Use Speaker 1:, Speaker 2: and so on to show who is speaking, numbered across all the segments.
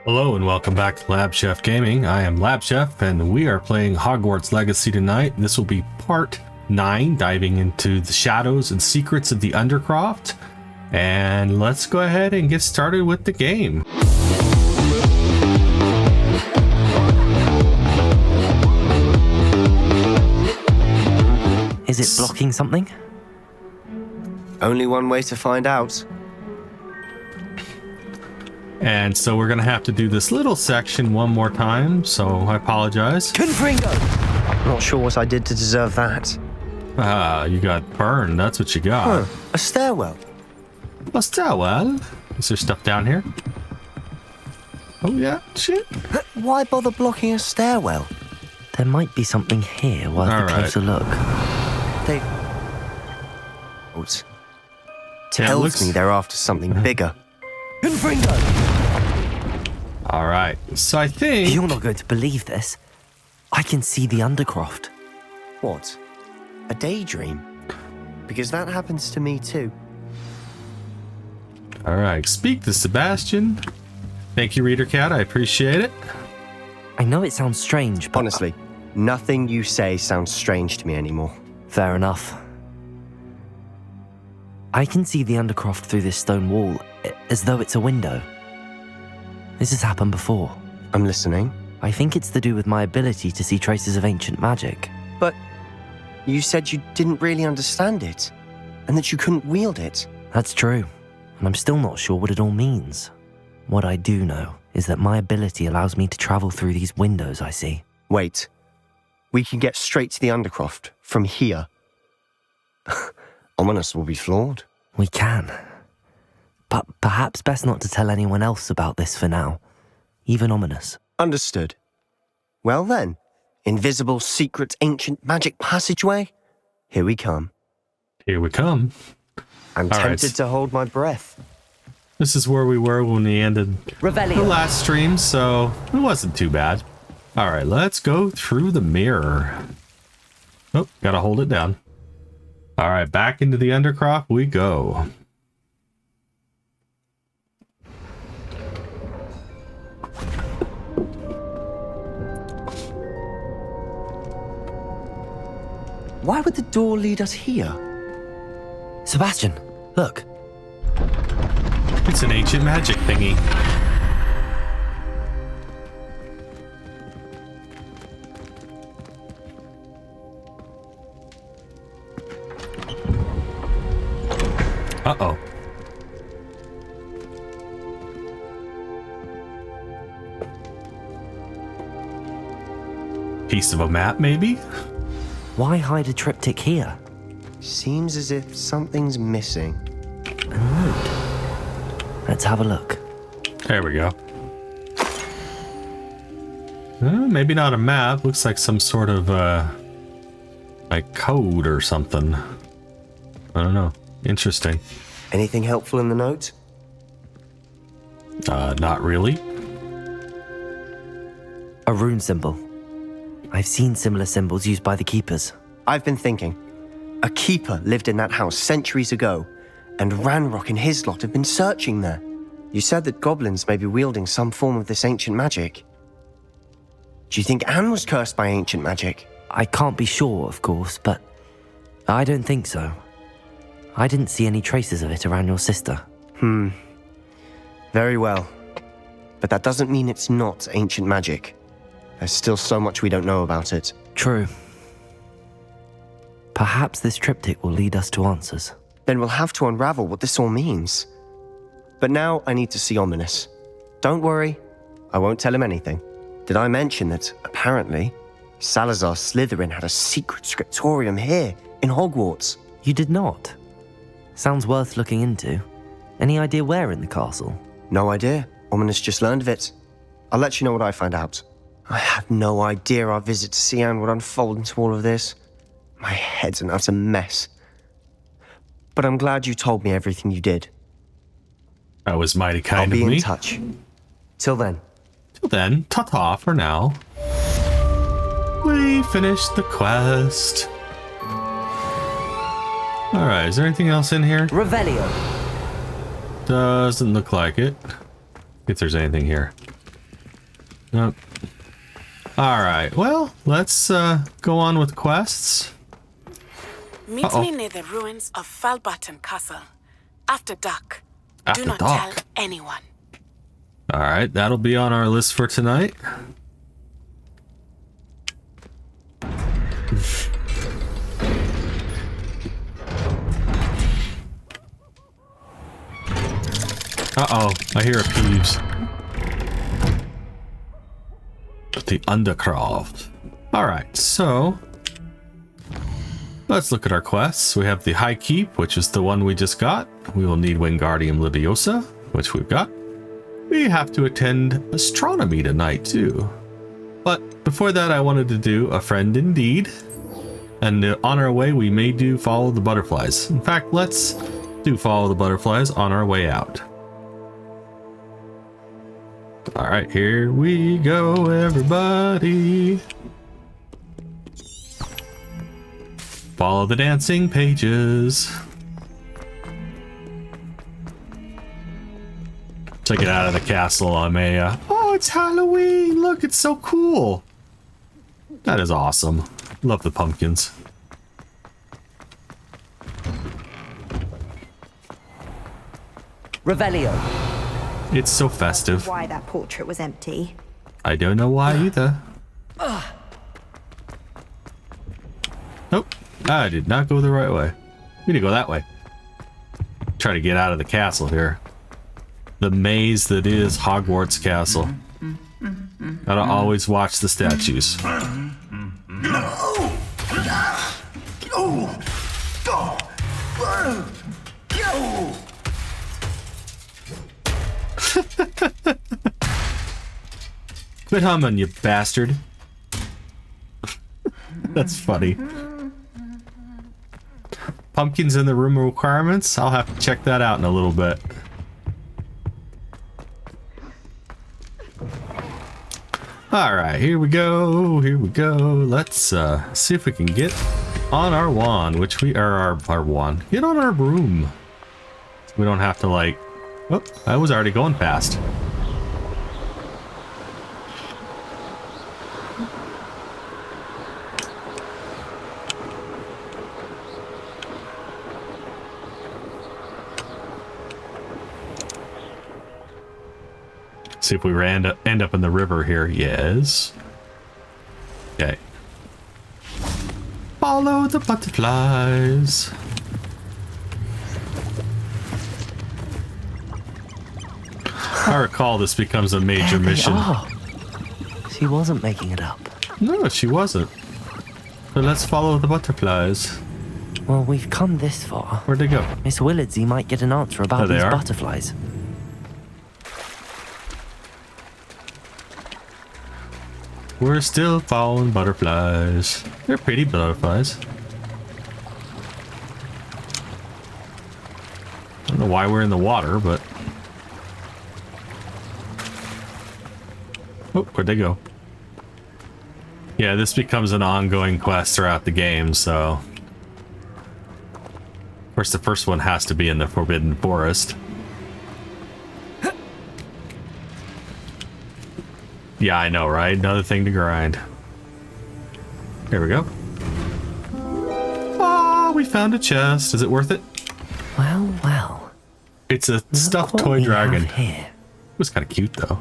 Speaker 1: Hello and welcome back to LabChefGaming. I am LabChef and we are playing Hogwarts Legacy tonight. This will be part 9, diving into the shadows and secrets of the Undercroft. And let's go ahead and get started with the game.
Speaker 2: Is it blocking something?
Speaker 3: Only one way to find out.
Speaker 1: And so we're going to have to do this little section one more time, so I apologize.
Speaker 3: Confringo! Not sure what I did to deserve that.
Speaker 1: Ah, you got burned, that's what you got.
Speaker 3: Huh, a stairwell.
Speaker 1: A stairwell? Is there stuff down here? Oh yeah, shit.
Speaker 3: Why bother blocking a stairwell?
Speaker 2: There might be something here worth a closer look.
Speaker 3: They... Tells me they're after something bigger. Confringo!
Speaker 1: Alright, so I think...
Speaker 2: You're not going to believe this. I can see the Undercroft.
Speaker 3: What? A daydream? Because that happens to me too.
Speaker 1: Alright, speak to Sebastian. Thank you, Reader Cat, I appreciate it.
Speaker 2: I know it sounds strange, but...
Speaker 3: Honestly, nothing you say sounds strange to me anymore.
Speaker 2: Fair enough. I can see the Undercroft through this stone wall, as though it's a window. This has happened before.
Speaker 3: I'm listening.
Speaker 2: I think it's to do with my ability to see traces of ancient magic.
Speaker 3: But you said you didn't really understand it, and that you couldn't wield it.
Speaker 2: That's true, and I'm still not sure what it all means. What I do know is that my ability allows me to travel through these windows I see.
Speaker 3: Wait. We can get straight to the Undercroft from here. Ominous will be flawed.
Speaker 2: We can. But perhaps best not to tell anyone else about this for now. Even Ominous.
Speaker 3: Understood. Well then, invisible, secret, ancient magic passageway. Here we come.
Speaker 1: Here we come.
Speaker 3: I'm tempted to hold my breath.
Speaker 1: This is where we were when we ended
Speaker 2: Revelio.
Speaker 1: the last stream, so it wasn't too bad. Alright, let's go through the mirror. Oh, gotta hold it down. Alright, back into the Undercroft we go.
Speaker 3: Why would the door lead us here?
Speaker 2: Sebastian, look.
Speaker 1: It's an ancient magic thingy. Uh-oh. Piece of a map, maybe?
Speaker 2: Why hide a triptych here?
Speaker 3: Seems as if something's missing.
Speaker 2: A note. Let's have a look.
Speaker 1: There we go. Maybe not a map. Looks like some sort of, like code or something. I don't know. Interesting.
Speaker 3: Anything helpful in the note?
Speaker 1: Not really.
Speaker 2: A rune symbol. I've seen similar symbols used by the keepers.
Speaker 3: I've been thinking. A keeper lived in that house centuries ago, and Ranrock and his lot have been searching there. You said that goblins may be wielding some form of this ancient magic. Do you think Anne was cursed by ancient magic?
Speaker 2: I can't be sure, of course, but I don't think so. I didn't see any traces of it around your sister.
Speaker 3: Very well. But that doesn't mean it's not ancient magic. There's still so much we don't know about it.
Speaker 2: True. Perhaps this triptych will lead us to answers.
Speaker 3: Then we'll have to unravel what this all means. But now I need to see Ominous. Don't worry, I won't tell him anything. Did I mention that, apparently, Salazar Slytherin had a secret scriptorium here in Hogwarts?
Speaker 2: You did not? Sounds worth looking into. Any idea where in the castle?
Speaker 3: No idea. Ominous just learned of it. I'll let you know what I find out. I had no idea our visit to see Anne would unfold into all of this. My head's an utter mess. But I'm glad you told me everything you did.
Speaker 1: That was mighty kind of me.
Speaker 3: I'll be in touch. Till then.
Speaker 1: Till then, ta-ta for now. We finished the quest. Alright, is there anything else in here?
Speaker 2: Revelio.
Speaker 1: Doesn't look like it. If there's anything here. Nope. Alright, well, let's go on with quests.
Speaker 4: Meet me near the ruins of Feldcroft Castle. After dark.
Speaker 1: After
Speaker 4: Do not
Speaker 1: dark.
Speaker 4: tell anyone.
Speaker 1: Alright, that'll be on our list for tonight. Uh-oh, I hear a Peeves. The Undercroft. Alright, so let's look at our quests. We have the High Keep, which is the one we just got. We will need Wingardium Leviosa, which we've got. We have to attend astronomy tonight, too. But before that, I wanted to do a friend indeed. And on our way, we may do follow the butterflies. In fact, let's do follow the butterflies on our way out. All right, here we go, everybody. Follow the dancing pages. Check it out of the castle on Maya. Oh, it's Halloween. Look, it's so cool. That is awesome. Love the pumpkins.
Speaker 5: Revelio.
Speaker 1: It's so festive.
Speaker 6: Why that portrait was empty.
Speaker 1: I don't know why either. Nope. I did not go the right way. We need to go that way. Try to get out of the castle here. The maze that is Hogwarts Castle. Gotta always watch the statues. Quit humming, you bastard. That's funny. Pumpkins in the room requirements? I'll have to check that out in a little bit. Alright, here we go. Here we go. Let's see if we can get on our wand, which we are our wand. Get on our broom. We don't have to like... Oh, I was already going fast. See if we end up in the river here. Yes. Okay. Follow the butterflies. I recall this becomes a major mission.
Speaker 2: Oh, she wasn't making it up.
Speaker 1: No, she wasn't. But let's follow the butterflies.
Speaker 2: Well, we've come this far.
Speaker 1: Where'd they go?
Speaker 2: Miss Willardsy might get an answer about
Speaker 1: There they
Speaker 2: these
Speaker 1: are.
Speaker 2: butterflies.
Speaker 1: We're still following butterflies. They're pretty butterflies. I don't know why we're in the water, but... Oh, where'd they go? Yeah, this becomes an ongoing quest throughout the game, so... Of course, the first one has to be in the Forbidden Forest. Yeah, I know, right? Another thing to grind. Here we go. Ah, we found a chest. Is it worth it?
Speaker 2: Well, well.
Speaker 1: It's a stuffed
Speaker 2: Look what
Speaker 1: toy
Speaker 2: we
Speaker 1: dragon.
Speaker 2: have here.
Speaker 1: It was kind of cute, though.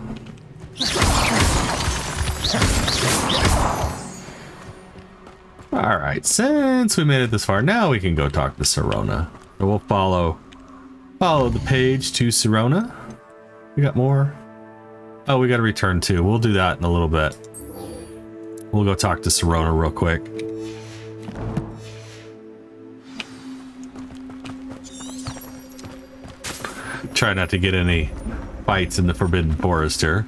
Speaker 1: Alright, since we made it this far, now we can go talk to Sirona. So we'll follow the page to Sirona. We got more. Oh, we got to return too. We'll do that in a little bit. We'll go talk to Sirona real quick. Try not to get any fights in the Forbidden Forest here.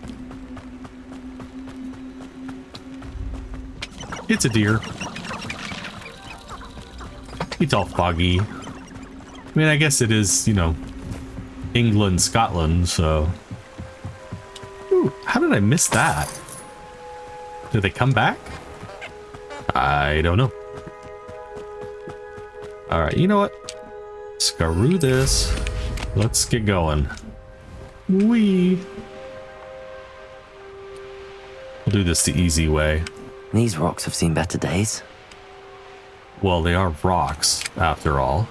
Speaker 1: It's a deer. It's all foggy. I mean, I guess it is, you know, England, Scotland, so... Ooh, how did I miss that? Did they come back? I don't know. Alright, you know what? Screw this. Let's get going. Whee! We'll do this the easy way.
Speaker 2: These rocks have seen better days.
Speaker 1: Well, they are rocks, after all.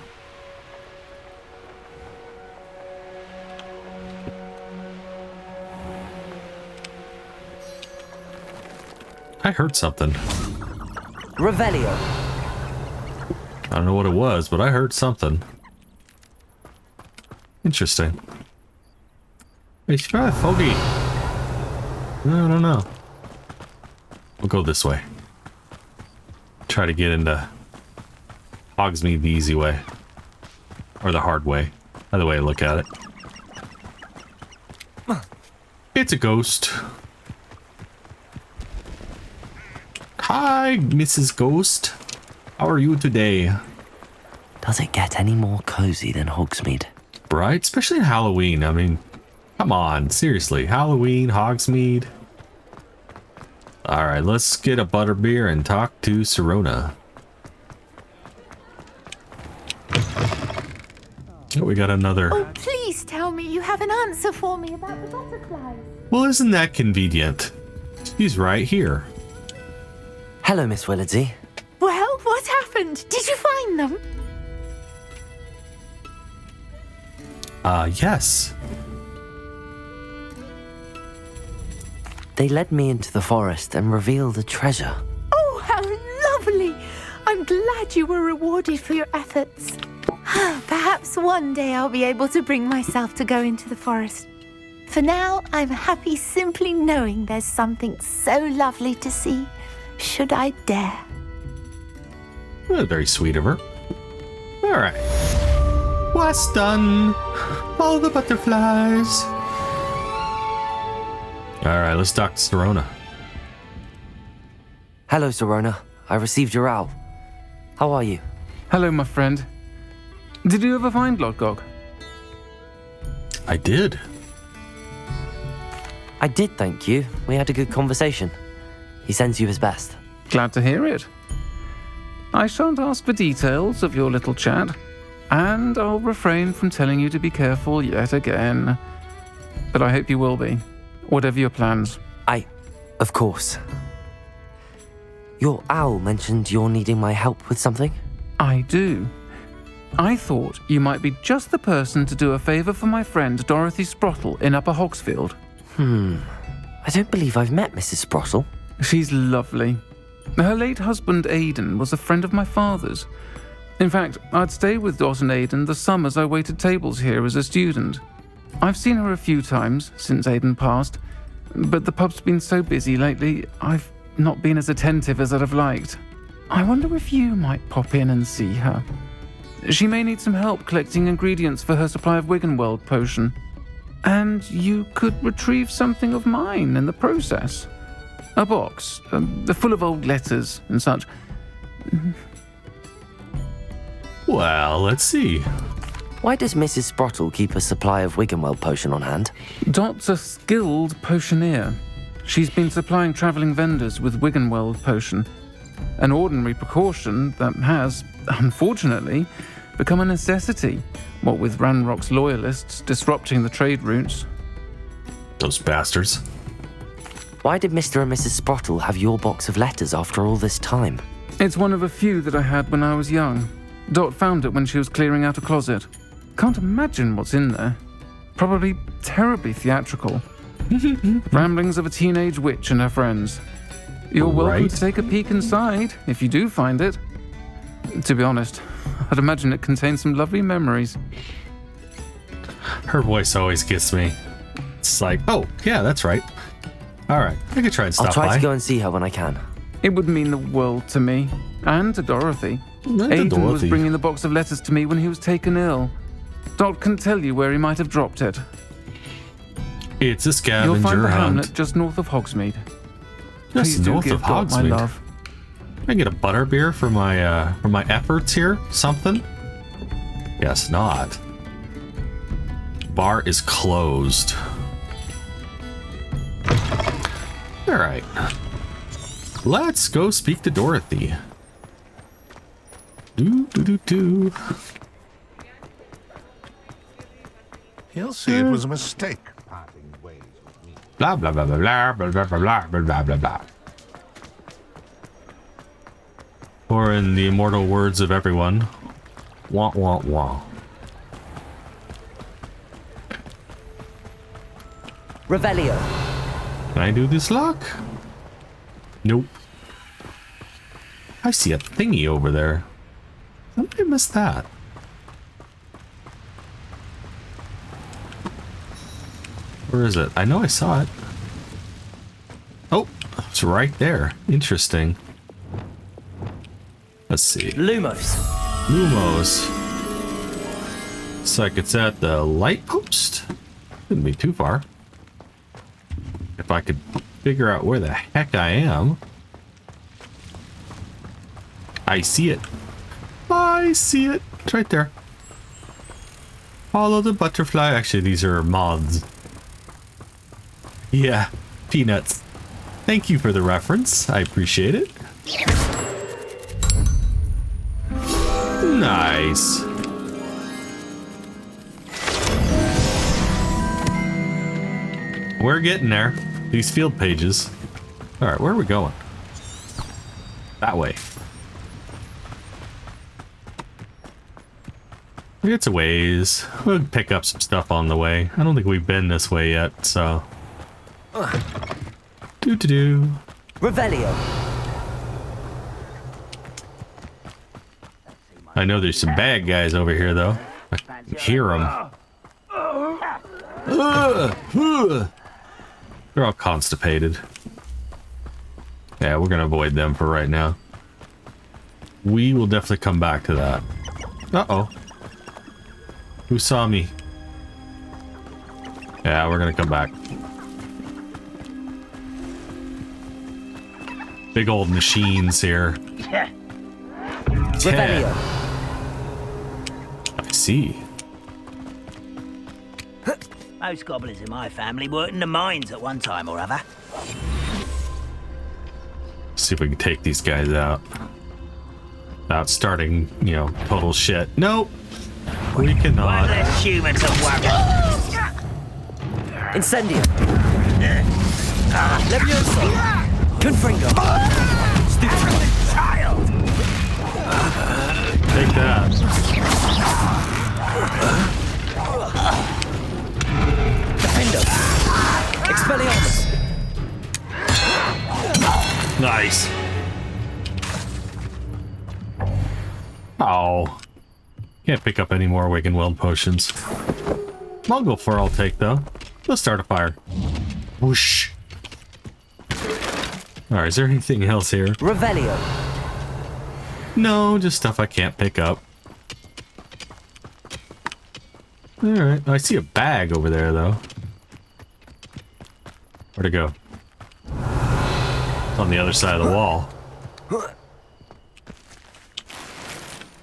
Speaker 1: I heard something.
Speaker 2: Revelio.
Speaker 1: I don't know what it was, but I heard something. Interesting. It's kind of foggy. I don't know. We'll go this way. Try to get into Hogsmeade the easy way. Or the hard way. Either way I look at it. It's a ghost. Hi, Mrs. Ghost. How are you today?
Speaker 2: Does it get any more cozy than Hogsmeade?
Speaker 1: Right? Especially in Halloween. I mean, come on. Seriously. Halloween, Hogsmeade. Alright, let's get a butterbeer and talk to Sirona. Oh, we got another.
Speaker 5: Oh, please tell me you have an answer for me about the butterflies.
Speaker 1: Well, isn't that convenient? She's right here.
Speaker 2: Hello, Miss Willardsey.
Speaker 5: Well, what happened? Did you find them?
Speaker 1: Yes.
Speaker 2: They led me into the forest and revealed a treasure.
Speaker 5: Oh, how lovely! I'm glad you were rewarded for your efforts. Perhaps one day I'll be able to bring myself to go into the forest. For now, I'm happy simply knowing there's something so lovely to see, should I dare.
Speaker 1: Well, very sweet of her. Alright. What's done? All the butterflies. Alright, let's talk to Sirona.
Speaker 2: Hello, Sirona. I received your owl. How are you?
Speaker 7: Hello, my friend. Did you ever find Lodgok?
Speaker 1: I did.
Speaker 2: I did, thank you. We had a good conversation. He sends you his best.
Speaker 7: Glad to hear it. I shan't ask for details of your little chat, and I'll refrain from telling you to be careful yet again. But I hope you will be, whatever your plans.
Speaker 2: Of course. Your owl mentioned you're needing my help with something?
Speaker 7: I do. I thought you might be just the person to do a favour for my friend Dorothy Sprottle in Upper Hogsfield.
Speaker 2: I don't believe I've met Mrs. Sprottle.
Speaker 7: She's lovely. Her late husband Aidan was a friend of my father's. In fact, I'd stayed with Dot and Aidan the summers I waited tables here as a student. I've seen her a few times since Aidan passed, but the pub's been so busy lately, I've not been as attentive as I'd have liked. I wonder if you might pop in and see her. She may need some help collecting ingredients for her supply of Wiggenweld potion. And you could retrieve something of mine in the process. A box, full of old letters and such.
Speaker 1: Well, let's see.
Speaker 2: Why does Mrs. Sprottle keep a supply of Wiggenweld potion on hand?
Speaker 7: Dot's a skilled potioneer. She's been supplying travelling vendors with Wiggenweld potion, an ordinary precaution that has, unfortunately, become a necessity, what with Ranrock's loyalists disrupting the trade routes.
Speaker 1: Those bastards.
Speaker 2: Why did Mr. and Mrs. Sprottle have your box of letters after all this time?
Speaker 7: It's one of a few that I had when I was young. Dot found it when she was clearing out a closet. Can't imagine what's in there. Probably terribly theatrical. Ramblings of a teenage witch and her friends. You're welcome
Speaker 1: Right.
Speaker 7: to take a peek inside, if you do find it. To be honest, I'd imagine it contains some lovely memories.
Speaker 1: Her voice always gets me. It's like, oh, yeah, that's right. Alright, I could try and stop
Speaker 2: I'll try
Speaker 1: by.
Speaker 2: to go and see her when I can.
Speaker 7: It would mean the world to me, and to Dorothy.
Speaker 1: And to
Speaker 7: Aidan was
Speaker 1: Dorothy.
Speaker 7: bringing the box of letters to me when he was taken ill. Dot can tell you where he might have dropped it.
Speaker 1: It's a
Speaker 7: You'll
Speaker 1: scavenger
Speaker 7: find the
Speaker 1: hunt.
Speaker 7: hamlet just north of Hogsmeade.
Speaker 1: Just
Speaker 7: Please do
Speaker 1: north
Speaker 7: give
Speaker 1: of
Speaker 7: Dot my
Speaker 1: Hogsmeade.
Speaker 7: love.
Speaker 1: Can I get a butterbeer for my efforts here? Something? Guess not. Bar is closed. Alright. Let's go speak to Dorothy. Do.
Speaker 8: He'll see it was a mistake parting ways with me.
Speaker 1: Blah, blah, blah, blah, blah, blah, blah, blah, blah, blah, blah, blah. Or in the immortal words of everyone, wah, wah, wah.
Speaker 2: Revelio.
Speaker 1: Can I do this lock? Nope. I see a thingy over there. Somebody missed that. Where is it? I know I saw it. Oh, it's right there. Interesting. Let's see.
Speaker 2: Lumos.
Speaker 1: Lumos. Looks like it's at the light post. Couldn't be too far. If I could figure out where the heck I am. I see it. I see it. It's right there. Follow the butterfly. Actually, these are moths. Yeah, peanuts. Thank you for the reference. I appreciate it. Nice. We're getting there. These field pages. All right, where are we going? That way. It's a ways. We'll pick up some stuff on the way. I don't think we've been this way yet, so. Do.
Speaker 2: Revelio.
Speaker 1: I know there's some bad guys over here, though. I can hear them. They're all constipated. Yeah, we're gonna avoid them for right now. We will definitely come back to that. Uh-oh. Who saw me? Yeah, we're gonna come back. Big old machines here.
Speaker 2: Revelio.
Speaker 1: I see.
Speaker 8: Most goblins in my family worked in the mines at one time or other.
Speaker 1: See if we can take these guys out. Without starting, you know, total shit. Nope. We cannot.
Speaker 8: Less humans of worry.
Speaker 2: Incendio. Levioso. Confringo. Stupid.
Speaker 8: Child!
Speaker 1: Take that.
Speaker 2: Defendo. Expelliarmus.
Speaker 1: Nice. Oh. Can't pick up any more Awakened Weld potions. Mongol fur I'll take, though. Let's start a fire. Whoosh. Alright, is there anything else here?
Speaker 2: Revelio.
Speaker 1: No, just stuff I can't pick up. Alright, I see a bag over there, though. Where'd it go? It's on the other side of the wall.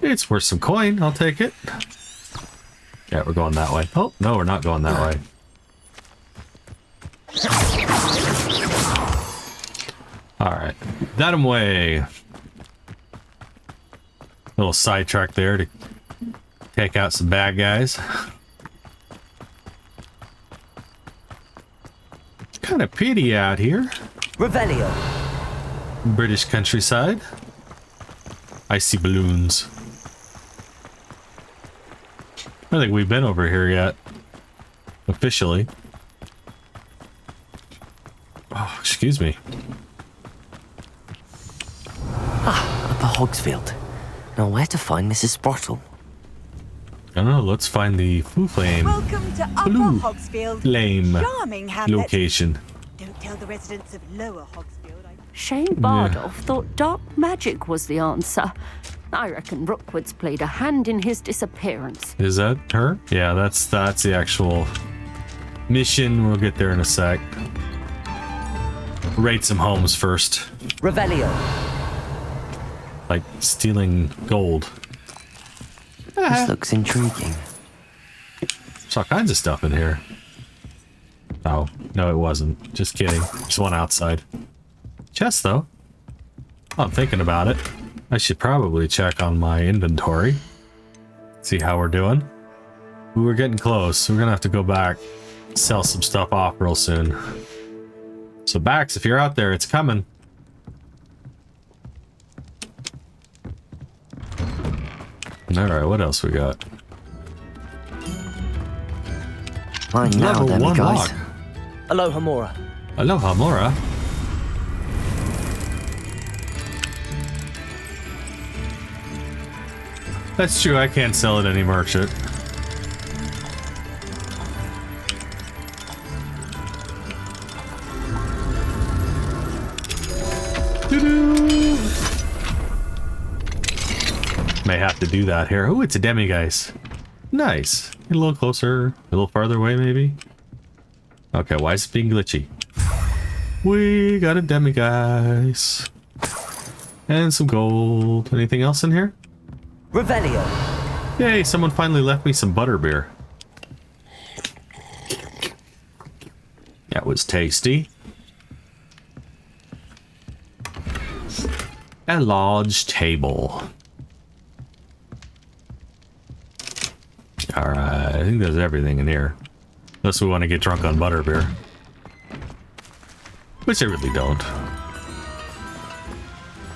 Speaker 1: It's worth some coin. I'll take it. Yeah, we're going that way. Oh, no, we're not going that way. Alright. That way. Little sidetrack there to take out some bad guys. It's kind of pretty out here.
Speaker 2: Revelio.
Speaker 1: British countryside. I see balloons. I don't think we've been over here yet. Officially. Oh, excuse me.
Speaker 2: Upper Hogsfield. Now where to find Mrs. Sprottle?
Speaker 1: I don't know, let's find the Foo Flame.
Speaker 6: Welcome to Upper
Speaker 1: Blue
Speaker 6: Hogsfield.
Speaker 1: Flame
Speaker 6: Charming hamlet.
Speaker 1: location.
Speaker 6: Don't tell the residents of Lower Hogsfield.
Speaker 9: Shane Bardolph thought dark magic was the answer. I reckon Rookwood's played a hand in his disappearance.
Speaker 1: Is that her? Yeah, that's the actual mission. We'll get there in a sec. Raid some homes first.
Speaker 2: Revelio.
Speaker 1: Like stealing gold.
Speaker 2: This looks intriguing.
Speaker 1: There's all kinds of stuff in here. Oh, no, it wasn't. Just kidding. Just one outside. Chest, though. Oh, I'm thinking about it. I should probably check on my inventory. See how we're doing. Ooh, we're getting close. We're gonna have to go back, sell some stuff off real soon. So Bax, if you're out there, it's coming. Alright, what else we got?
Speaker 2: Mine now,
Speaker 1: Level
Speaker 2: then,
Speaker 1: 1
Speaker 2: guys.
Speaker 1: lock.
Speaker 8: Aloha, Mora.
Speaker 1: Aloha, Mora. That's true, I can't sell it any merchant. Doo-doo. May have to do that here. Oh, it's a demiguise. Nice. Get a little closer, a little farther away maybe. Okay, why is it being glitchy? We got a demiguise. And some gold. Anything else in here?
Speaker 8: Revelio.
Speaker 1: Yay, someone finally left me some butterbeer. That was tasty. A large table. Alright, I think there's everything in here. Unless we want to get drunk on butterbeer. Which I really don't.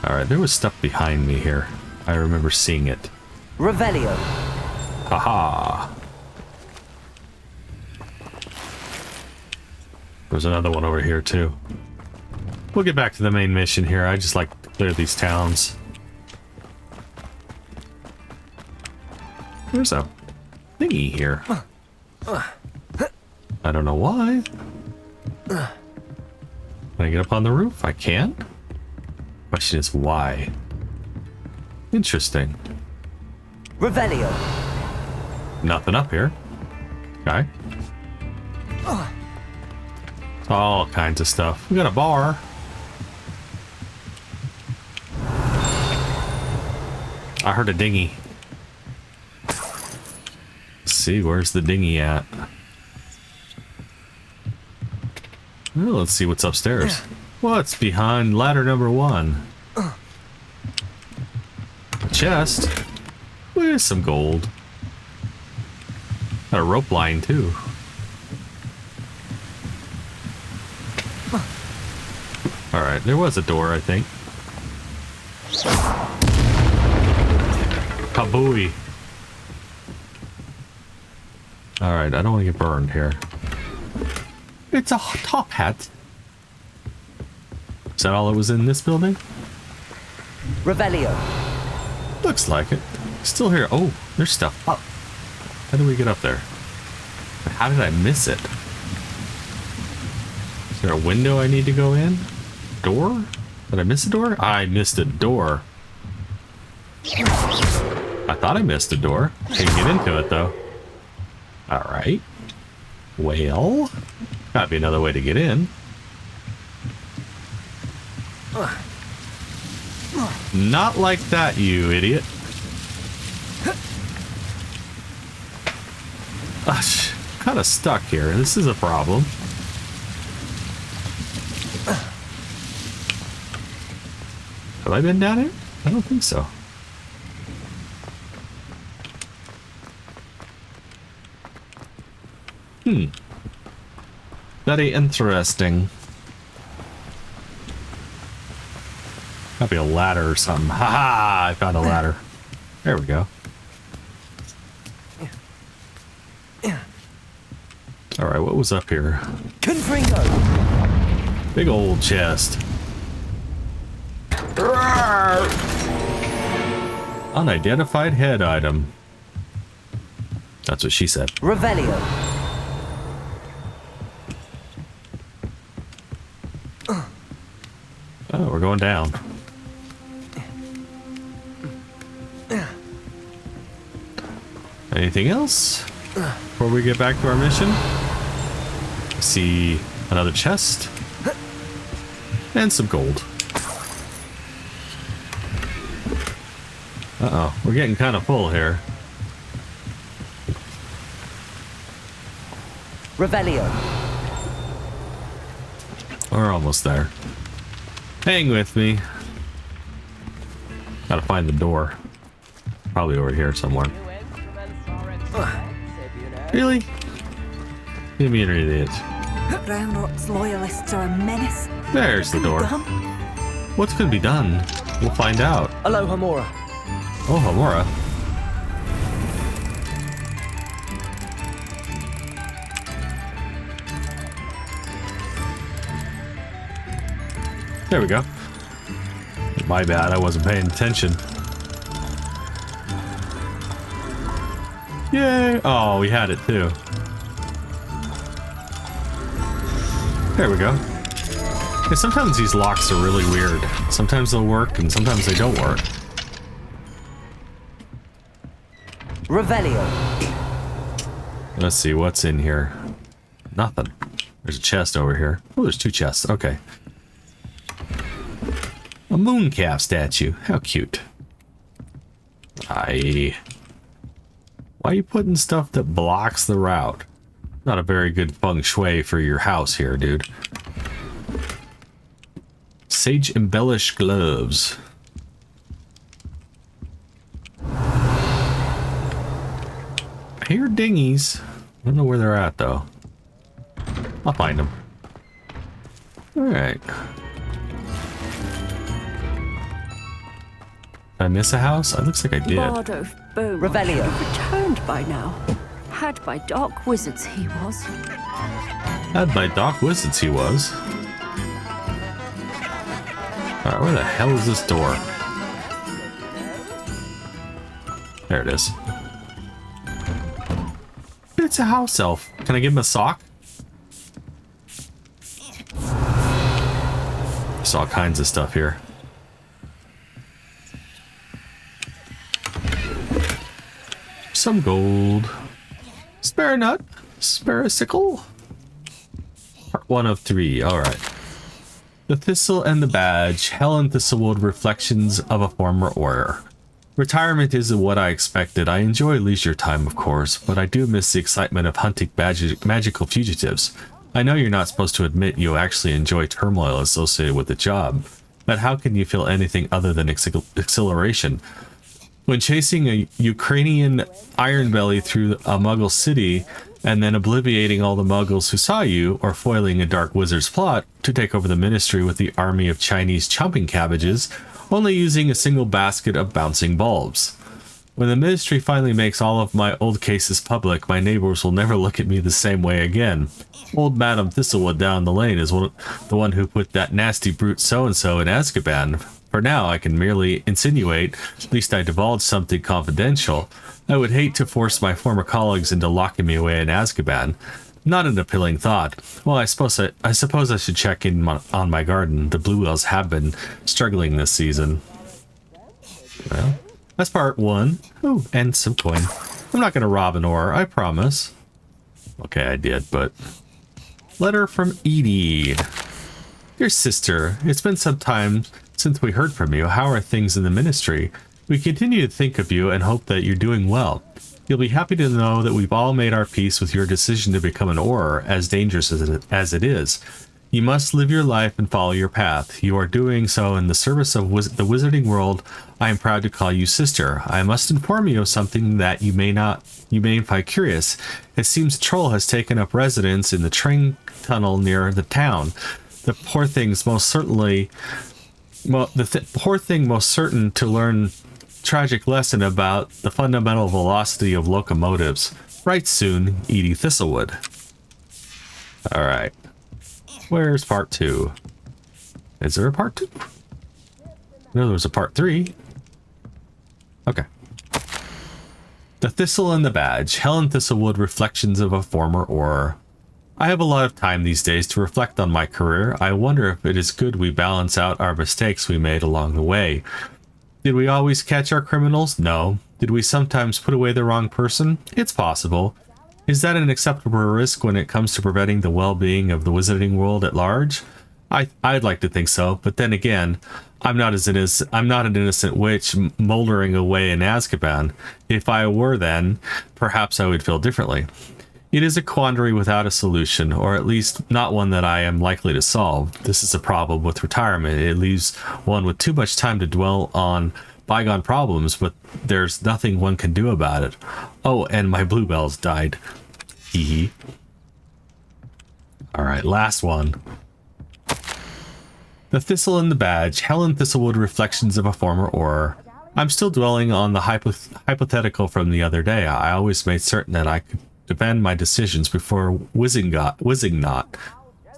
Speaker 1: Alright, there was stuff behind me here. I remember seeing it.
Speaker 8: Revelio.
Speaker 1: Haha. There's another one over here too. We'll get back to the main mission here. I just like to clear these towns. There's a thingy here. I don't know why. Can I get up on the roof? I can. Question is why. Interesting.
Speaker 8: Revelio.
Speaker 1: Nothing up here. Okay. All kinds of stuff. We got a bar. I heard a dinghy. Let's see, where's the dinghy at? Well, let's see what's upstairs. What's behind ladder number 1? A chest with some gold. Got a rope line too. Alright, there was a door, I think. Kabooey. Alright, I don't want to get burned here. It's a top hat. Is that all that was in this building?
Speaker 8: Revelio.
Speaker 1: Looks like it. Still here. Oh, there's stuff up. How do we get up there? How did I miss it? Is there a window I need to go in? Door? Did I miss a door? I missed a door. I thought I missed a door. Can't get into it though. Alright. Well, gotta be another way to get in. Not like that, you idiot. Kind of stuck here. This is a problem. Have I been down here? I don't think so. Very interesting. Gotta be a ladder or something. Haha! I found a ladder. There we go. Alright, what was up here?
Speaker 8: Confringo.
Speaker 1: Big old chest. Unidentified head item. That's what she said.
Speaker 8: Revelio.
Speaker 1: Oh, we're going down. Anything else before we get back to our mission? I see another chest and some gold. Uh-oh, we're getting kind of full here.
Speaker 8: Revelio.
Speaker 1: We're almost there. Hang with me. Gotta find the door. Probably over here somewhere. Really? Give me an idiot.
Speaker 6: Brownrot's loyalists are a menace.
Speaker 1: There's the door.
Speaker 6: Done?
Speaker 1: What's going to be done? We'll find out.
Speaker 10: Hello, Hamora.
Speaker 1: Oh, Hamora. There we go. My bad, I wasn't paying attention. Yay! Oh, we had it too. There we go. Yeah, sometimes these locks are really weird. Sometimes they'll work and sometimes they don't work.
Speaker 10: Revelio.
Speaker 1: Let's see what's in here. Nothing. There's a chest over here. Oh, there's 2 chests. Okay. A mooncalf statue. How cute. Why are you putting stuff that blocks the route? Not a very good feng shui for your house here, dude. Sage embellished gloves. I hear dinghies. I don't know where they're at though. I'll find them. All right. Did I miss a house? It looks like I did.
Speaker 9: Bardolph Beaumont
Speaker 10: Revelio.
Speaker 9: should have returned by now. Had by dark wizards he was.
Speaker 1: Had by dark wizards he was. Alright, where the hell is this door? There it is. It's a house elf. Can I give him a sock? There's all kinds of stuff here. Some gold. Spare a nut. Spare a sickle. Part 1 of 3. Alright. The Thistle and the Badge. Helen Thistlewood, reflections of a former warrior. Retirement isn't what I expected. I enjoy leisure time, of course, but I do miss the excitement of hunting magical fugitives. I know you're not supposed to admit you actually enjoy turmoil associated with the job, but how can you feel anything other than exhilaration? When chasing a Ukrainian iron belly through a Muggle city and then obliviating all the Muggles who saw you, or foiling a dark wizard's plot to take over the ministry with the army of Chinese chomping cabbages, only using a single basket of bouncing bulbs. When the ministry finally makes all of my old cases public, my neighbors will never look at me the same way again. Old Madam Thistlewood down the lane is the one who put that nasty brute so-and-so in Azkaban. For now, I can merely insinuate, at least I divulged something confidential. I would hate to force my former colleagues into locking me away in Azkaban. Not an appealing thought. Well, I suppose I should check in on my garden. The bluebells have been struggling this season. Well, that's part 1. Oh, and some coin. I'm not going to rob an ore, I promise. Okay, I did, but... Letter from Edie. Dear sister, it's been some time since we heard from you. How are things in the ministry? We continue to think of you and hope that you're doing well. You'll be happy to know that we've all made our peace with your decision to become an Auror, as dangerous as it is. You must live your life and follow your path. You are doing so in the service of the wizarding world. I am proud to call you sister. I must inform you of something that you may find curious. It seems a troll has taken up residence in the train tunnel near the town. The poor thing's most certainly... Well, poor thing most certain to learn tragic lesson about the fundamental velocity of locomotives. Right soon, Edie Thistlewood. Alright. Where's part 2? Is there a part 2? No, there was a part 3. Okay. The Thistle and the Badge. Helen Thistlewood, reflections of a former Auror. I have a lot of time these days to reflect on my career. I wonder if it is good we balance out our mistakes we made along the way. Did we always catch our criminals? No. Did we sometimes put away the wrong person? It's possible. Is that an acceptable risk when it comes to preventing the well-being of the wizarding world at large? I'd like to think so, but then again, I'm not an innocent witch moldering away in Azkaban. If I were, then perhaps I would feel differently. It is a quandary without a solution, or at least not one that I am likely to solve. This is a problem with retirement. It leaves one with too much time to dwell on bygone problems, but there's nothing one can do about it. Oh, and my bluebells died. Hee hee. All right, last one. The Thistle and the Badge. Helen Thistlewood, reflections of a former Auror. I'm still dwelling on the hypothetical from the other day. I always made certain that I could defend my decisions before whizzing not.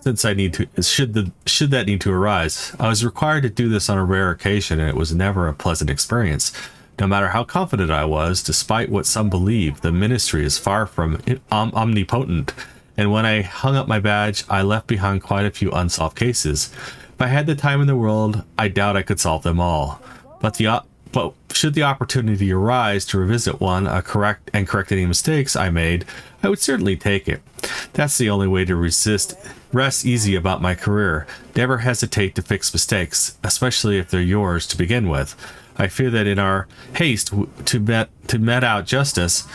Speaker 1: Since I need to, should that need to arise, I was required to do this on a rare occasion, and it was never a pleasant experience. No matter how confident I was, despite what some believe, the ministry is far from omnipotent. And when I hung up my badge, I left behind quite a few unsolved cases. If I had the time in the world, I doubt I could solve them all. But should the opportunity arise to revisit one, correct any mistakes I made, I would certainly take it. That's the only way to rest easy about my career. Never hesitate to fix mistakes, especially if they're yours to begin with. I fear that in our haste to met out justice,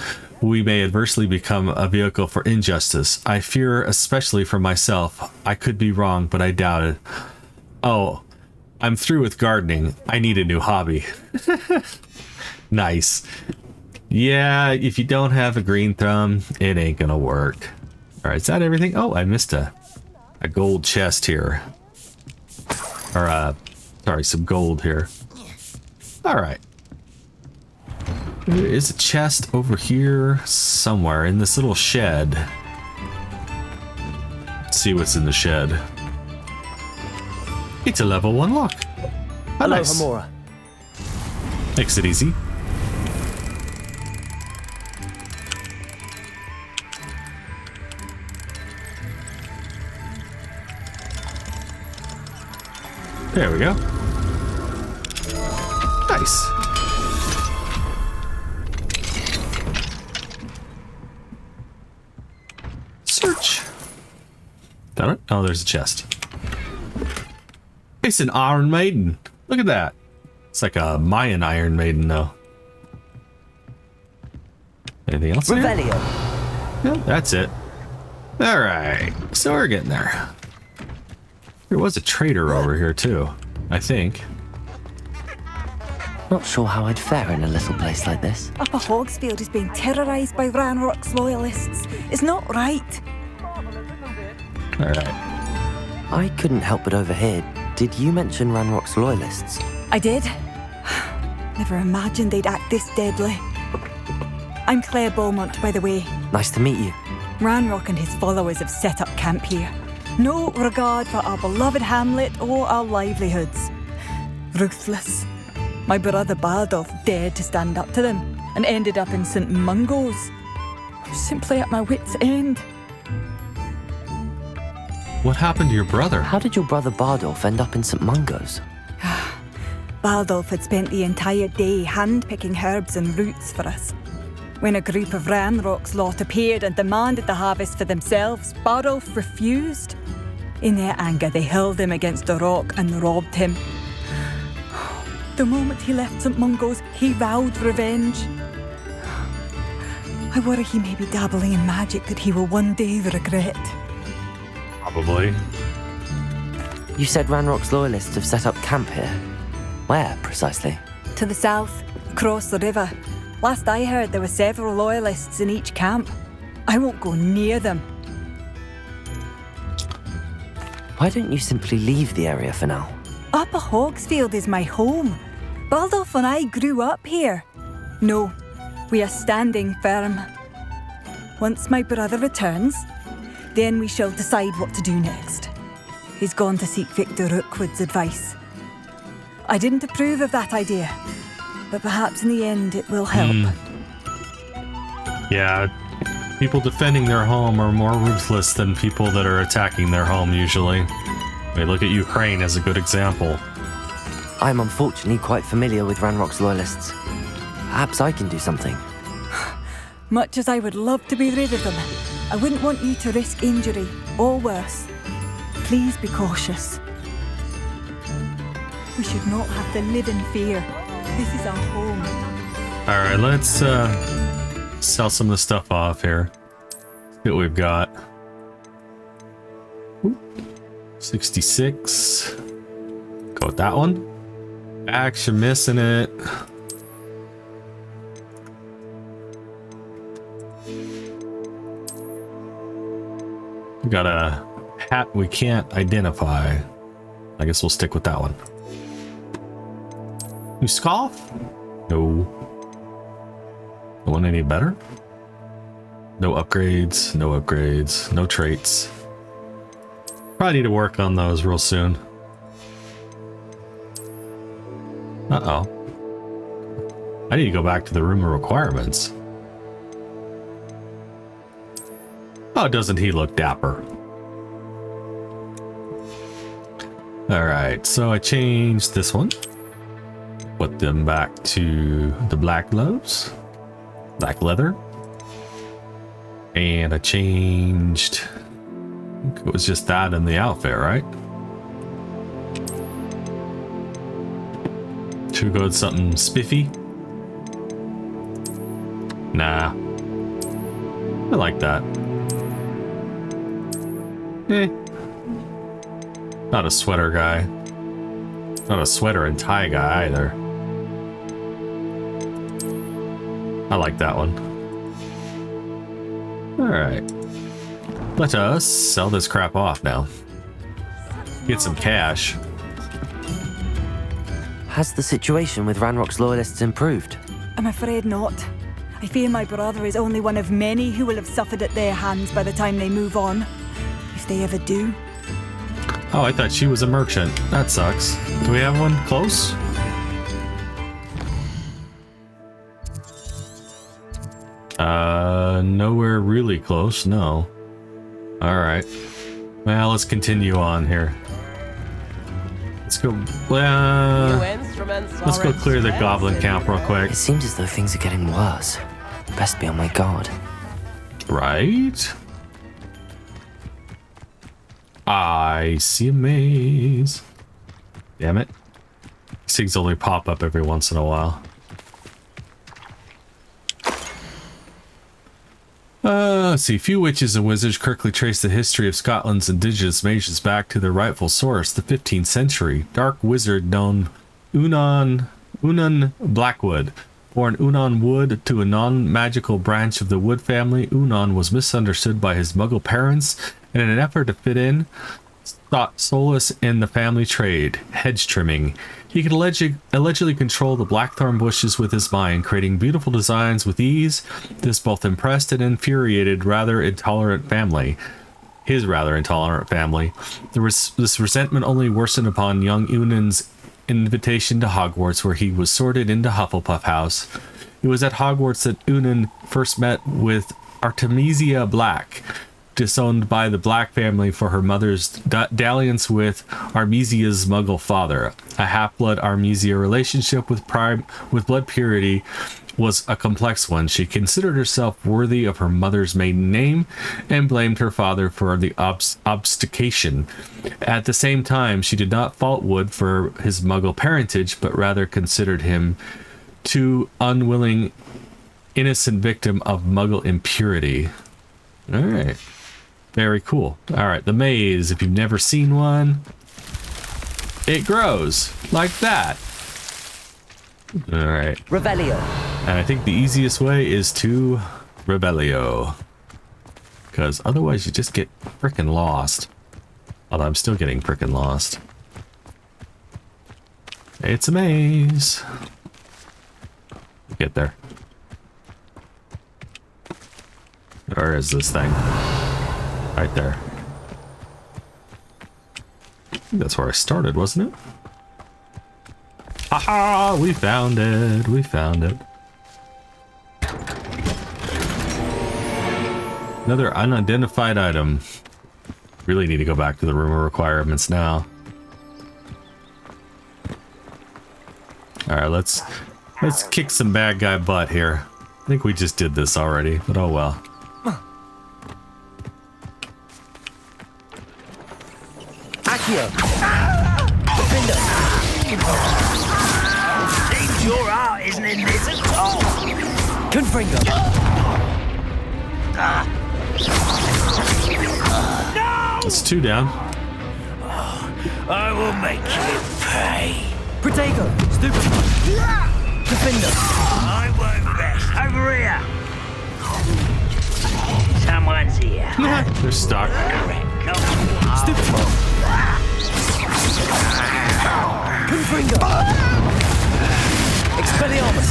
Speaker 1: we may adversely become a vehicle for injustice. I fear especially for myself. I could be wrong, but I doubt it. Oh, I'm through with gardening. I need a new hobby. Nice. Yeah, if you don't have a green thumb, it ain't gonna work. All right, is that everything? Oh, I missed a gold chest here. Or, sorry, some gold here. All right. There is a chest over here somewhere in this little shed. Let's see what's in the shed. It's a level 1 lock. Oh,
Speaker 8: Hello,
Speaker 1: nice.
Speaker 8: Hamura.
Speaker 1: Makes it easy. There we go. Nice. Search. Done it? Oh, there's a chest. It's an Iron Maiden. Look at that. It's like a Mayan Iron Maiden, though. Anything else?
Speaker 8: Revelio.
Speaker 1: Yeah, that's it. All right. So we're getting there. There was a trader over here, too, I think.
Speaker 2: Not sure how I'd fare in a little place like this.
Speaker 6: Upper Hogsfield is being terrorised by Ranrock's loyalists. It's not right.
Speaker 1: All right.
Speaker 2: I couldn't help but overhear. Did you mention Ranrock's loyalists?
Speaker 6: I did. Never imagined they'd act this deadly. I'm Claire Beaumont, by the way.
Speaker 2: Nice to meet you.
Speaker 6: Ranrock and his followers have set up camp here. No regard for our beloved hamlet or our livelihoods. Ruthless. My brother Bardolph dared to stand up to them and ended up in St. Mungo's. I'm simply at my wit's end.
Speaker 1: What happened to your brother?
Speaker 2: How did your brother Bardolph end up in St. Mungo's?
Speaker 6: Bardolph had spent the entire day hand-picking herbs and roots for us. When a group of Ranrock's lot appeared and demanded the harvest for themselves, Bardolph refused. In their anger, they hurled him against a rock and robbed him. The moment he left St. Mungo's, he vowed revenge. I worry he may be dabbling in magic that he will one day regret.
Speaker 1: Probably.
Speaker 2: You said Ranrock's loyalists have set up camp here. Where, precisely?
Speaker 6: To the south, across the river. Last I heard, there were several loyalists in each camp. I won't go near them.
Speaker 2: Why don't you simply leave the area for now?
Speaker 6: Upper Hogsfield is my home. Bardolph and I grew up here. No, we are standing firm. Once my brother returns, then we shall decide what to do next. He's gone to seek Victor Rookwood's advice. I didn't approve of that idea, but perhaps in the end it will help.
Speaker 1: Yeah, people defending their home are more ruthless than people that are attacking their home usually. I mean, look at Ukraine as a good example.
Speaker 2: I'm unfortunately quite familiar with Ranrock's loyalists. Perhaps I can do something.
Speaker 6: Much as I would love to be rid of them, I wouldn't want you to risk injury, or worse. Please be cautious. We should not have to live in fear. This is our home.
Speaker 1: Alright, let's sell some of the stuff off here. See what we've got. Ooh, 66. Go with that one. Action missing it. We got a hat we can't identify. I guess we'll stick with that one. You scoff? No. The one any better? No upgrades, no upgrades, no traits. Probably need to work on those real soon. Uh-oh. I need to go back to the room of requirements. Oh, doesn't he look dapper? Alright, so I changed this one. Put them back to the black gloves. Black leather. And I changed... I think it was just that in the outfit, right? Should we go with something spiffy? Nah. I like that. Not a sweater guy. Not a sweater and tie guy either. I like that one. Alright. Let us sell this crap off now. Get some cash.
Speaker 2: Has the situation with Ranrock's loyalists improved?
Speaker 6: I'm afraid not. I fear my brother is only one of many who will have suffered at their hands by the time they move on. If they ever do.
Speaker 1: Oh, I thought she was a merchant. That sucks. Do we have one close? Nowhere really close, no. Alright. Well, let's continue on here. Let's go, let's go clear the goblin camp real quick.
Speaker 2: It seems as though things are getting worse. Best be on my guard.
Speaker 1: Right? I see a maze. Damn it. These things only pop up every once in a while. Let's see. Few witches and wizards correctly trace the history of Scotland's indigenous mages back to their rightful source, the 15th century. Dark wizard known Unan Blackwood. Born Unan Wood to a non-magical branch of the Wood family, Unan was misunderstood by his Muggle parents, and in an effort to fit in, sought solace in the family trade, hedge trimming. He could allegedly control the blackthorn bushes with his mind, creating beautiful designs with ease. This both impressed and infuriated his rather intolerant family. This resentment only worsened upon young Unan's invitation to Hogwarts, where he was sorted into Hufflepuff House. It was at Hogwarts that Unan first met with Artemisia Black, disowned by the Black family for her mother's dalliance with Armesia's Muggle father. A half-blood Armesia relationship with blood purity was a complex one. She considered herself worthy of her mother's maiden name and blamed her father for the obstication. At the same time, she did not fault Wood for his Muggle parentage, but rather considered him too unwilling, innocent victim of Muggle impurity. All right. Very cool. All right, the maze. If you've never seen one, it grows like that. All right.
Speaker 2: Revelio.
Speaker 1: And I think the easiest way is to Revelio, because otherwise you just get frickin' lost. Although I'm still getting frickin' lost. It's a maze. Get there. Where is this thing? Right there. I think that's where I started, wasn't it? Haha! We found it. We found it. Another unidentified item. Really need to go back to the room of requirements now. All right, let's kick some bad guy butt here. I think we just did this already, but oh well.
Speaker 8: Accio! Seems your art isn't in this at all!
Speaker 2: Confringo!
Speaker 8: No!
Speaker 1: That's two down.
Speaker 8: I will make you pay!
Speaker 2: Protego! Stupid! Defender!
Speaker 8: I won't rest! Over here! Someone's here!
Speaker 1: They're stuck.
Speaker 8: Correct. Stupefy.
Speaker 2: Confringo. Expelliarmus.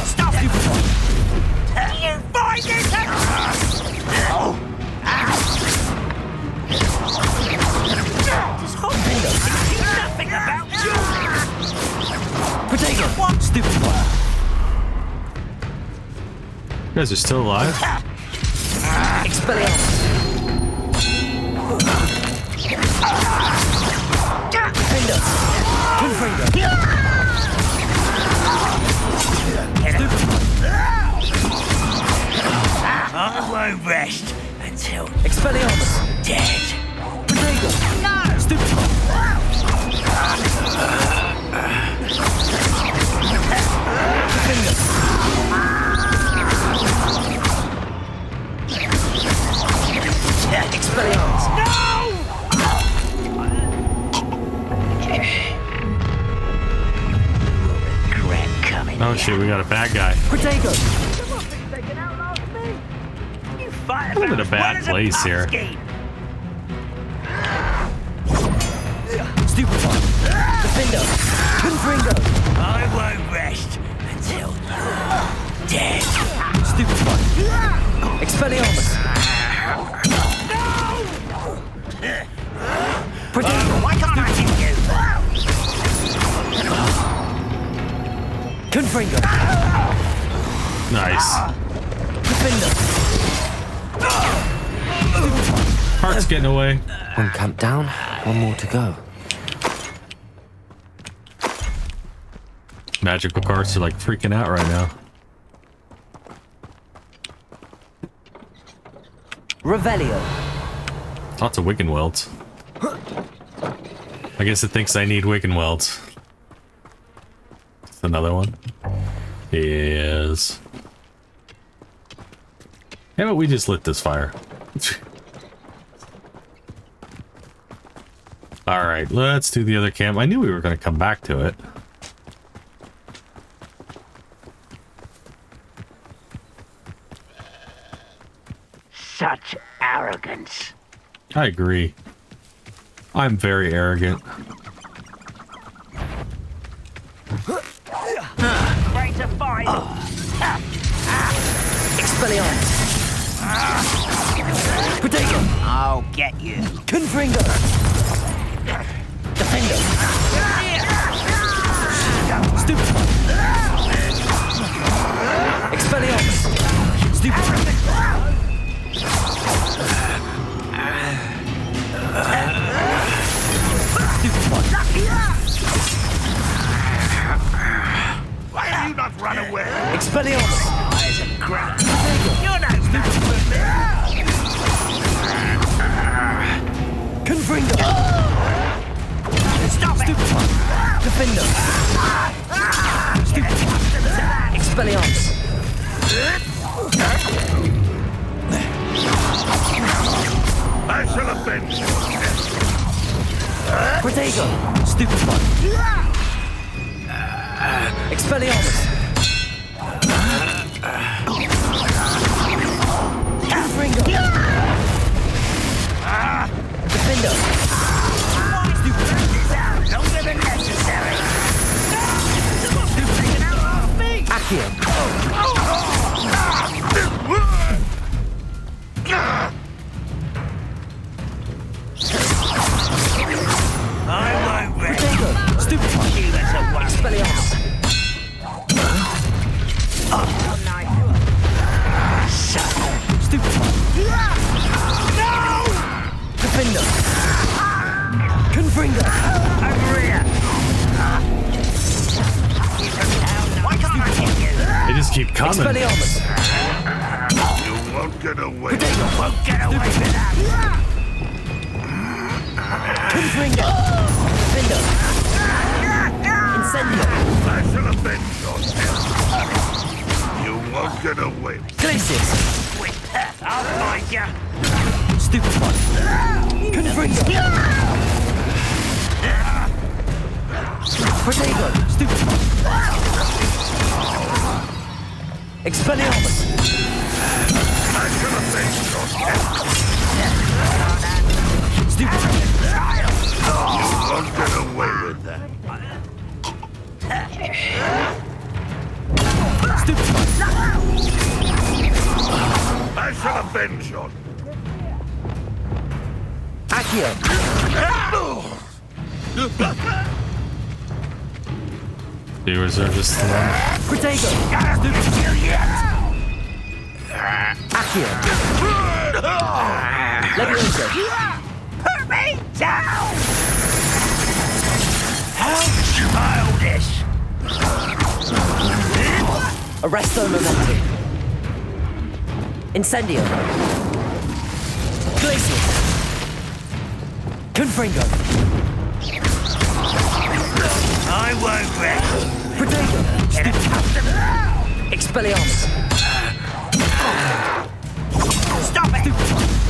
Speaker 8: Stop it! You find it! This whole thing is nothing about you!
Speaker 2: Protego. Stupefy.
Speaker 1: You guys are still alive?
Speaker 2: Expelliarmus. Defender. Confringo.
Speaker 8: I won't rest until
Speaker 2: Expelliarmus.
Speaker 8: dead.
Speaker 2: Protego.
Speaker 8: No!
Speaker 2: Stupefy. Defender. Expelliarmus.
Speaker 8: No! Regret coming.
Speaker 1: Oh shit, we got a bad guy.
Speaker 2: Protego.
Speaker 8: You fight
Speaker 1: I'm in
Speaker 8: about
Speaker 1: a bad
Speaker 8: as well as
Speaker 1: place
Speaker 8: a
Speaker 1: here.
Speaker 8: pumpkin.
Speaker 2: Stupefy. Defender. Confringo.
Speaker 8: I won't rest until you're dead.
Speaker 2: Stupefy. Expelliarmus. Protego.
Speaker 8: Why can't I hit you?
Speaker 2: Confringo.
Speaker 1: Nice.
Speaker 2: Defender.
Speaker 1: Heart's getting away.
Speaker 2: One camp down, one more to go.
Speaker 1: Magical carts are like freaking out right now.
Speaker 2: Revelio.
Speaker 1: Lots of Wiccanwelds. I guess it thinks I need Wiccanwelds. It's another one. Yes. Yeah, but we just lit this fire. Alright, let's do the other camp. I knew we were going to come back to it.
Speaker 8: Such arrogance.
Speaker 1: I agree. I'm very arrogant.
Speaker 8: Ready to fight.
Speaker 2: Expelliarmus. Protego.
Speaker 8: I'll get you.
Speaker 2: Confringo. Defender. Stupefy. Expelliarmus. Stupefy.
Speaker 8: Why have you not run away?
Speaker 2: Expelliarmus.
Speaker 8: Eyes and ground. You're no match for me.
Speaker 2: Confringo.
Speaker 8: Stop it.
Speaker 2: Defender. Stupefy. Expelliarmus.
Speaker 8: I shall avenge you.
Speaker 2: Protego. Stupefy. Expelliarmus. Confringo. Defender.
Speaker 8: Longer than necessary. Taken out off me.
Speaker 2: Accio.
Speaker 8: I won't rest.
Speaker 2: Protego. Stupefy.
Speaker 8: You that's a one.
Speaker 2: Expelliarmus. Stupefy.
Speaker 8: No!
Speaker 2: Defender. Confringo.
Speaker 8: Over here. Why can't I hit you?
Speaker 1: They just keep coming.
Speaker 2: Expelliarmus.
Speaker 8: You won't get away.
Speaker 2: Protego.
Speaker 8: Won't get away with that.
Speaker 2: Confringo. Defender. Incendio.
Speaker 8: I shall avenge yourself. You won't get away.
Speaker 2: Glacius.
Speaker 8: With that, I'll find you.
Speaker 2: Stupefy. Confringo. Protego. Stupefy. Expelliarmus.
Speaker 8: I shall avenge yourself. You won't get away with that. I shall avenge you.
Speaker 2: Accio!
Speaker 1: Viewers are just the one.
Speaker 2: Protego! Accio! Levioso!
Speaker 8: Put me down! How childish!
Speaker 2: Arresto Momento! Incendio! Glacius! Confringo!
Speaker 8: I won't rest.
Speaker 2: Protego! Expelliarmus!
Speaker 8: Stop it!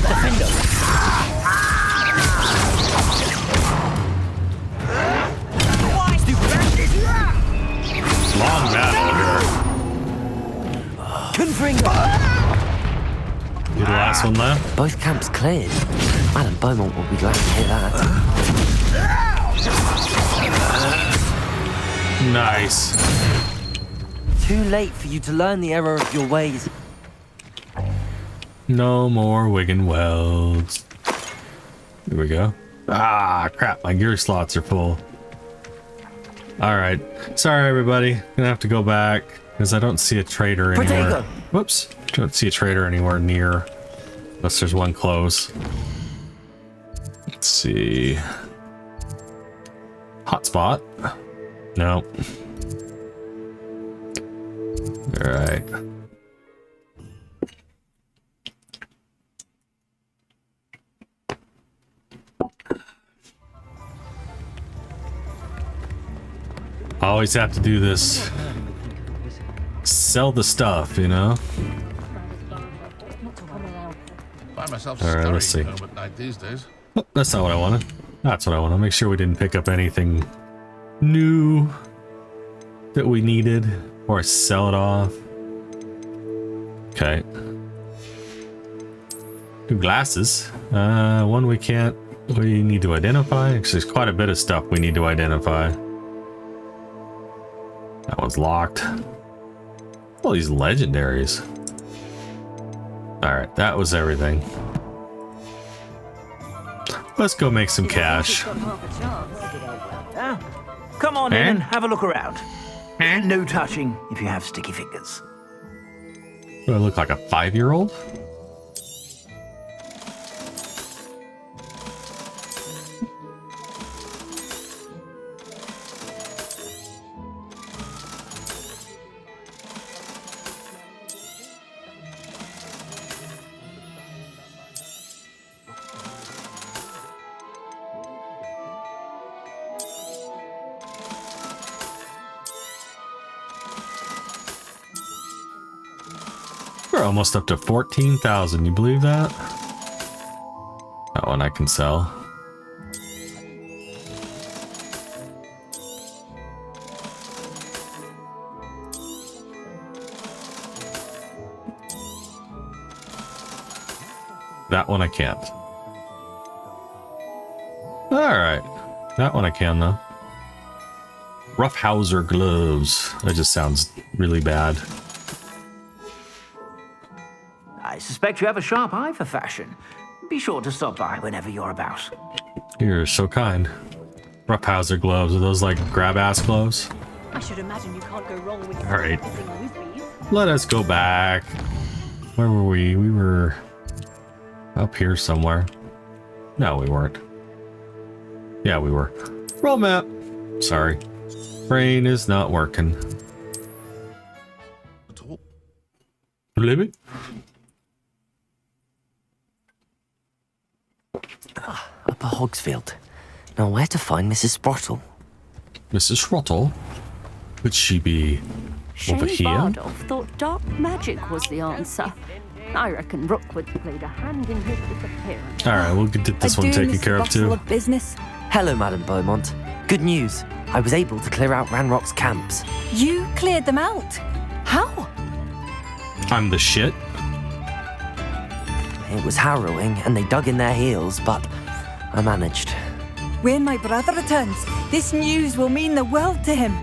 Speaker 2: Defendo!
Speaker 8: Why stupid?
Speaker 1: Long battle here.
Speaker 2: Confringo!
Speaker 1: You the last one left?
Speaker 2: Both camps cleared. Madame Beaumont will be glad to hear that.
Speaker 1: Nice.
Speaker 2: Too late for you to learn the error of your ways.
Speaker 1: No more Wigan welds. Here we go. Ah, crap. My gear slots are full. Alright. Sorry, everybody. Gonna have to go back because I don't see a trader anywhere.
Speaker 2: Protego!
Speaker 1: Whoops. Don't see a trader anywhere near. Unless there's one close. Let's see. Hotspot. No. Alright. Always have to do this. Sell the stuff, you know?
Speaker 8: Find myself
Speaker 1: All right, let's see.
Speaker 8: home at night these days.
Speaker 1: Oh, that's not what I wanted. That's what I want to make sure we didn't pick up anything new that we needed or sell it off. Okay. Two glasses. One we need to identify. Actually, there's quite a bit of stuff we need to identify. That one's locked. All these legendaries. All right, that was everything. Let's go make some cash.
Speaker 10: Come on in and have a look around. No touching if you have sticky fingers.
Speaker 1: Do I look like a 5-year-old? We're almost up to 14,000. You believe that? That one I can sell. That one I can't. Alright. That one I can, though. Roughhouser gloves. That just sounds really bad.
Speaker 10: I suspect you have a sharp eye for fashion. Be sure to stop by whenever you're about.
Speaker 1: You're so kind. Roughhouser gloves. Are those like grab-ass gloves?
Speaker 9: I should imagine you can't go wrong with
Speaker 1: All right.
Speaker 9: whizzies.
Speaker 1: Let us go back. Where were we? We were up here somewhere. No, we weren't. Yeah, we were. Roll map. Sorry. Brain is not working. Libby?
Speaker 2: Upper Hogsfield. Now where to find Mrs. Sprottle?
Speaker 1: Mrs. Sprottle? Could she be over
Speaker 9: Shane
Speaker 1: here?
Speaker 9: Bardolph thought dark magic was the answer. I reckon Rookwood played a hand in his disappearance.
Speaker 1: Alright, we'll get this one taken care of too.
Speaker 6: Of business.
Speaker 2: Hello, Madame Beaumont. Good news. I was able to clear out Ranrock's camps.
Speaker 6: You cleared them out. How?
Speaker 1: I'm the shit.
Speaker 2: it was harrowing and they dug in their heels, but I managed.
Speaker 6: When my brother returns, this news will mean the world to him.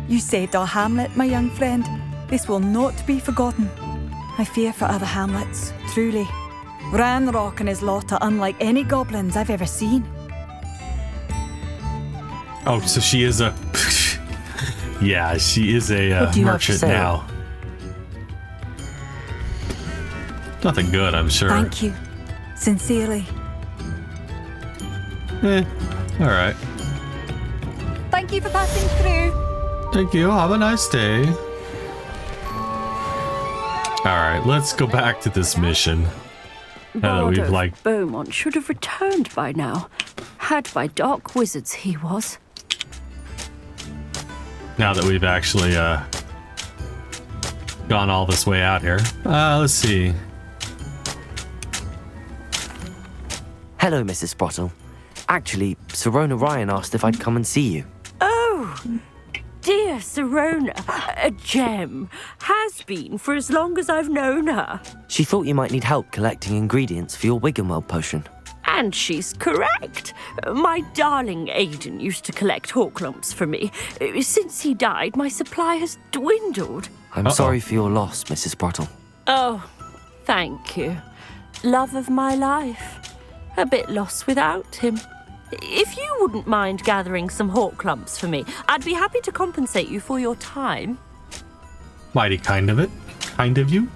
Speaker 6: You saved our hamlet, my young friend. This will not be forgotten. I fear for other hamlets, truly. Ranrock and his lot are unlike any goblins I've ever seen.
Speaker 1: Oh, so she is a... yeah, she is a merchant now. Nothing good, I'm sure.
Speaker 6: Thank you. Sincerely.
Speaker 1: All right.
Speaker 6: Thank you for passing through.
Speaker 1: Thank you. Have a nice day. All right, let's go back to this mission. Now that we've like
Speaker 9: Beaumont should have returned by now. Had by dark wizards he was.
Speaker 1: Now that we've actually gone all this way out here. Let's see.
Speaker 2: Hello, Mrs. Sprottle. Actually, Sirona Ryan asked if I'd come and see you.
Speaker 9: Oh, dear Sirona, a gem. Has been for as long as I've known her.
Speaker 2: She thought you might need help collecting ingredients for your Wiggenweld potion.
Speaker 9: And she's correct. My darling Aidan used to collect hawk lumps for me. Since he died, my supply has dwindled.
Speaker 2: I'm sorry for your loss, Mrs. Sprottle.
Speaker 9: Oh, thank you. Love of my life. A bit lost without him. If you wouldn't mind gathering some hawk lumps for me, I'd be happy to compensate you for your time.
Speaker 1: Mighty kind of it. Kind of you.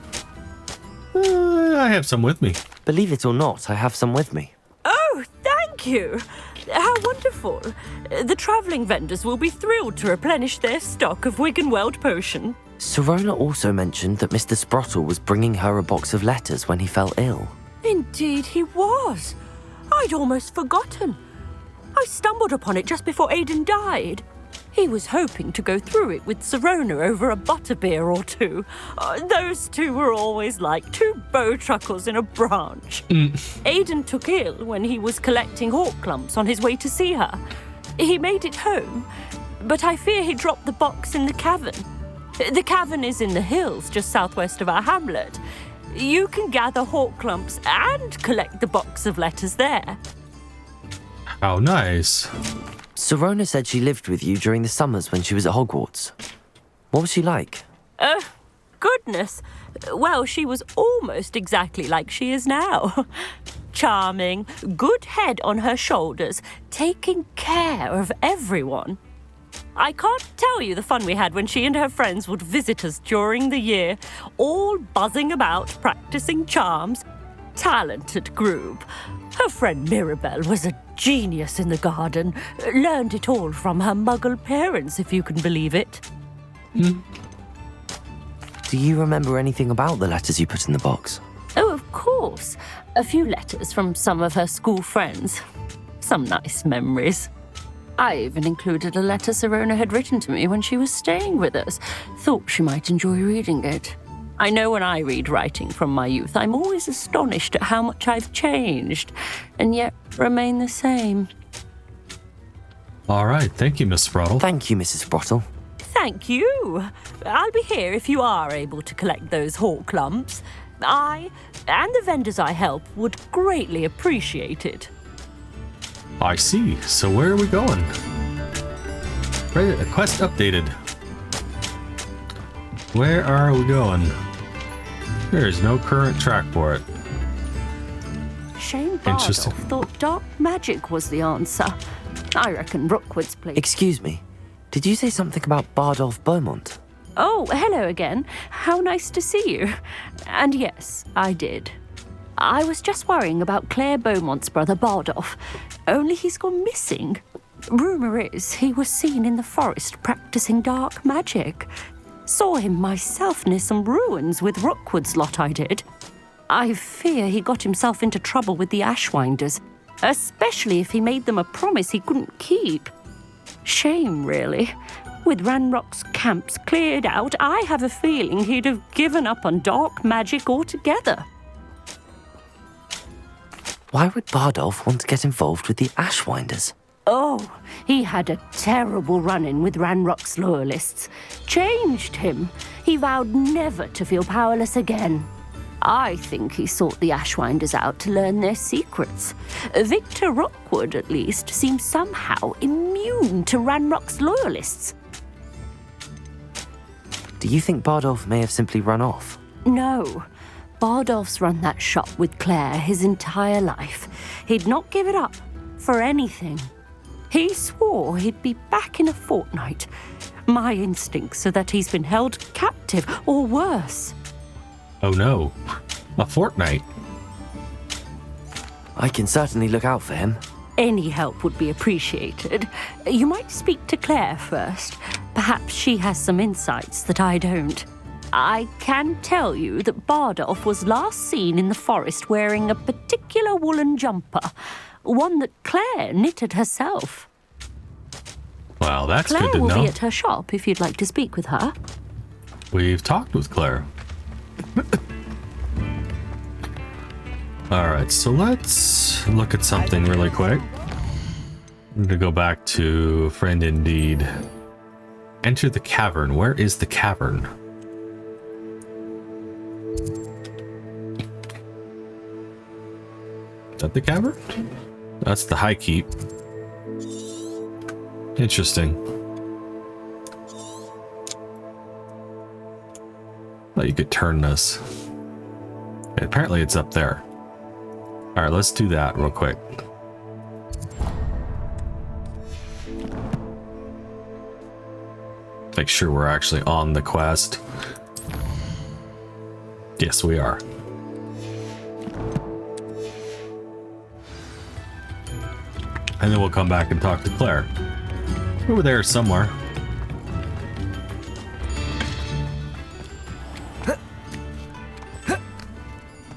Speaker 1: I have some with me.
Speaker 2: Believe it or not, I have some with me.
Speaker 9: Oh, thank you. How wonderful. The travelling vendors will be thrilled to replenish their stock of Wiggenweld potion.
Speaker 2: Sirona also mentioned that Mr. Sprottle was bringing her a box of letters when he fell ill.
Speaker 9: Indeed he was. I'd almost forgotten. I stumbled upon it just before Aidan died. He was hoping to go through it with Sirona over a butterbeer or two. Those two were always like two bowtruckles in a branch. Aidan took ill when he was collecting hawk lumps on his way to see her. He made it home, but I fear he dropped the box in the cavern. The cavern is in the hills just southwest of our hamlet. You can gather hawk lumps and collect the box of letters there.
Speaker 1: How nice.
Speaker 2: Sirona said she lived with you during the summers when she was at Hogwarts. What was she like?
Speaker 9: Goodness. Well, she was almost exactly like she is now. Charming, good head on her shoulders, taking care of everyone. I can't tell you the fun we had when she and her friends would visit us during the year, all buzzing about, practicing charms. Talented group. Her friend Mirabelle was a genius in the garden. Learned it all from her muggle parents, if you can believe it.
Speaker 2: Do you remember anything about the letters you put in the box?
Speaker 9: Oh, of course. A few letters from some of her school friends. Some nice memories. I even included a letter Sirona had written to me when she was staying with us. Thought she might enjoy reading it. I know when I read writing from my youth, I'm always astonished at how much I've changed, and yet remain the same.
Speaker 1: All right, thank you, Miss Sprottle.
Speaker 2: Thank you, Mrs. Sprottle.
Speaker 9: Thank you. I'll be here if you are able to collect those hawk lumps. I, and the vendors I help, would greatly appreciate it.
Speaker 1: I see. So where are we going? Quest updated. Where are we going? There is no current track for it.
Speaker 9: Shane Bardolph thought dark magic was the answer. I reckon Rookwood's played.
Speaker 2: Excuse me. Did you say something about Bardolph Beaumont?
Speaker 9: Oh, hello again. How nice to see you. And yes, I did. I was just worrying about Claire Beaumont's brother Bardolph. Only he's gone missing. Rumour is he was seen in the forest practicing dark magic. Saw him myself near some ruins with Rookwood's lot I did. I fear he got himself into trouble with the Ashwinders, especially if he made them a promise he couldn't keep. Shame, really. With Ranrock's camps cleared out, I have a feeling he'd have given up on dark magic altogether.
Speaker 2: Why would Bardolph want to get involved with the Ashwinders?
Speaker 9: Oh, he had a terrible run-in with Ranrock's loyalists. Changed him. He vowed never to feel powerless again. I think he sought the Ashwinders out to learn their secrets. Victor Rockwood, at least, seems somehow immune to Ranrock's loyalists.
Speaker 2: Do you think Bardolph may have simply run off?
Speaker 9: No. Bardolph's run that shop with Claire his entire life. He'd not give it up for anything. He swore he'd be back in a fortnight. My instincts are that he's been held captive, or worse.
Speaker 1: Oh no, a fortnight.
Speaker 2: I can certainly look out for him.
Speaker 9: Any help would be appreciated. You might speak to Claire first. Perhaps she has some insights that I don't. I can tell you that Bardolph was last seen in the forest wearing a particular woolen jumper, one that Claire knitted herself.
Speaker 1: Well, that's
Speaker 9: Claire
Speaker 1: good to
Speaker 9: will
Speaker 1: know.
Speaker 9: be at her shop if you'd like to speak with her.
Speaker 1: We've talked with Claire. All right, so let's look at something really quick. I'm going to go back to Friend Indeed. Enter the cavern. Where is the cavern? Is that the cavern? That's the High Keep. Interesting. Thought you could turn this. Apparently it's up there. All right, let's do that real quick. Make sure we're actually on the quest. Yes, we are. And then we'll come back and talk to Claire. Over there somewhere.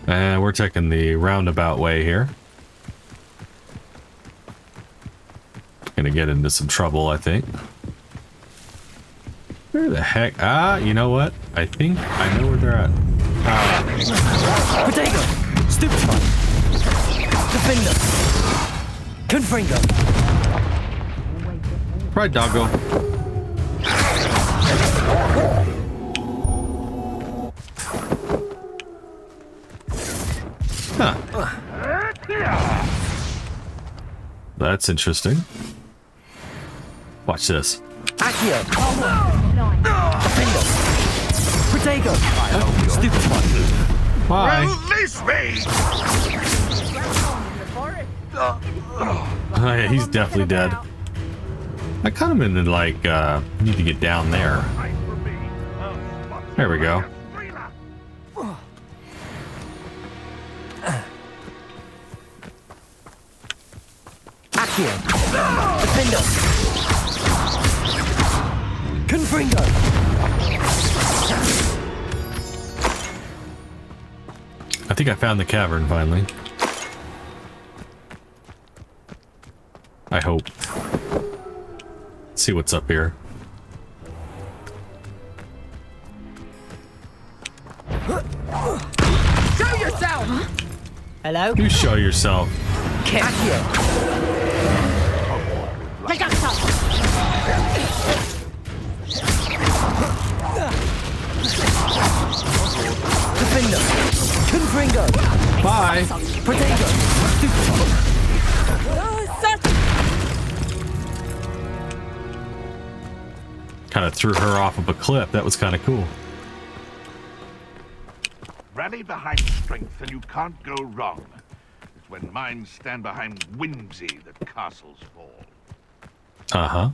Speaker 1: And we're taking the roundabout way here. Gonna get into some trouble, I think. Where the heck? Ah, you know what? I think I know where they're at.
Speaker 11: Potato! Stupid one! Defender! Confringo!
Speaker 1: Right, doggo. Huh. That's interesting. Watch this.
Speaker 11: Accio! Defender! Potato! Stupid one!
Speaker 1: Bye.
Speaker 8: Release me!
Speaker 1: Oh, yeah, he's definitely dead. I kind of in like need to get down there. There we go.
Speaker 11: Accio! Defender! Confringo!
Speaker 1: I think I found the cavern finally. I hope. Let's see what's up here.
Speaker 11: Show yourself! Hello?
Speaker 1: You show yourself.
Speaker 11: Accio!
Speaker 5: Take up some.
Speaker 11: Defender! Confringo!
Speaker 1: Bye.
Speaker 11: Potato!
Speaker 1: Kind of threw her off of a cliff. That was kind of cool.
Speaker 8: Rally behind strength and you can't go wrong. It's when minds stand behind whimsy that castles fall.
Speaker 1: Uh-huh.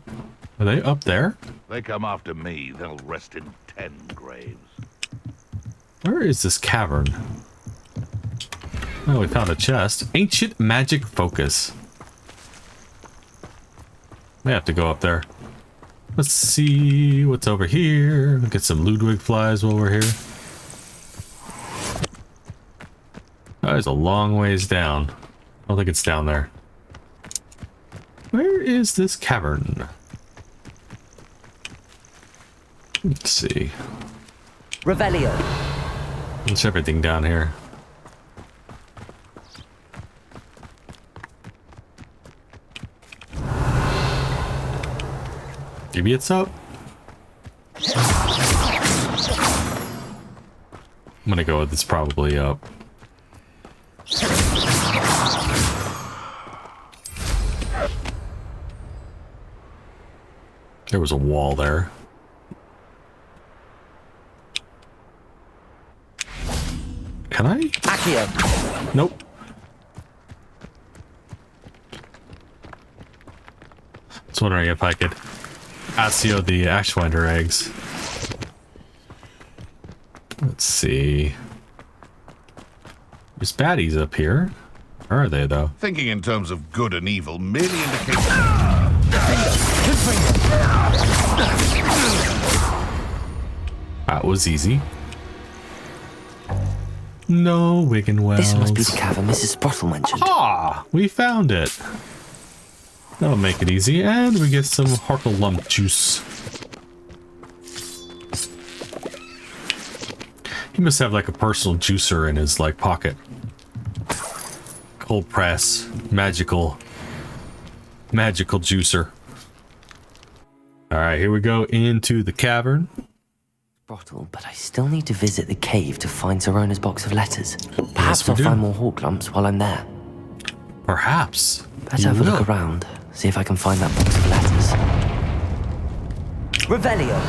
Speaker 1: Are they up there?
Speaker 8: They come after me, they'll rest in 10 graves.
Speaker 1: Where is this cavern? Oh, we found a chest. Ancient magic focus. May have to go up there. Let's see what's over here. Get some Ludwig flies while we're here. Oh, there's a long ways down. I don't think it's down there. Where is this cavern? Let's see.
Speaker 11: Revelio.
Speaker 1: There's everything down here. Maybe it's up. I'm gonna go with it's probably up. There was a wall there. Can I?
Speaker 11: Accio.
Speaker 1: Nope. I was wondering if I could Accio the Ashwinder eggs. Let's see. There's baddies up here. Where are they, though?
Speaker 8: Thinking in terms of good and evil merely indicates...
Speaker 1: That was easy. No Wigan Wells.
Speaker 2: This must be the cavern Mrs. Sprottle mentioned.
Speaker 1: Ah, we found it. That'll make it easy, and we get some Harkle lump juice. He must have like a personal juicer in his like pocket. Cold press, magical juicer. All right, here we go into the cavern.
Speaker 2: Sprottle, but I still need to visit the cave to find Sirona's box of letters. Perhaps
Speaker 1: we
Speaker 2: I'll
Speaker 1: do.
Speaker 2: find more hawk lumps while I'm there.
Speaker 1: Perhaps.
Speaker 2: Better have a look around, see if I can find that box of letters.
Speaker 11: Revelio.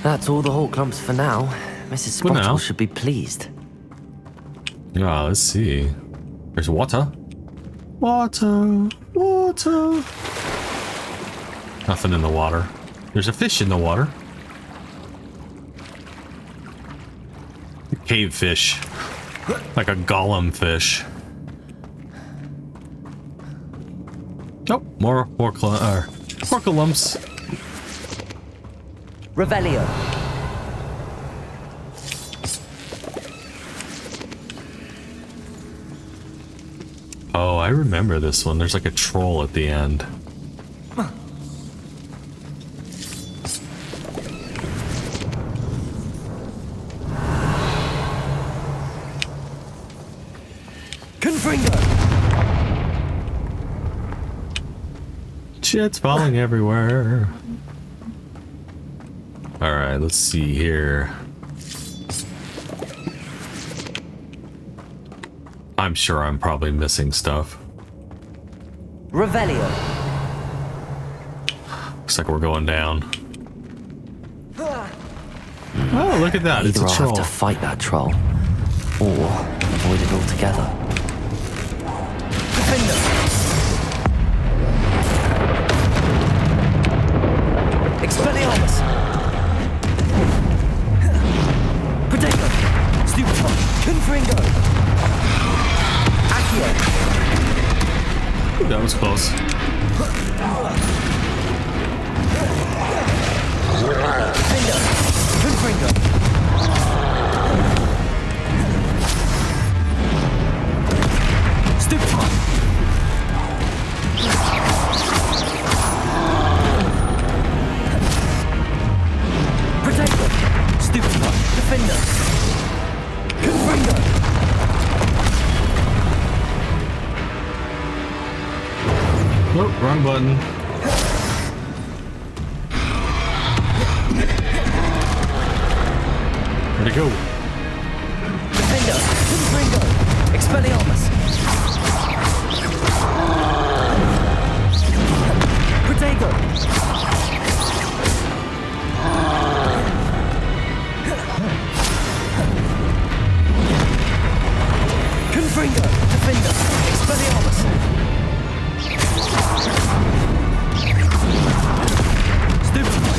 Speaker 2: That's all the hawk lumps for now. Mrs.
Speaker 1: For now.
Speaker 2: Sprottle should be pleased.
Speaker 1: Yeah, let's see. There's water. Water. Water. Nothing in the water. There's a fish in the water. A cave fish. Like a golem fish. Oh, more Orca lumps.
Speaker 11: Revelio.
Speaker 1: Oh, I remember this one. There's like a troll at the end. Shit's falling everywhere. All right, let's see here. I'm sure I'm probably missing stuff.
Speaker 11: Revelio.
Speaker 1: Looks like we're going down. Oh, look at that. It's
Speaker 2: Either
Speaker 1: a
Speaker 2: I'll
Speaker 1: troll.
Speaker 2: have to fight that troll, or avoid it altogether.
Speaker 11: Defender. Expelliarmus! Potato! Stupefy! Confringo! Accio!
Speaker 1: That was close.
Speaker 11: Defender! Confringo! Stupefy! Stupefy! Defender! Confringo!
Speaker 1: Nope, wrong button. Where'd it go?
Speaker 11: Defender! Confringo! Expelliarmus! Protego! Confringo! Defender! Expelliarmus! Stupefy!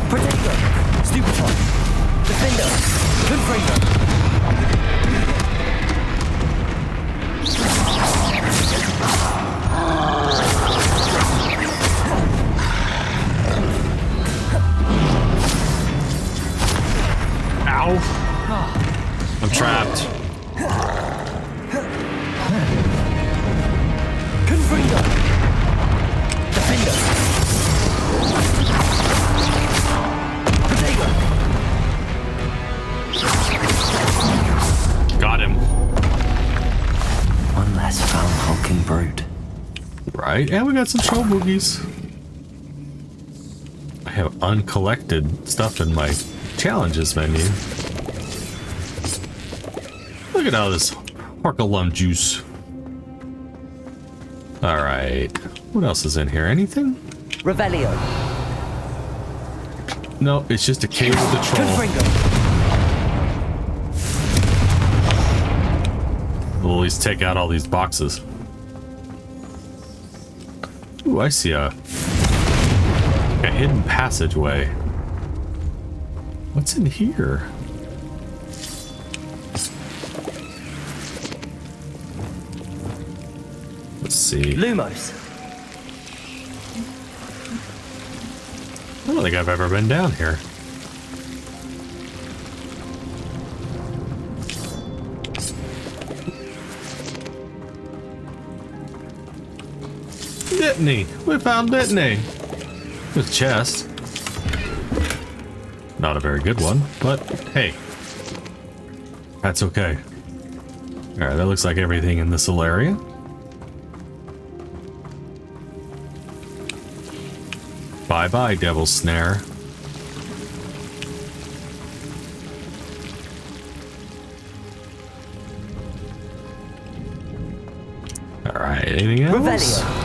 Speaker 11: Protego! Stupefy! Defender! Confringo!
Speaker 1: Ow! I'm trapped.
Speaker 11: Confringo! Defender! Protego!
Speaker 1: Got him.
Speaker 2: One less foul hulking brute.
Speaker 1: Right, and we got some troll boogies. I have uncollected stuff in my challenges menu. Look at all this Horkalum juice. Alright. What else is in here? Anything?
Speaker 11: Revelio.
Speaker 1: No, it's just a cave with a troll. We'll at least take out all these boxes. Ooh, I see a hidden passageway. What's in here? Let's see.
Speaker 11: Lumos.
Speaker 1: I don't think I've ever been down here. Dittany! We found Dittany! With a chest. Not a very good one, but hey. That's okay. Alright, that looks like everything in this little area. Bye-bye, Devil's Snare. Alright, anything else?
Speaker 11: Revelio.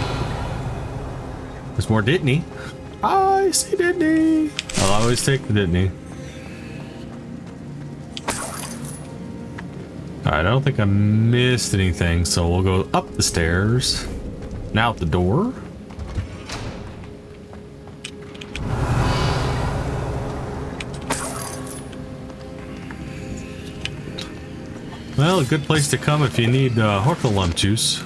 Speaker 1: There's more Dittany. I see Dittany. I'll always take the Dittany. Alright, I don't think I missed anything, so we'll go up the stairs. Now out the door. Well, a good place to come if you need Horkalum juice.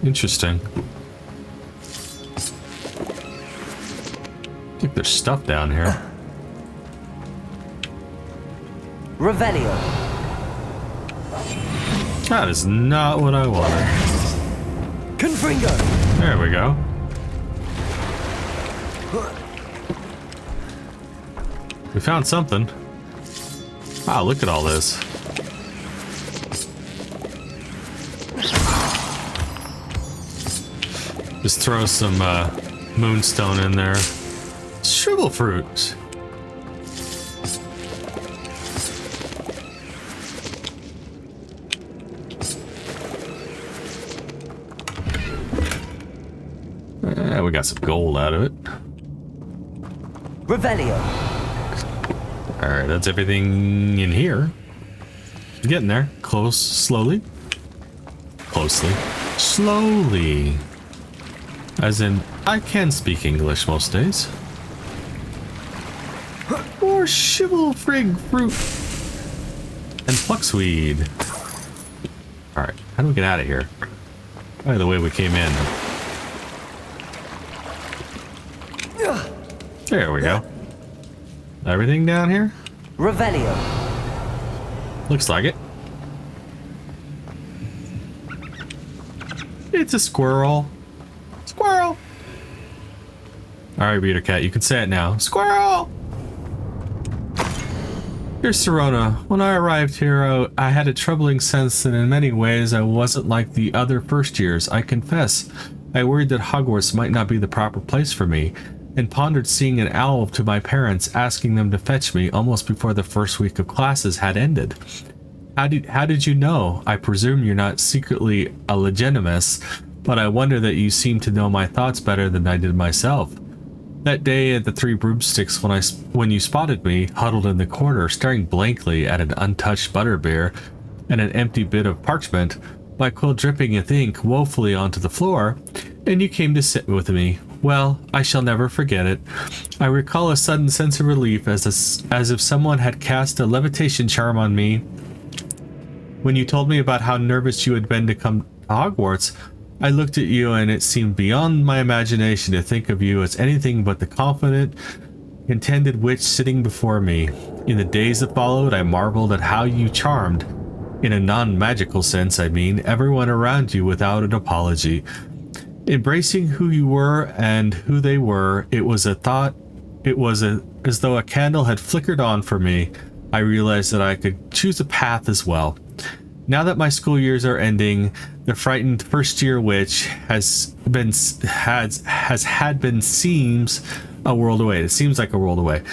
Speaker 1: Interesting. I think there's stuff down here.
Speaker 11: Revelio.
Speaker 1: That is not what I wanted.
Speaker 11: Confringo.
Speaker 1: There we go. We found something. Wow, look at all this. Just throw some moonstone in there. Shrivel fruit. We got some gold out of it.
Speaker 11: Revelio.
Speaker 1: Alright, that's everything in here. Getting there. Close, slowly. Closely. Slowly. As in, I can speak English most days. More shivel frig fruit. And fluxweed. Alright, how do we get out of here? By the way we came in. There we go. Everything down here?
Speaker 11: Revelio.
Speaker 1: Looks like it. It's a squirrel. Squirrel! Alright, Reader Cat, you can say it now. Squirrel! Dear Sirona, when I arrived here, I had a troubling sense that in many ways I wasn't like the other first years. I confess, I worried that Hogwarts might not be the proper place for me, and pondered seeing an owl to my parents, asking them to fetch me almost before the first week of classes had ended. How did you know? I presume you're not secretly a legitimus, but I wonder that you seem to know my thoughts better than I did myself. That day at the Three Broomsticks, when you spotted me huddled in the corner, staring blankly at an untouched butterbeer and an empty bit of parchment, my quill dripping with ink woefully onto the floor, and you came to sit with me. Well, I shall never forget it. I recall a sudden sense of relief as if someone had cast a levitation charm on me. When you told me about how nervous you had been to come to Hogwarts, I looked at you and it seemed beyond my imagination to think of you as anything but the confident, contented witch sitting before me. In the days that followed, I marveled at how you charmed, in a non-magical sense I mean, everyone around you without an apology. Embracing who you were and who they were, it was as though a candle had flickered on for me, I realized that I could choose a path as well. Now that my school years are ending, the frightened first-year witch has been seems a world away. It seems like a world away.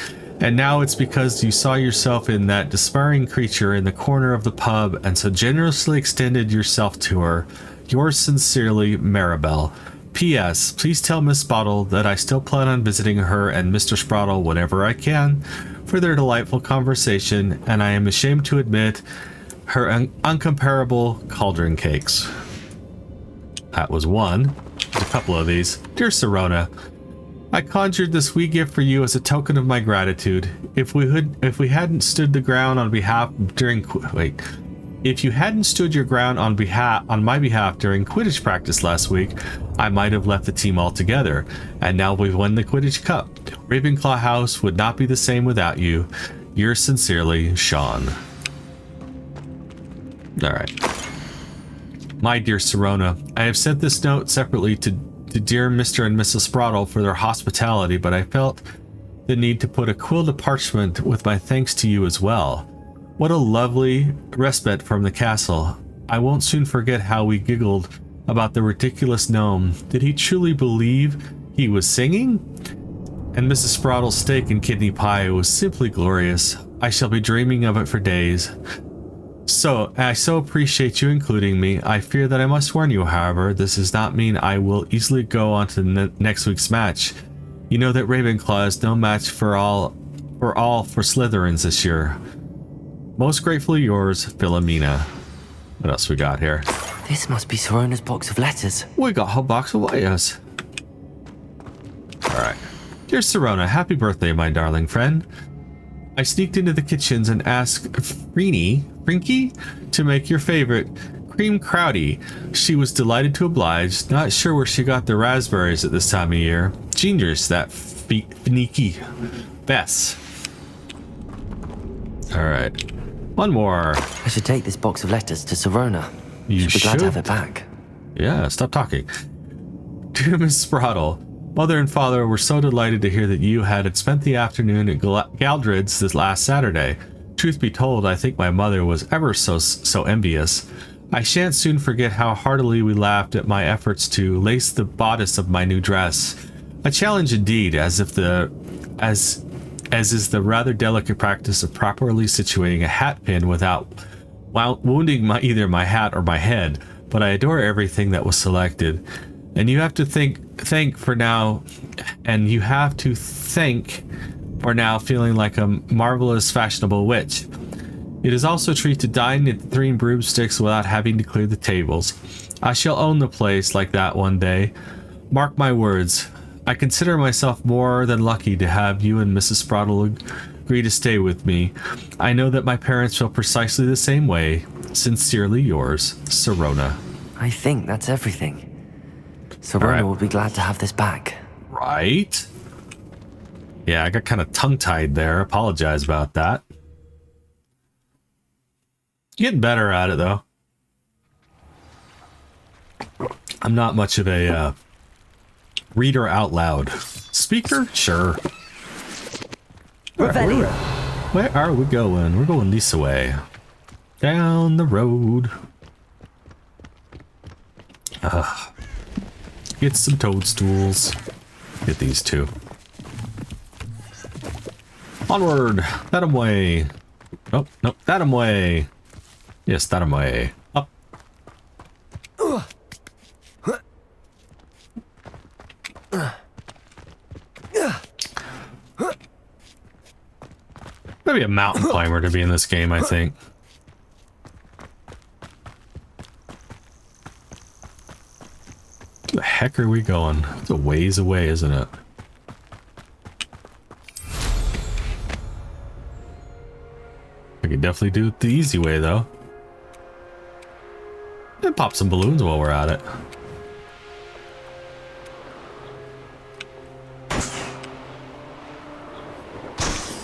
Speaker 1: And now it's because you saw yourself in that despairing creature in the corner of the pub and so generously extended yourself to her. Yours sincerely, Maribel. P.S. Please tell Miss Spottle that I still plan on visiting her and Mr. Sprottle whenever I can for their delightful conversation, and I am ashamed to admit her uncomparable cauldron cakes. That was one. There's a couple of these. Dear Sirona, I conjured this wee gift for you as a token of my gratitude. If you hadn't stood your ground on my behalf during Quidditch practice last week, I might have left the team altogether. And now we've won the Quidditch Cup. Ravenclaw House would not be the same without you. Yours sincerely, Sean. Alright. My dear Sirona, I have sent this note separately to dear Mr. and Mrs. Sprottle for their hospitality, but I felt the need to put a quill of parchment with my thanks to you as well. What a lovely respite from the castle. I won't soon forget how we giggled about the ridiculous gnome. Did he truly believe he was singing? And Mrs. Sprottle's steak and kidney pie was simply glorious. I shall be dreaming of it for days. So, I so appreciate you including me. I fear that I must warn you, however, this does not mean I will easily go on to next week's match. You know that Ravenclaw is no match for Slytherins this year. Most gratefully yours, Philomena. What else we got here?
Speaker 2: This must be Sirona's box of letters.
Speaker 1: We got her box of letters. Alright. Dear Sirona, happy birthday, my darling friend. I sneaked into the kitchens and asked Frinky to make your favorite cream crowdy. She was delighted to oblige, not sure where she got the raspberries at this time of year. Genius, that finicky. Bess. Alright. One more.
Speaker 2: I should take this box of letters to Sirona.
Speaker 1: You
Speaker 2: should be glad to have it back.
Speaker 1: Yeah, stop talking. Dear Miss Sprottle, Mother and Father were so delighted to hear that you had spent the afternoon at Galdred's this last Saturday. Truth be told, I think my mother was ever so envious. I shan't soon forget how heartily we laughed at my efforts to lace the bodice of my new dress. A challenge indeed, as is the rather delicate practice of properly situating a hat pin without wounding either my hat or my head. But I adore everything that was selected. And you have to thank for now feeling like a marvelous fashionable witch. It is also a treat to dine at the Three Broomsticks without having to clear the tables. I shall own the place like that one day. Mark my words. I consider myself more than lucky to have you and Mrs. Sprottle agree to stay with me. I know that my parents feel precisely the same way. Sincerely yours, Sirona.
Speaker 2: I think that's everything. Sirona will be glad to have this back.
Speaker 1: Right? Yeah, I got kind of tongue-tied there. Apologize about that. Getting better at it, though. I'm not much of a reader out loud. Speaker? Sure.
Speaker 11: Revelio.
Speaker 1: Where are we going? We're going this way. Down the road. Get some toadstools. Get these two. Onward! That way. Nope, nope, that way. Yes, that way. Up. Maybe a mountain climber to be in this game, I think. Where the heck are we going? It's a ways away, isn't it? I could definitely do it the easy way, though. And pop some balloons while we're at it.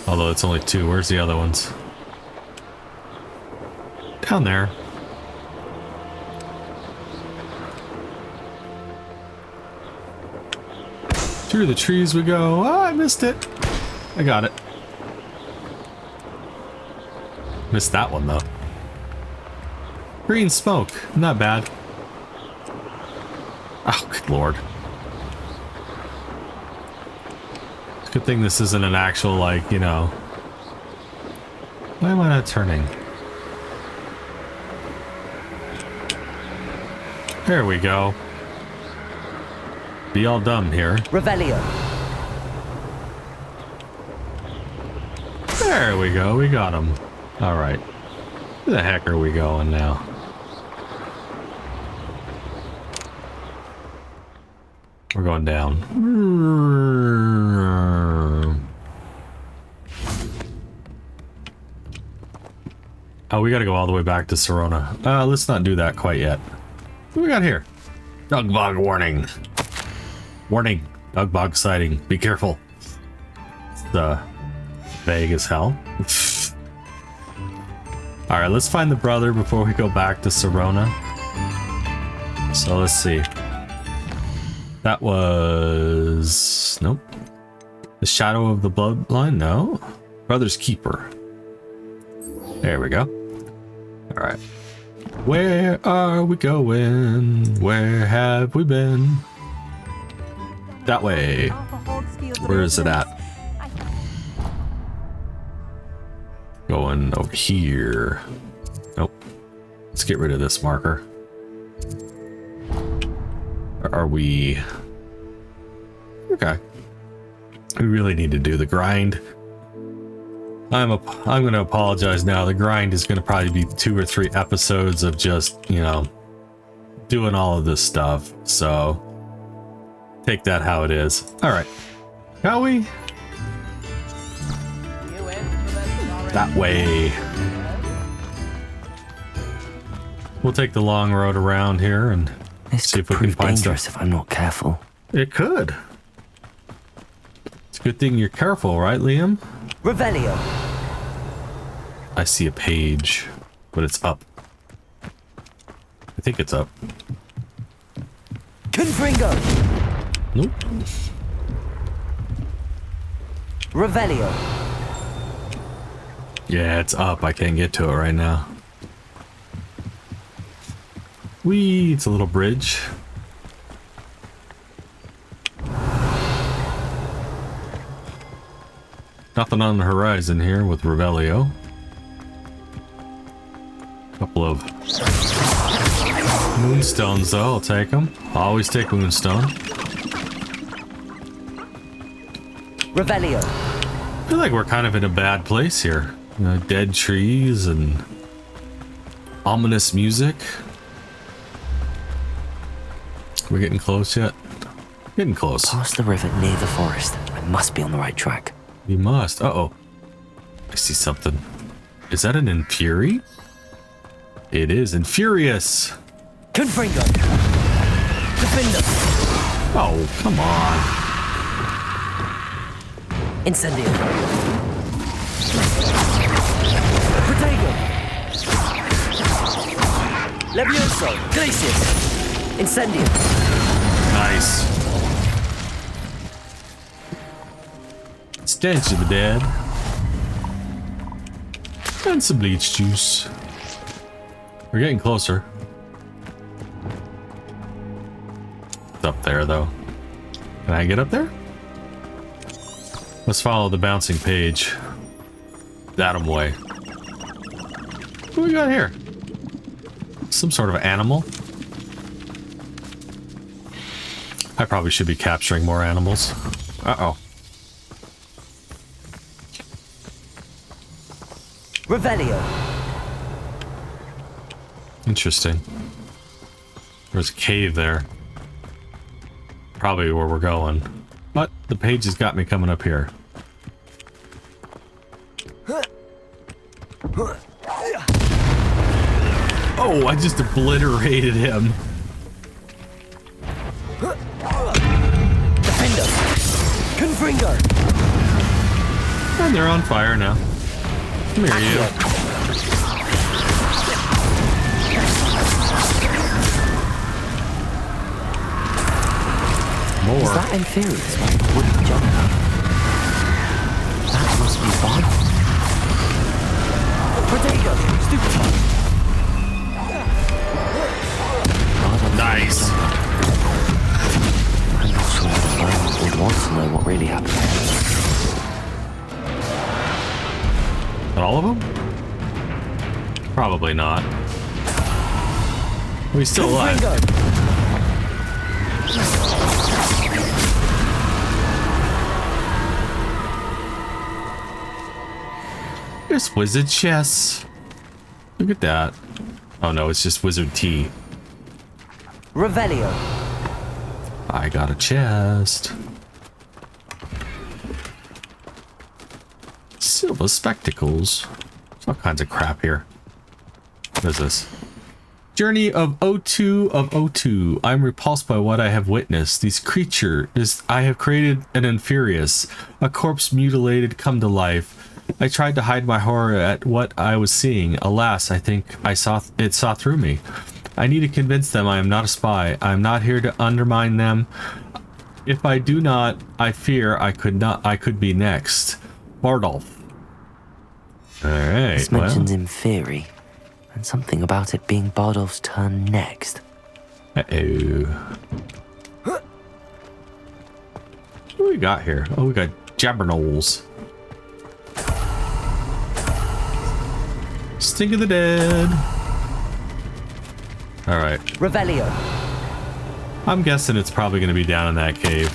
Speaker 1: Although it's only two. Where's the other ones? Down there. Through the trees we go. Oh, I missed it. I got it. Missed that one though. Green smoke, not bad. Oh, good lord. Good thing this isn't an actual, like, you know. Why am I not turning? There we go. Be all dumb here.
Speaker 11: Revelio.
Speaker 1: There we go. We got him. All right. Where the heck are we going now? We're going down. Oh, we gotta go all the way back to Sirona. Let's not do that quite yet. What do we got here? Dugbog warning. Warning. Dugbog sighting. Be careful. It's vague as hell. Alright, let's find the brother before we go back to Sirona. So let's see. That was... Nope. The Shadow of the Bloodline? No. Brother's Keeper. There we go. Alright. Where are we going? Where have we been? That way. Where is it at? Going over here. Nope. Let's get rid of this marker. Are we... Okay. We really need to do the grind. I'm going to apologize now. The grind is going to probably be 2 or 3 episodes of just, you know, doing all of this stuff. So take that how it is. All right. Shall we? That way. We'll take the long road around here and see if we can find stuff.
Speaker 2: If I'm not careful.
Speaker 1: It could. It's a good thing you're careful, right, Liam?
Speaker 11: Revelio.
Speaker 1: I see a page, but it's up. I think it's up.
Speaker 11: Confringo.
Speaker 1: Nope.
Speaker 11: Revelio.
Speaker 1: Yeah, it's up. I can't get to it right now. It's a little bridge. Nothing on the horizon here with Revelio. Couple of moonstones though, I'll take them. I'll always take moonstone.
Speaker 11: Revelio.
Speaker 1: I feel like we're kind of in a bad place here. You know, dead trees and ominous music. We're getting close yet? Getting close.
Speaker 2: Past the river near the forest. I must be on the right track.
Speaker 1: You must. Uh-oh. I see something. Is that an Infuri? It is. Infurious!
Speaker 11: Confringo. Defender.
Speaker 1: Oh, come on.
Speaker 11: Incendio. Protego. Levioso. Glacius. Incendio.
Speaker 1: Nice. Stench of the Dead. And some bleach juice. We're getting closer. It's up there, though. Can I get up there? Let's follow the bouncing page. That way. What do we got here? Some sort of animal. I probably should be capturing more animals. Uh-oh.
Speaker 11: Revelio.
Speaker 1: Interesting. There's a cave there. Probably where we're going. But the page has got me coming up here. Oh, I just obliterated him.
Speaker 11: Defender. Confringo.
Speaker 1: And they're on fire now. Come here, you. More.
Speaker 2: Is that Infurious like the wooden jumper? That must be fun.
Speaker 11: Protego! Stupefy!
Speaker 1: Nice.
Speaker 2: I'm not sure the world would want to know what really happened.
Speaker 1: All of them? Probably not. We still alive. There's wizard chess. Look at that. Oh no, it's just wizard tea.
Speaker 11: Revelio.
Speaker 1: I got a chest. Silver spectacles. There's all kinds of crap here. What is this? Journey of O2 of O2. I'm repulsed by what I have witnessed. These creatures I have created an infurious, a corpse mutilated come to life. I tried to hide my horror at what I was seeing. Alas, I think it saw through me. I need to convince them I am not a spy. I am not here to undermine them. If I do not, I fear I could be next. Bardolph. Alright.
Speaker 2: This mentions in theory, and something about it being Bardolph's turn next.
Speaker 1: Uh-oh. What do we got here? Oh, we got Jabberknolls. Stink of the Dead. Alright.
Speaker 11: Revelio.
Speaker 1: I'm guessing it's probably going to be down in that cave.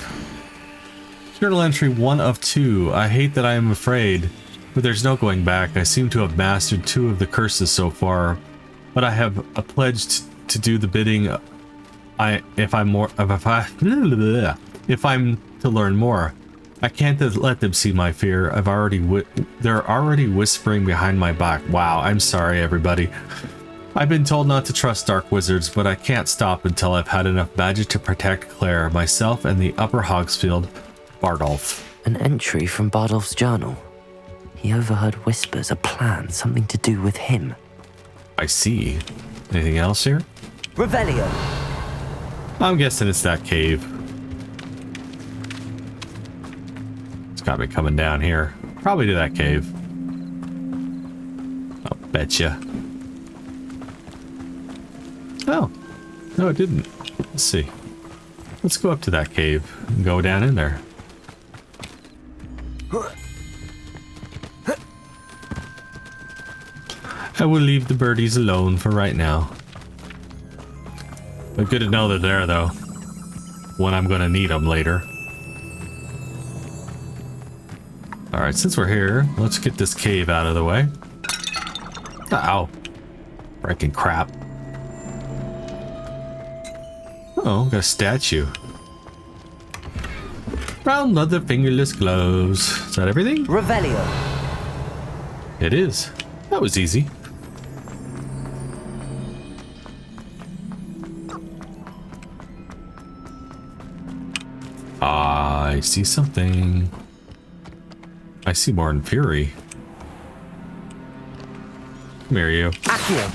Speaker 1: Journal entry 1 of 2. I hate that I am afraid, but there's no going back. I seem to have mastered 2 of the curses so far, but I have pledged to do the bidding. If I'm to learn more. I can't let them see my fear. They're already whispering behind my back. Wow, I'm sorry, everybody. I've been told not to trust dark wizards, but I can't stop until I've had enough magic to protect Claire, myself, and the Upper Hogsfield, Bardolph.
Speaker 2: An entry from Bardolph's journal. He overheard whispers, a plan, something to do with him.
Speaker 1: I see. Anything else here?
Speaker 11: Revelio.
Speaker 1: I'm guessing it's that cave. It's gotta be coming down here. Probably to that cave. I'll betcha. Oh. No, it didn't. Let's see. Let's go up to that cave and go down in there. I will leave the birdies alone for right now. But good to know they're there, though. When I'm going to need them later. Alright, since we're here, let's get this cave out of the way. Ow. Freaking crap. Oh, got a statue. Brown leather fingerless gloves. Is that everything?
Speaker 11: Revelio.
Speaker 1: It is. That was easy. I see something. I see more in Fury. Come here, you.
Speaker 11: Accio.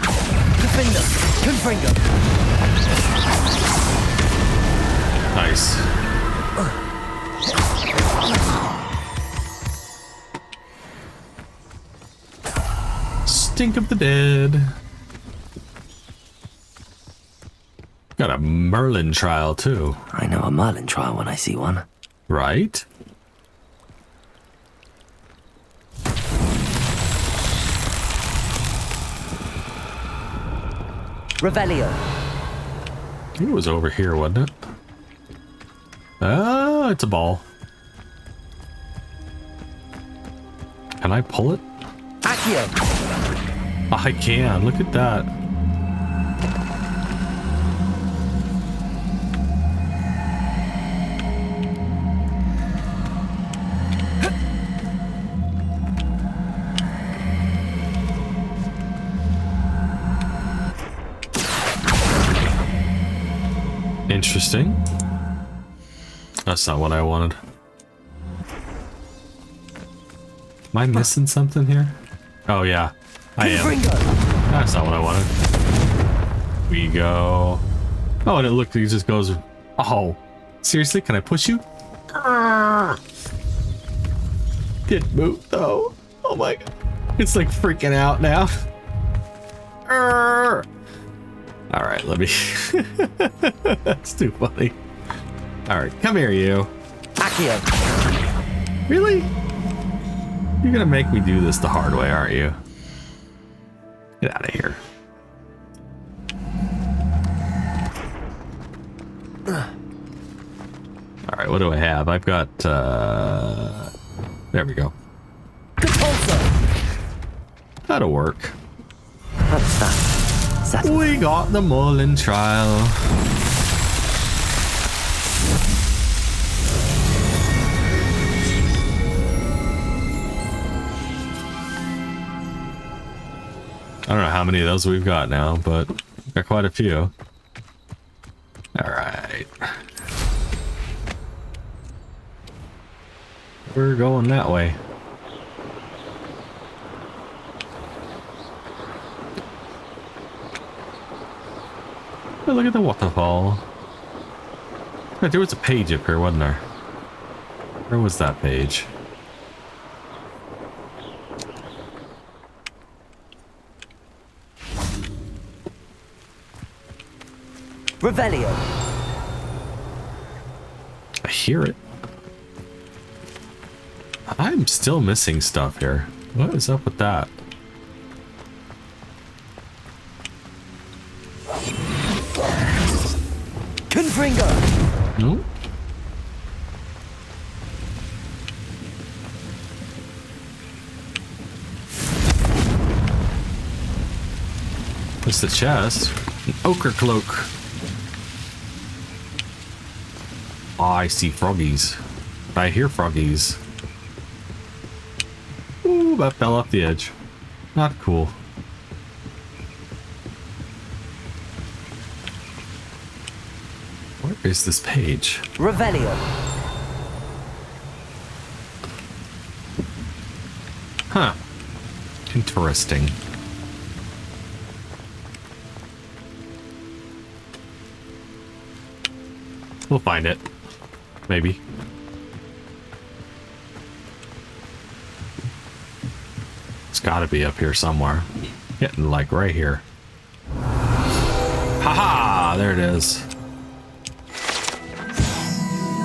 Speaker 11: Defender. Confringo.
Speaker 1: Nice. Stink of the Dead. Got a Merlin trial, too.
Speaker 2: I know a Merlin trial when I see one.
Speaker 1: Right?
Speaker 11: Revelio.
Speaker 1: I think it was over here, wasn't it? Oh, it's a ball. Can I pull it?
Speaker 11: Accio.
Speaker 1: I can. Look at that. Interesting. That's not what I wanted. Am I missing something here? Oh yeah, I am. That's not what I wanted. We go. Oh, and it looked like it just goes. Oh, seriously? Can I push you? Didn't move though. Oh my god. It's like freaking out now. All right, let me. That's too funny. All right, come here, you.
Speaker 11: Accio.
Speaker 1: Really? You're gonna make me do this the hard way, aren't you? Get out of here. All right, what do I have? I've got. There we go. That'll work.
Speaker 2: What's that? Is that
Speaker 1: We got the Mullen trial. I don't know how many of those we've got now, but we've got quite a few. All right. We're going that way. Oh, look at the waterfall. Right, there was a page up here, wasn't there? Where was that page?
Speaker 11: Revelio.
Speaker 1: I hear it. I'm still missing stuff here. What is up with that?
Speaker 11: Confringo.
Speaker 1: No. What's the chest? An ochre cloak. Oh, I see froggies. I hear froggies. Ooh, that fell off the edge. Not cool. Where is this page?
Speaker 11: Revelio.
Speaker 1: Huh. Interesting. We'll find it. Maybe. It's gotta be up here somewhere. Getting like right here. Haha! There it is.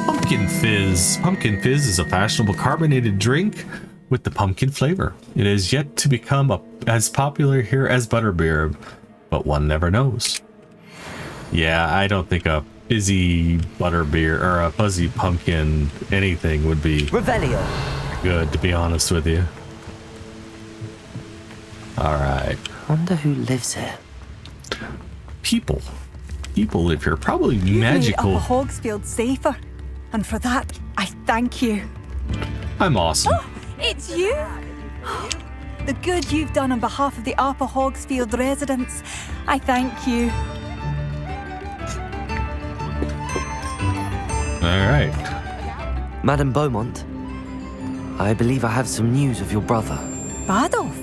Speaker 1: Pumpkin Fizz. Pumpkin Fizz is a fashionable carbonated drink with the pumpkin flavor. It is yet to become as popular here as butterbeer, but one never knows. Yeah, I don't think a fizzy butterbeer or a fuzzy pumpkin anything would be
Speaker 11: Revelio.
Speaker 1: good, to be honest with you. All right.
Speaker 2: Wonder who lives here.
Speaker 1: People live here. Probably
Speaker 6: You
Speaker 1: magical.
Speaker 6: made Upper Hogsfield safer, and for that, I thank you.
Speaker 1: I'm awesome.
Speaker 6: Oh, it's you! The good you've done on behalf of the Upper Hogsfield residents, I thank you.
Speaker 1: All right.
Speaker 2: Madame Beaumont, I believe I have some news of your brother.
Speaker 6: Badolf,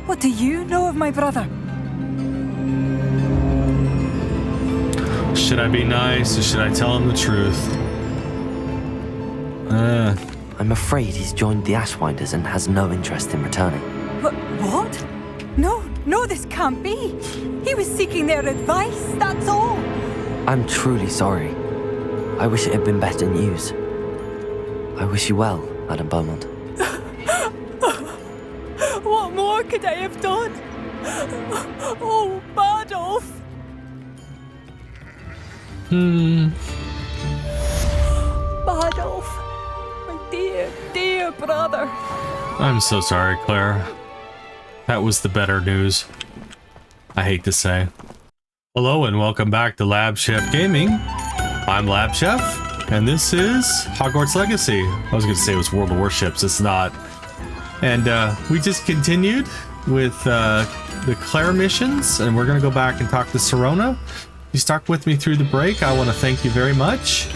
Speaker 6: what do you know of my brother?
Speaker 1: Should I be nice or should I tell him the truth?
Speaker 2: I'm afraid he's joined the Ashwinders and has no interest in returning.
Speaker 6: What? No, this can't be. He was seeking their advice, that's all.
Speaker 2: I'm truly sorry. I wish it had been better news. I wish you well, Madame Beaumont.
Speaker 6: What more could I have done? Oh, Badolf! Badolf, my dear, dear brother.
Speaker 1: I'm so sorry, Claire. That was the better news. I hate to say. Hello and welcome back to LabChefGaming. I'm LabChef, and this is Hogwarts Legacy. I was going to say it was World of Warships. It's not. And we just continued with the Claire missions, and we're going to go back and talk to Sirona. You stuck with me through the break. I want to thank you very much.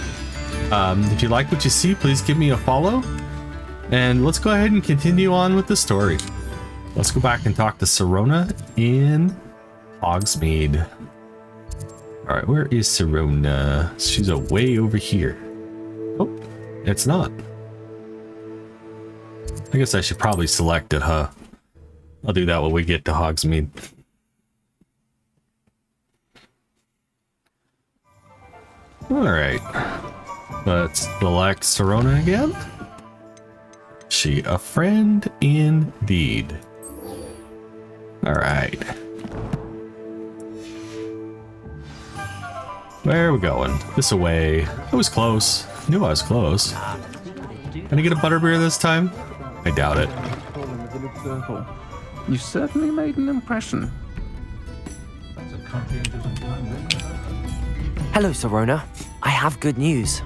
Speaker 1: If you like what you see, please give me a follow. And let's go ahead and continue on with the story. Let's go back and talk to Sirona in Hogsmeade. All right, where is Sirona? She's way over here. Oh, it's not. I guess I should probably select it, huh? I'll do that when we get to Hogsmeade. Alright. Let's select Sirona again. She a friend indeed. Alright. Where are we going? This away. I was close. Knew I was close. Can I get a butterbeer this time? I doubt it.
Speaker 7: You certainly made an impression.
Speaker 2: Hello, Sirona. I have good news.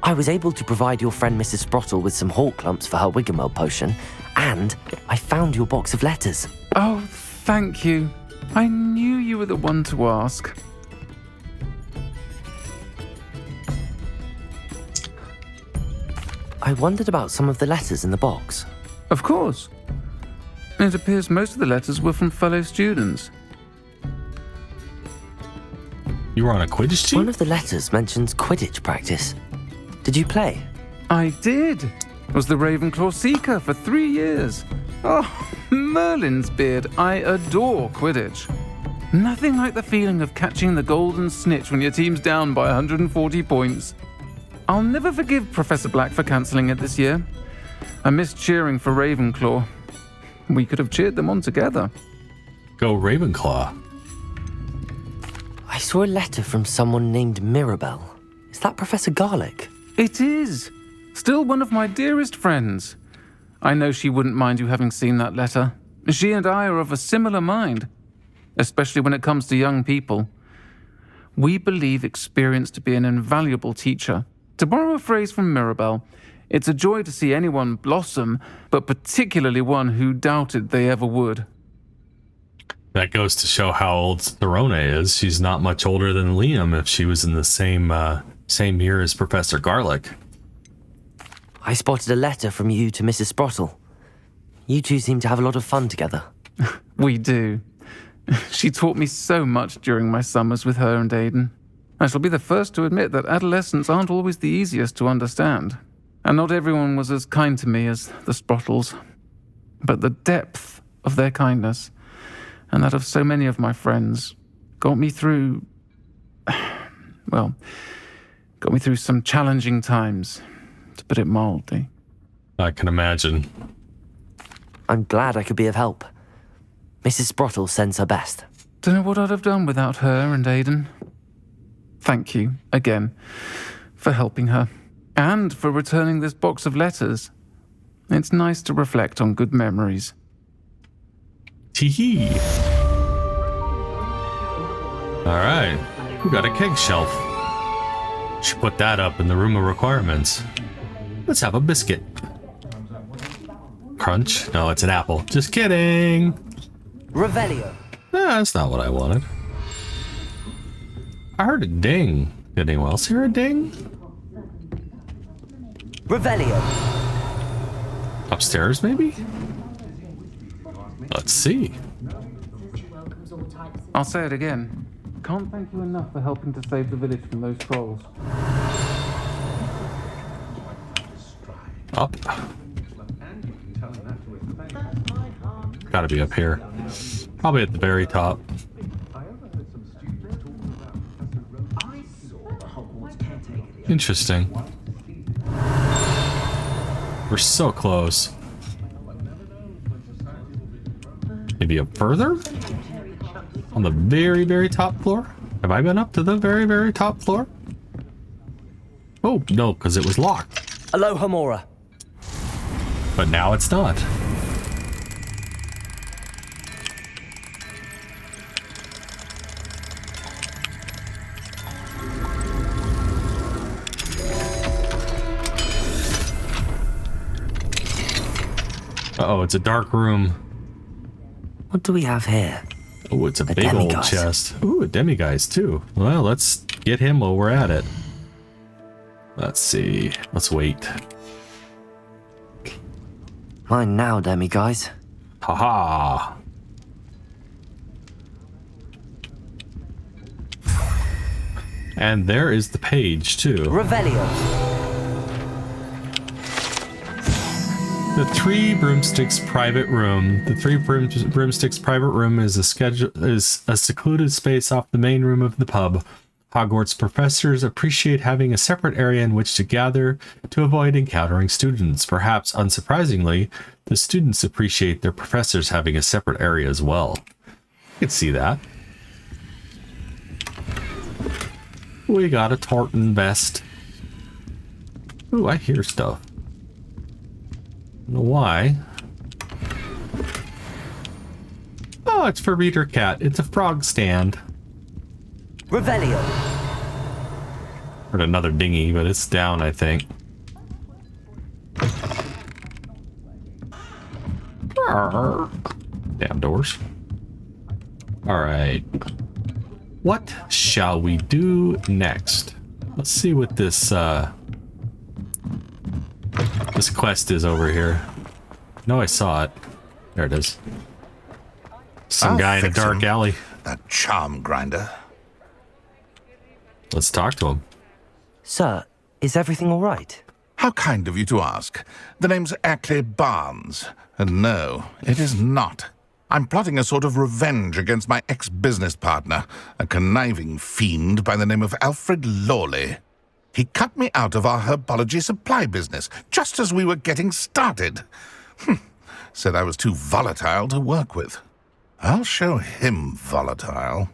Speaker 2: I was able to provide your friend Mrs. Sprottle with some Hawk Clumps for her Wiggamel potion, and I found your box of letters.
Speaker 7: Oh, thank you. I knew you were the one to ask.
Speaker 2: I wondered about some of the letters in the box.
Speaker 7: Of course. It appears most of the letters were from fellow students.
Speaker 1: You were on a Quidditch team?
Speaker 2: One of the letters mentions Quidditch practice. Did you play?
Speaker 7: I did. Was the Ravenclaw Seeker for 3 years. Oh, Merlin's beard. I adore Quidditch. Nothing like the feeling of catching the golden snitch when your team's down by 140 points. I'll never forgive Professor Black for cancelling it this year. I missed cheering for Ravenclaw. We could have cheered them on together.
Speaker 1: Go Ravenclaw.
Speaker 2: I saw a letter from someone named Mirabelle. Is that Professor Garlick?
Speaker 7: It is. Still one of my dearest friends. I know she wouldn't mind you having seen that letter. She and I are of a similar mind, especially when it comes to young people. We believe experience to be an invaluable teacher. To borrow a phrase from Mirabelle, it's a joy to see anyone blossom, but particularly one who doubted they ever would.
Speaker 1: That goes to show how old Sirona is. She's not much older than Liam if she was in the same year as Professor Garlick.
Speaker 2: I spotted a letter from you to Mrs. Sprottle. You two seem to have a lot of fun together.
Speaker 7: We do. She taught me so much during my summers with her and Aidan. I shall be the first to admit that adolescents aren't always the easiest to understand. And not everyone was as kind to me as the Sprottles. But the depth of their kindness, and that of so many of my friends, got me through some challenging times, to put it mildly.
Speaker 1: I can imagine.
Speaker 2: I'm glad I could be of help. Mrs. Sprottle sends her best.
Speaker 7: Don't know what I'd have done without her and Aidan. Thank you, again, for helping her, and for returning this box of letters. It's nice to reflect on good memories.
Speaker 1: Tee-hee. Alright, we got a keg shelf. Should put that up in the room of requirements. Let's have a biscuit. Crunch? No, it's an apple. Just kidding.
Speaker 11: Revelio.
Speaker 1: That's not what I wanted. I heard a ding. Did anyone else hear a ding?
Speaker 11: Revelio.
Speaker 1: Upstairs, maybe? Let's see.
Speaker 7: I'll say it again. Can't thank you enough for helping to save the village from those trolls.
Speaker 1: Up. Gotta be up here. Probably at the very top. Interesting. We're so close. Maybe up further? On the very, very top floor? Have I been up to the very, very top floor? Oh, no, because it was locked.
Speaker 11: Aloha Mora.
Speaker 1: But now it's not. Uh-oh, it's a dark room.
Speaker 2: What do we have here?
Speaker 1: Oh, it's a big old chest. Ooh, a demiguise too. Well, let's get him while we're at it. Let's see. Let's wait.
Speaker 2: Mine now, demiguise.
Speaker 1: Haha. And there is the page too.
Speaker 11: Revelio.
Speaker 1: The Three Broomsticks private room. The Three Broomsticks private room is a secluded space off the main room of the pub. Hogwarts professors appreciate having a separate area in which to gather to avoid encountering students. Perhaps unsurprisingly, the students appreciate their professors having a separate area as well. I could see that. We got a tartan vest. Ooh, I hear stuff. I don't know why. Oh, it's for Reader Cat. It's a frog stand.
Speaker 11: Revelio.
Speaker 1: Heard another dinghy, but it's down, I think. Damn doors. Alright. What shall we do next? Let's see what this this quest is over here. No, I saw it. There it is. Some guy in a dark alley.
Speaker 8: That charm grinder.
Speaker 1: Let's talk to him.
Speaker 2: Sir, is everything all right?
Speaker 8: How kind of you to ask. The name's Ackley Barnes. And no, it is not. I'm plotting a sort of revenge against my ex-business partner, a conniving fiend by the name of Alfred Lawley. He cut me out of our herbology supply business, just as we were getting started. Said I was too volatile to work with. I'll show him volatile.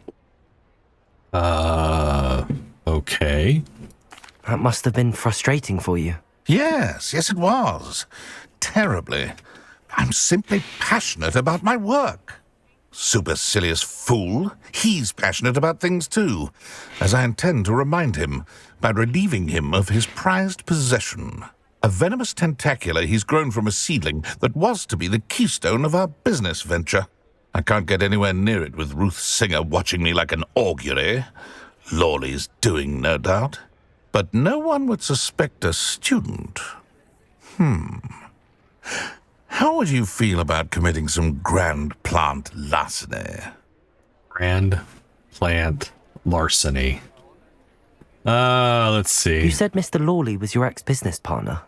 Speaker 1: Okay.
Speaker 2: That must have been frustrating for you.
Speaker 8: Yes, it was. Terribly. I'm simply passionate about my work. Supercilious fool. He's passionate about things too, as I intend to remind him by relieving him of his prized possession. A venomous tentacula he's grown from a seedling that was to be the keystone of our business venture. I can't get anywhere near it with Ruth Singer watching me like an augury. Lawley's doing, no doubt. But no one would suspect a student. How would you feel about committing some grand plant larceny?
Speaker 1: Grand plant larceny. Let's see.
Speaker 2: You said Mr. Lawley was your ex-business partner.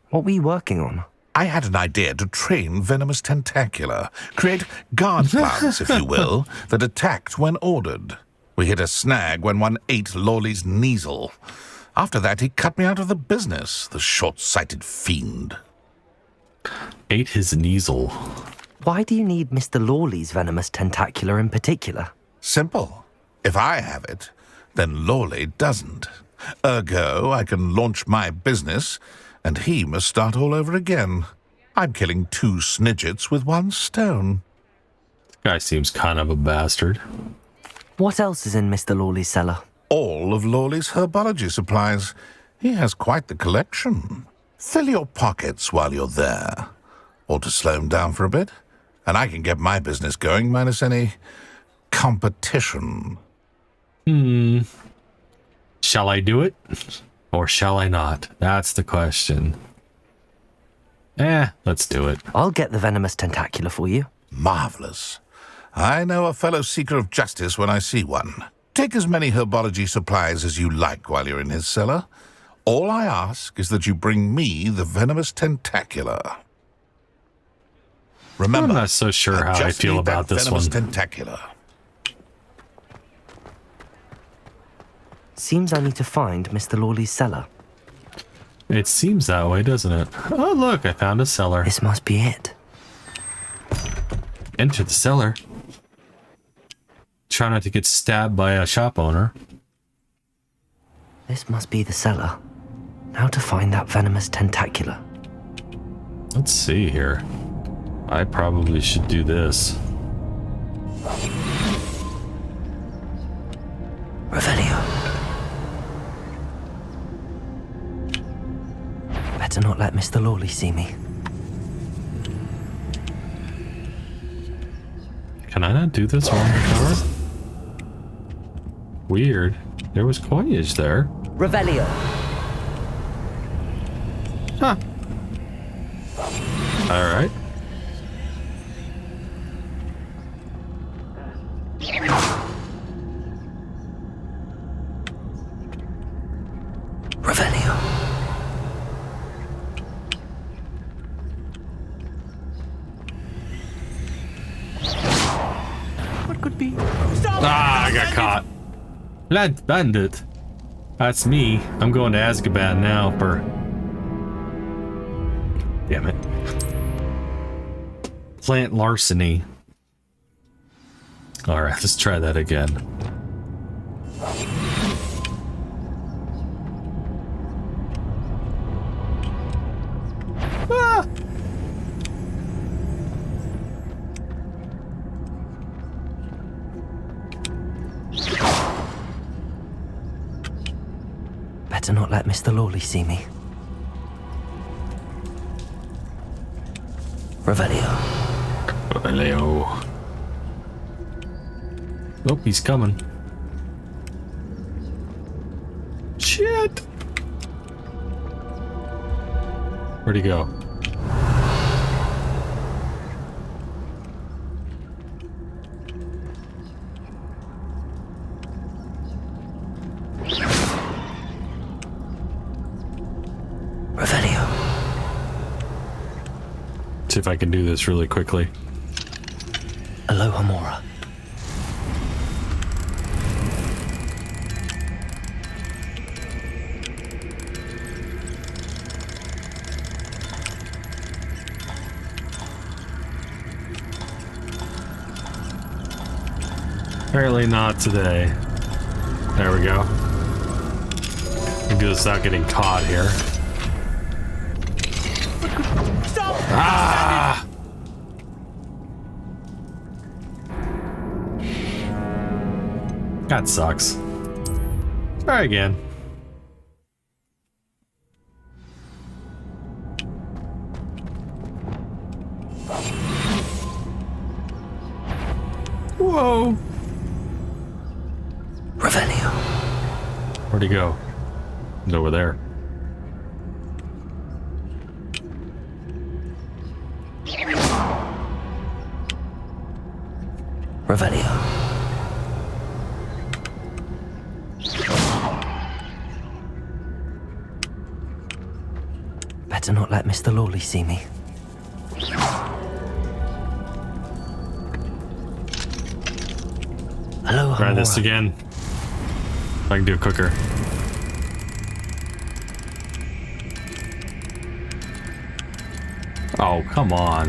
Speaker 2: What were you working on?
Speaker 8: I had an idea to train venomous tentacula, create guard plants, if you will, that attacked when ordered. We hit a snag when one ate Lawley's Kneasel. After that, he cut me out of the business, the short-sighted fiend.
Speaker 1: Ate his Kneasel.
Speaker 2: Why do you need Mr. Lawley's venomous tentacula in particular?
Speaker 8: Simple. If I have it, then Lawley doesn't. Ergo, I can launch my business, and he must start all over again. I'm killing 2 snidgets with 1 stone.
Speaker 1: This guy seems kind of a bastard.
Speaker 2: What else is in Mr. Lawley's cellar?
Speaker 8: All of Lawley's herbology supplies. He has quite the collection. Fill your pockets while you're there. Or to slow him down for a bit, and I can get my business going minus any competition.
Speaker 1: Shall I do it? Or shall I not? That's the question. Let's do it.
Speaker 2: I'll get the venomous tentacula for you.
Speaker 8: Marvelous. I know a fellow seeker of justice when I see one. Take as many herbology supplies as you like while you're in his cellar. All I ask is that you bring me the venomous tentacula. Remember,
Speaker 1: I'm not so sure how I feel about this one.
Speaker 8: Tentacula.
Speaker 2: Seems I need to find Mr. Lawley's cellar.
Speaker 1: It seems that way, doesn't it? Oh, look, I found a cellar.
Speaker 2: This must be it.
Speaker 1: Enter the cellar. Try not to get stabbed by a shop owner.
Speaker 2: This must be the cellar. Now to find that venomous tentacula.
Speaker 1: Let's see here. I probably should do this.
Speaker 2: Revelio. Better not let Mr. Lawley see me.
Speaker 1: Can I not do this while I'm in the car? Weird. There was coinage there.
Speaker 11: Revelio.
Speaker 1: Huh. Alright.
Speaker 2: Revelio.
Speaker 10: could be.
Speaker 1: Ah, I got caught. Lad Bandit. That's me. I'm going to Azkaban now for... Damn it. Plant larceny. Alright, let's try that again. Ah!
Speaker 2: Better not let Mr. Lawley see me. Revelio.
Speaker 1: Revelio. Oh, he's coming. Shit! Where'd he go?
Speaker 2: Revelio.
Speaker 1: See if I can do this really quickly.
Speaker 2: Aloha Mora.
Speaker 1: Apparently not today. There we go. I can do this without getting caught here.
Speaker 10: Stop!
Speaker 1: Ah! That sucks. Try again. Whoa!
Speaker 2: Revelio.
Speaker 1: Where'd he go? He's over there.
Speaker 2: Revelio. Better not let Mr. Lawley see me. Hello,
Speaker 1: Try this again. If I can do it quicker. Oh, come on.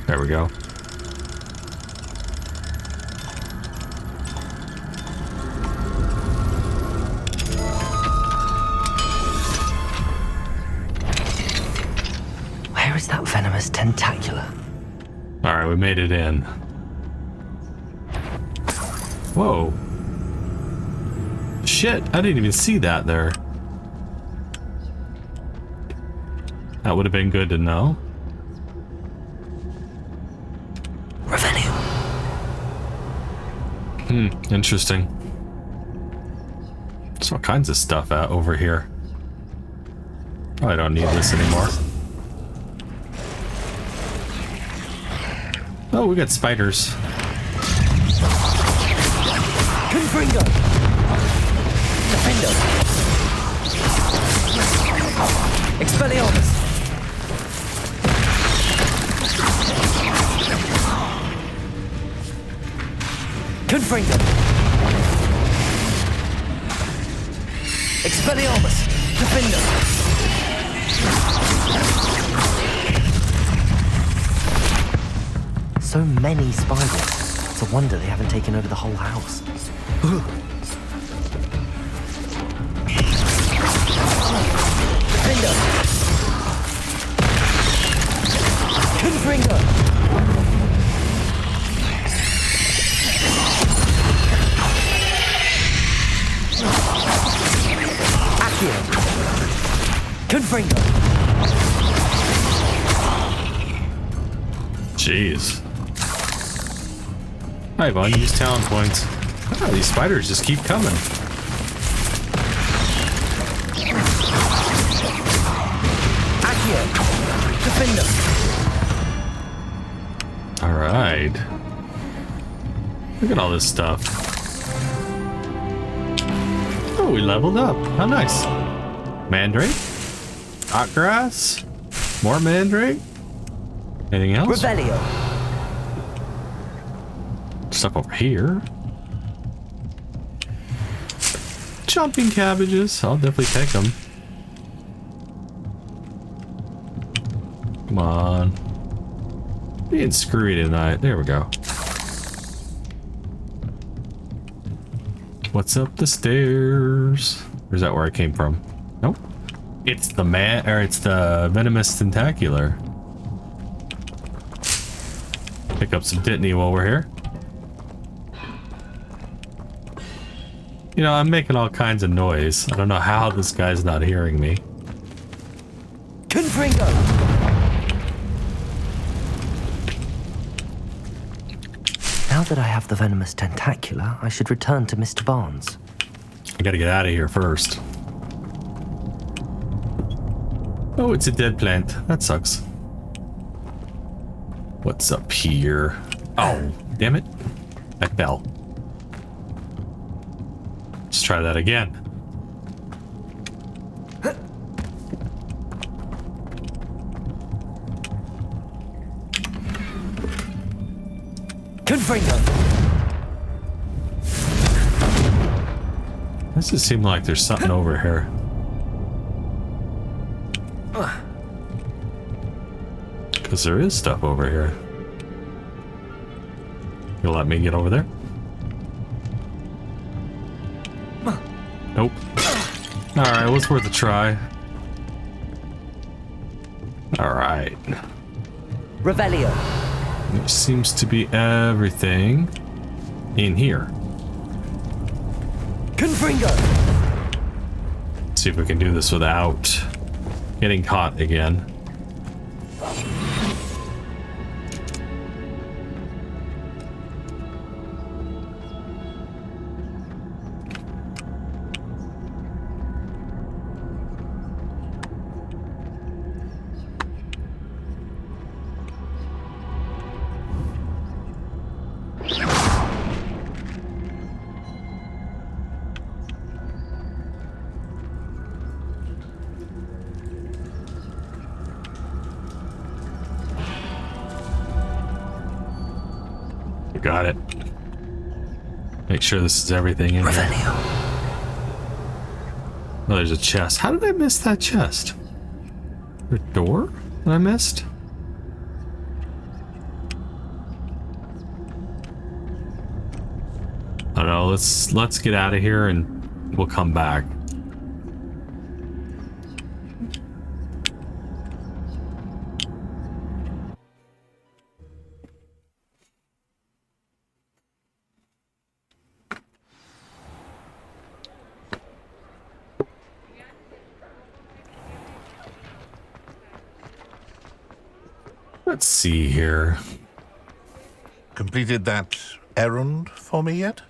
Speaker 1: There we go.
Speaker 2: Where is that venomous tentacula?
Speaker 1: Alright, we made it in. Whoa. Shit, I didn't even see that there. That would have been good to know.
Speaker 2: Revelio.
Speaker 1: Interesting. There's all kinds of stuff out over here. I don't need this anymore. Oh, we got spiders.
Speaker 11: Confringo. Defender. Expelliarmus. Confringo. Expelliarmus. Defender.
Speaker 2: So many spiders. It's a wonder they haven't taken over the whole house.
Speaker 11: Defender. Confringo. Accio. Confringo.
Speaker 1: Jeez. Hi, Vaughn. Use talent points. Oh, these spiders just keep coming.
Speaker 11: Accio. Defender.
Speaker 1: All right. Look at all this stuff. Oh, we leveled up. How nice. Mandrake. Hot grass. More mandrake. Anything else?
Speaker 11: Revelio.
Speaker 1: stuff over here. Jumping cabbages. I'll definitely take them. Come on. Being screwy tonight. There we go. What's up the stairs? Or is that where I came from? Nope. It's the it's the venomous tentacular. Pick up some Dittany while we're here. You know, I'm making all kinds of noise. I don't know how this guy's not hearing me.
Speaker 11: Confringo!
Speaker 2: Now that I have the venomous tentacula, I should return to Mr. Barnes.
Speaker 1: I gotta get out of here first. Oh, it's a dead plant. That sucks. What's up here? Oh, damn it. I fell. Let's try that again.
Speaker 11: Confringo!
Speaker 1: Does it seem like there's something over here? Because there is stuff over here. You'll let me get over there? Nope. Alright, it was worth a try. Alright.
Speaker 11: Revelio.
Speaker 1: There seems to be everything in here.
Speaker 11: Confringo!
Speaker 1: See if we can do this without getting caught again. Got it. Make sure this is everything in here. Oh, there's a chest. How did I miss that chest? The door that I missed? I don't know. Let's get out of here and we'll come back. Let's see here.
Speaker 8: Completed that errand for me yet?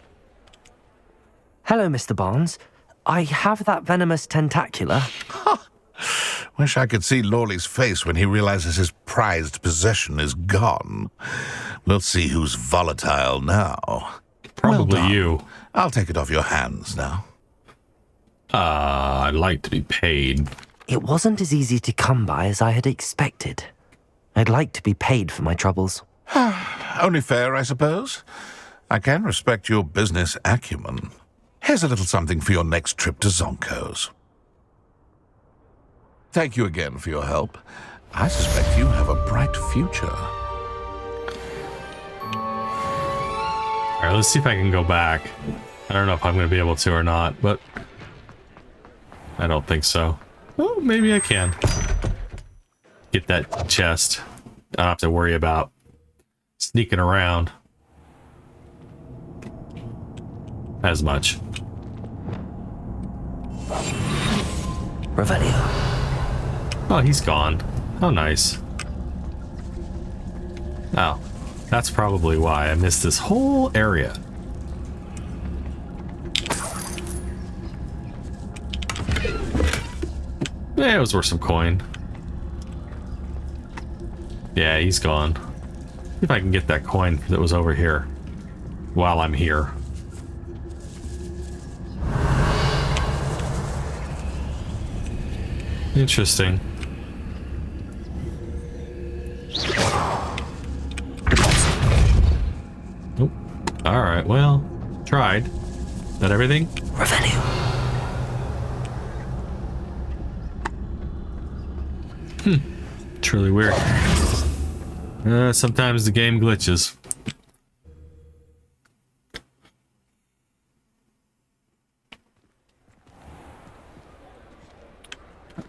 Speaker 2: Hello, Mr. Barnes. I have that venomous tentacula.
Speaker 8: Wish I could see Lawley's face when he realizes his prized possession is gone. We'll see who's volatile now.
Speaker 1: Probably
Speaker 8: Well done.
Speaker 1: you.
Speaker 8: I'll take it off your hands now.
Speaker 1: I'd like to be paid.
Speaker 2: It wasn't as easy to come by as I had expected. I'd like to be paid for my troubles.
Speaker 8: Only fair, I suppose. I can respect your business acumen. Here's a little something for your next trip to Zonko's. Thank you again for your help. I suspect you have a bright future.
Speaker 1: All right, let's see if I can go back. I don't know if I'm going to be able to or not, but I don't think so. Oh, maybe I can. Get that chest. I don't have to worry about sneaking around as much.
Speaker 2: Revelio.
Speaker 1: Oh, he's gone. How nice. Oh, that's probably why I missed this whole area. Yeah, it was worth some coin. Yeah, he's gone. See if I can get that coin that was over here while I'm here. Interesting. Nope. that everything?
Speaker 2: Revelio.
Speaker 1: Truly weird. Sometimes the game glitches.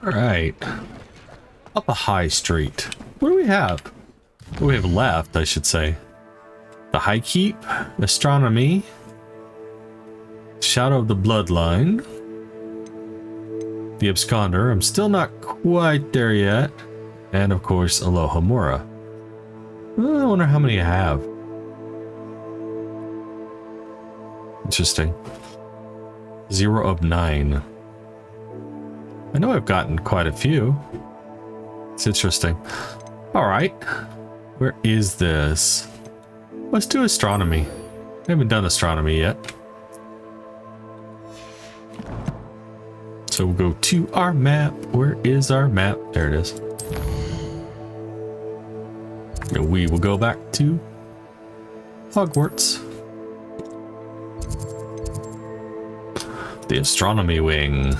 Speaker 1: Alright. Up a high street. What do we have? What do we have left, I should say? The High Keep, Astronomy, Shadow of the Bloodline, the Absconder. I'm still not quite there yet. And of course, Aloha Mora. I wonder how many I have. Interesting. 0 of 9. I know I've gotten quite a few. It's interesting. All right. Where is this? Let's do astronomy. I haven't done astronomy yet. So we'll go to our map. Where is our map? There it is. And we will go back to Hogwarts. The astronomy wing.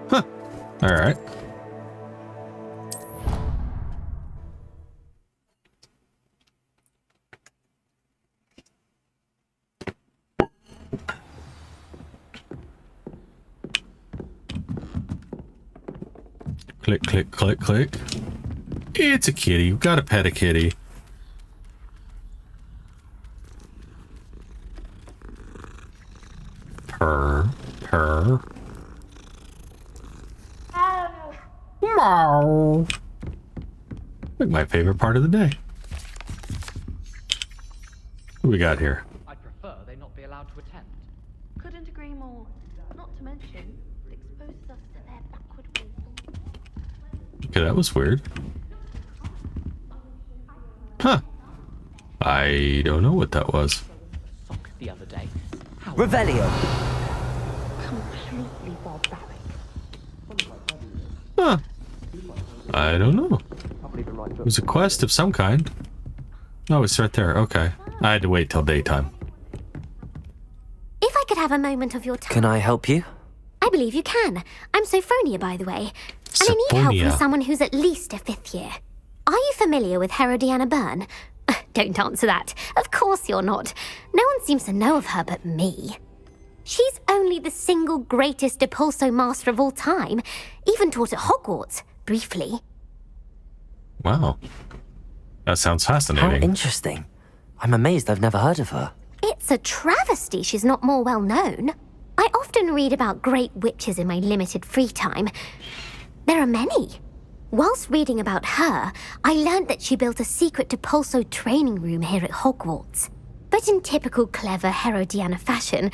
Speaker 1: Huh. All right. Click, click, click, click. It's a kitty. We've got to pet a kitty. Purr, purr. Meow. Like my favorite part of the day. What do we got here?
Speaker 11: I'd prefer they not be allowed to attend.
Speaker 12: Couldn't agree more. Not to mention, it exposes us to their backward ways.
Speaker 1: Okay, that was weird. Huh. I don't know what that was.
Speaker 11: Sock the other day.
Speaker 2: Revelio.
Speaker 12: Completely barbaric.
Speaker 1: Huh. I don't know. It was a quest of some kind. Oh, it's right there. Okay. I had to wait till daytime.
Speaker 13: If I could have a moment of your time.
Speaker 2: Can I help you?
Speaker 13: I believe you can. I'm Sophonia, by the way. And I need help from someone who's at least a 5th year. Are you familiar with Herodiana Byrne? Don't answer that. Of course you're not. No one seems to know of her but me. She's only the single greatest Depulso master of all time. Even taught at Hogwarts, briefly.
Speaker 1: Wow. That sounds fascinating.
Speaker 2: How interesting. I'm amazed I've never heard of her.
Speaker 13: It's a travesty she's not more well known. I often read about great witches in my limited free time. There are many. Whilst reading about her, I learned that she built a secret Depulso training room here at Hogwarts. But in typical clever Herodiana fashion,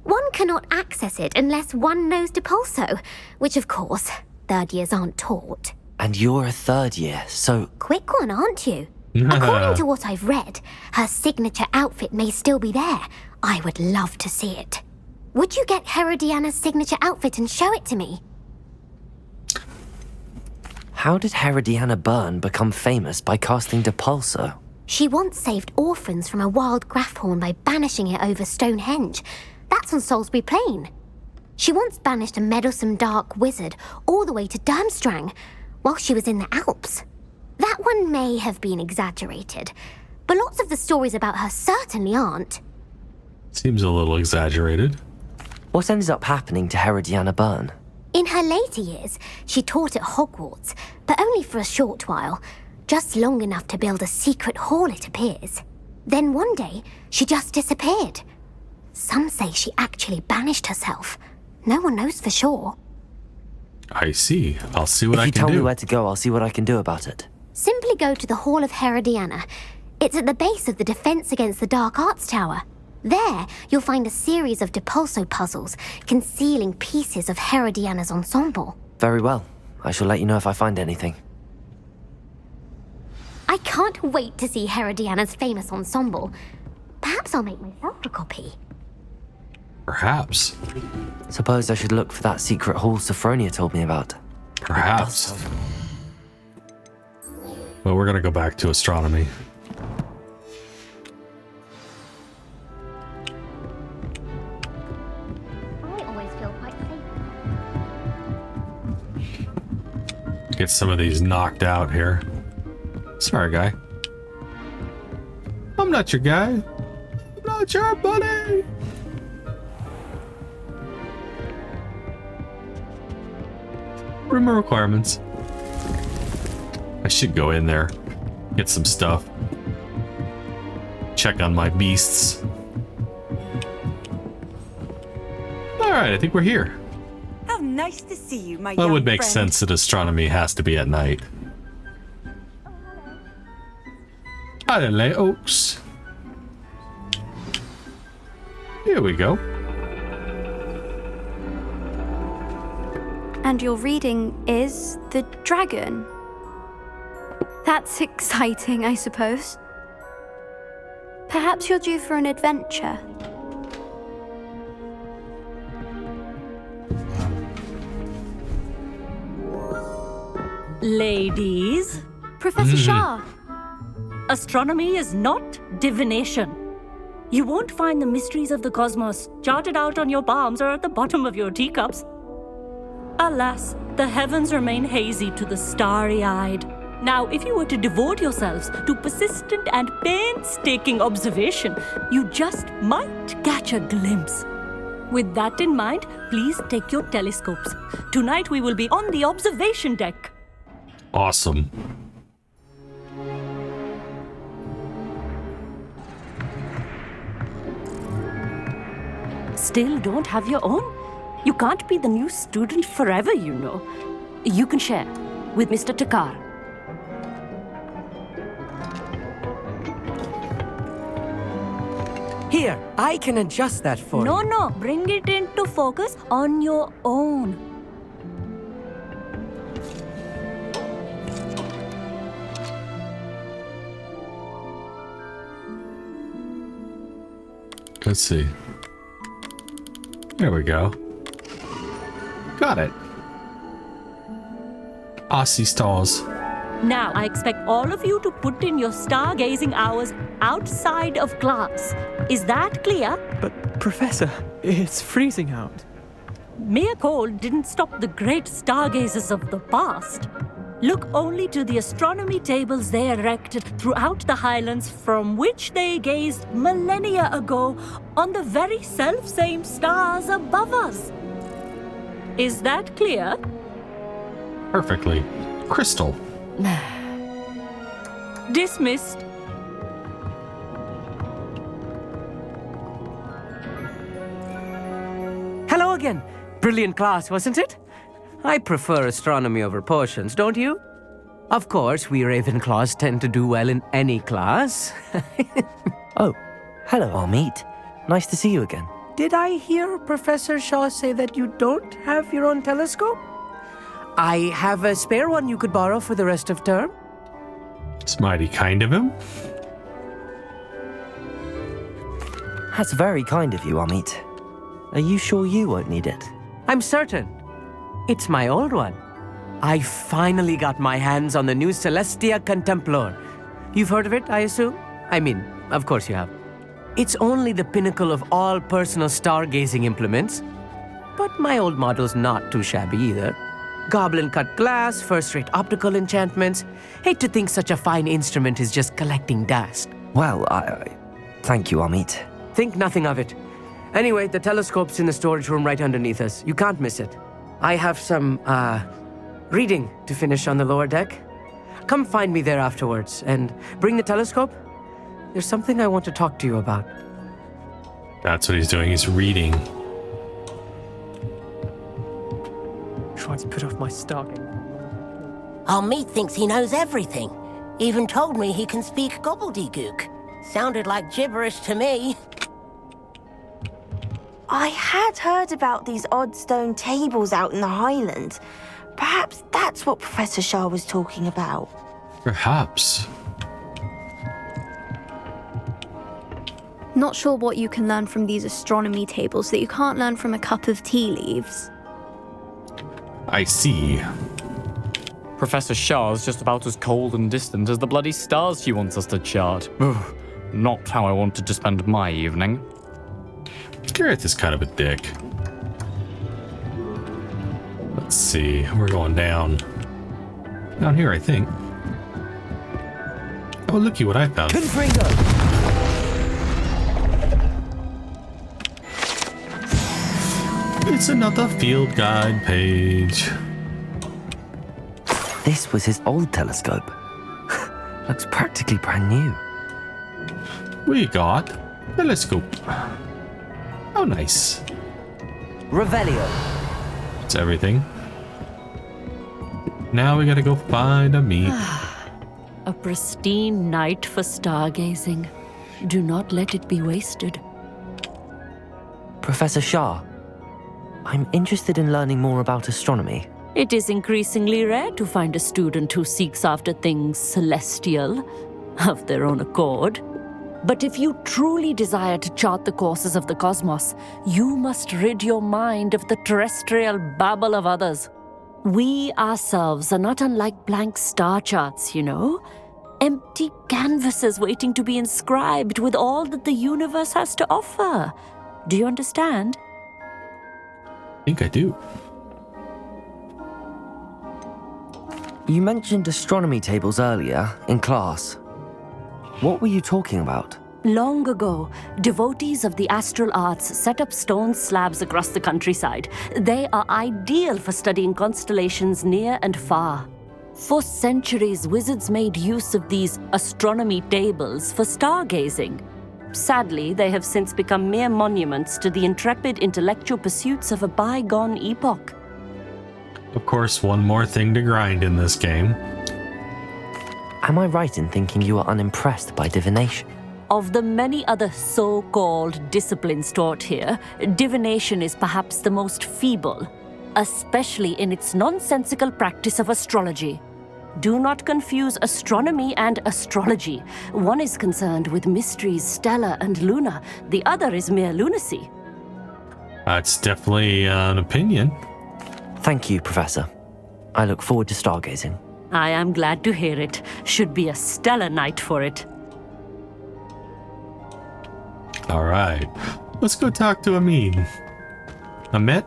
Speaker 13: one cannot access it unless one knows Depulso, which of course, 3rd years aren't taught.
Speaker 2: And you're a 3rd year, so...
Speaker 13: Quick one, aren't you? According to what I've read, her signature outfit may still be there. I would love to see it. Would you get Herodiana's signature outfit and show it to me?
Speaker 2: How did Herodiana Byrne become famous by casting Depulso?
Speaker 13: She once saved orphans from a wild Grafhorn by banishing it over Stonehenge. That's on Salisbury Plain. She once banished a meddlesome dark wizard all the way to Durmstrang while she was in the Alps. That one may have been exaggerated, but lots of the stories about her certainly aren't.
Speaker 1: Seems a little exaggerated.
Speaker 2: What ended up happening to Herodiana Byrne?
Speaker 13: In her later years, she taught at Hogwarts, but only for a short while, just long enough to build a secret hall, it appears. Then one day, she just disappeared. Some say she actually banished herself. No one knows for sure.
Speaker 1: I see. I'll see what I can do.
Speaker 2: If you tell me where to go, I'll see what I can do about it.
Speaker 13: Simply go to the Hall of Herodiana. It's at the base of the Defense Against the Dark Arts Tower. There, you'll find a series of Depulso puzzles concealing pieces of Herodiana's ensemble.
Speaker 2: Very well. I shall let you know if I find anything.
Speaker 13: I can't wait to see Herodiana's famous ensemble. Perhaps I'll make myself a copy.
Speaker 1: Perhaps.
Speaker 2: Suppose I should look for that secret hall Sophronia told me about.
Speaker 1: Perhaps. Well, we're gonna go back to astronomy. Get some of these knocked out here. Sorry, guy. I'm not your guy. I'm not your buddy. Room requirements. I should go in there, get some stuff. Check on my beasts. Alright, I think we're here.
Speaker 6: How nice to see you, my
Speaker 1: That
Speaker 6: young
Speaker 1: would make
Speaker 6: friend.
Speaker 1: sense that astronomy has to be at night. Hello, Oaks. Here we go.
Speaker 12: And your reading is The Dragon. That's exciting, I suppose. Perhaps you're due for an adventure.
Speaker 9: Ladies,
Speaker 12: Professor Shah.
Speaker 9: astronomy is not divination. You won't find the mysteries of the cosmos charted out on your palms or at the bottom of your teacups. Alas, the heavens remain hazy to the starry-eyed. Now, if you were to devote yourselves to persistent and painstaking observation, you just might catch a glimpse. With that in mind, please take your telescopes. Tonight we will be on the observation deck.
Speaker 1: Awesome.
Speaker 9: Still don't have your own? You can't be the new student forever, you know. You can share with Mr. Takar.
Speaker 2: Here, I can adjust that for you.
Speaker 9: No, bring it into focus on your own.
Speaker 1: Let's see. There we go. Got it. Aussie stars.
Speaker 9: Now, I expect all of you to put in your stargazing hours outside of class. Is that clear?
Speaker 11: But, Professor, it's freezing out.
Speaker 9: Mere cold didn't stop the great stargazers of the past. Look only to the astronomy tables they erected throughout the highlands from which they gazed millennia ago on the very self-same stars above us. Is that clear?
Speaker 1: Perfectly. Crystal.
Speaker 9: Dismissed.
Speaker 2: Hello again. Brilliant class, wasn't it? I prefer astronomy over potions, don't you? Of course, we Ravenclaws tend to do well in any class.
Speaker 14: Oh, hello, Amit. Nice to see you again.
Speaker 2: Did I hear Professor Shaw say that you don't have your own telescope? I have a spare one you could borrow for the rest of term.
Speaker 1: It's mighty kind of him.
Speaker 14: That's very kind of you, Amit. Are you sure you won't need it?
Speaker 2: I'm certain. It's my old one. I finally got my hands on the new Celestia Contemplor. You've heard of it, I assume? I mean, of course you have. It's only the pinnacle of all personal stargazing implements. But my old model's not too shabby either. Goblin-cut glass, first-rate optical enchantments. Hate to think such a fine instrument is just collecting dust.
Speaker 14: Well, thank you, Amit.
Speaker 2: Think nothing of it. Anyway, the telescope's in the storage room right underneath us. You can't miss it. I have some, reading to finish on the lower deck. Come find me there afterwards, and bring the telescope. There's something I want to talk to you about.
Speaker 1: That's what he's doing. He's reading.
Speaker 11: Trying to put off my stargate.
Speaker 15: Amit thinks he knows everything. Even told me he can speak gobbledygook. Sounded like gibberish to me.
Speaker 16: I had heard about these odd stone tables out in the Highlands. Perhaps that's what Professor Shah was talking about.
Speaker 1: Perhaps.
Speaker 12: Not sure what you can learn from these astronomy tables that you can't learn from a cup of tea leaves.
Speaker 1: I see.
Speaker 11: Professor Shah's just about as cold and distant as the bloody stars she wants us to chart. Ugh, not how I wanted to spend my evening.
Speaker 1: Gareth is kind of a dick. Let's see. We're going down. Down here, I think. Oh, looky what I found.
Speaker 14: Confringo!
Speaker 1: It's another field guide page.
Speaker 14: This was his old telescope. Looks practically brand new.
Speaker 1: We got telescope. Oh, nice.
Speaker 14: Revelio.
Speaker 1: That's everything. Now we gotta go find a meat.
Speaker 9: A pristine night for stargazing. Do not let it be wasted.
Speaker 14: Professor Shah, I'm interested in learning more about astronomy.
Speaker 9: It is increasingly rare to find a student who seeks after things celestial, of their own accord. But if you truly desire to chart the courses of the cosmos, you must rid your mind of the terrestrial babble of others. We ourselves are not unlike blank star charts, you know? Empty canvases waiting to be inscribed with all that the universe has to offer. Do you understand?
Speaker 1: I think I do.
Speaker 14: You mentioned astronomy tables earlier in class. What were you talking about?
Speaker 9: Long ago, devotees of the astral arts set up stone slabs across the countryside. They are ideal for studying constellations near and far. For centuries, wizards made use of these astronomy tables for stargazing. Sadly, they have since become mere monuments to the intrepid intellectual pursuits of a bygone epoch.
Speaker 1: Of course, one more thing to grind in this game.
Speaker 14: Am I right in thinking you are unimpressed by divination?
Speaker 9: Of the many other so-called disciplines taught here, divination is perhaps the most feeble, especially in its nonsensical practice of astrology. Do not confuse astronomy and astrology. One is concerned with mysteries stellar and lunar, the other is mere lunacy.
Speaker 1: That's definitely an opinion.
Speaker 14: Thank you, Professor. I look forward to stargazing.
Speaker 9: I am glad to hear it. Should be a stellar night for it.
Speaker 1: All right, let's go talk to Amin. Amit?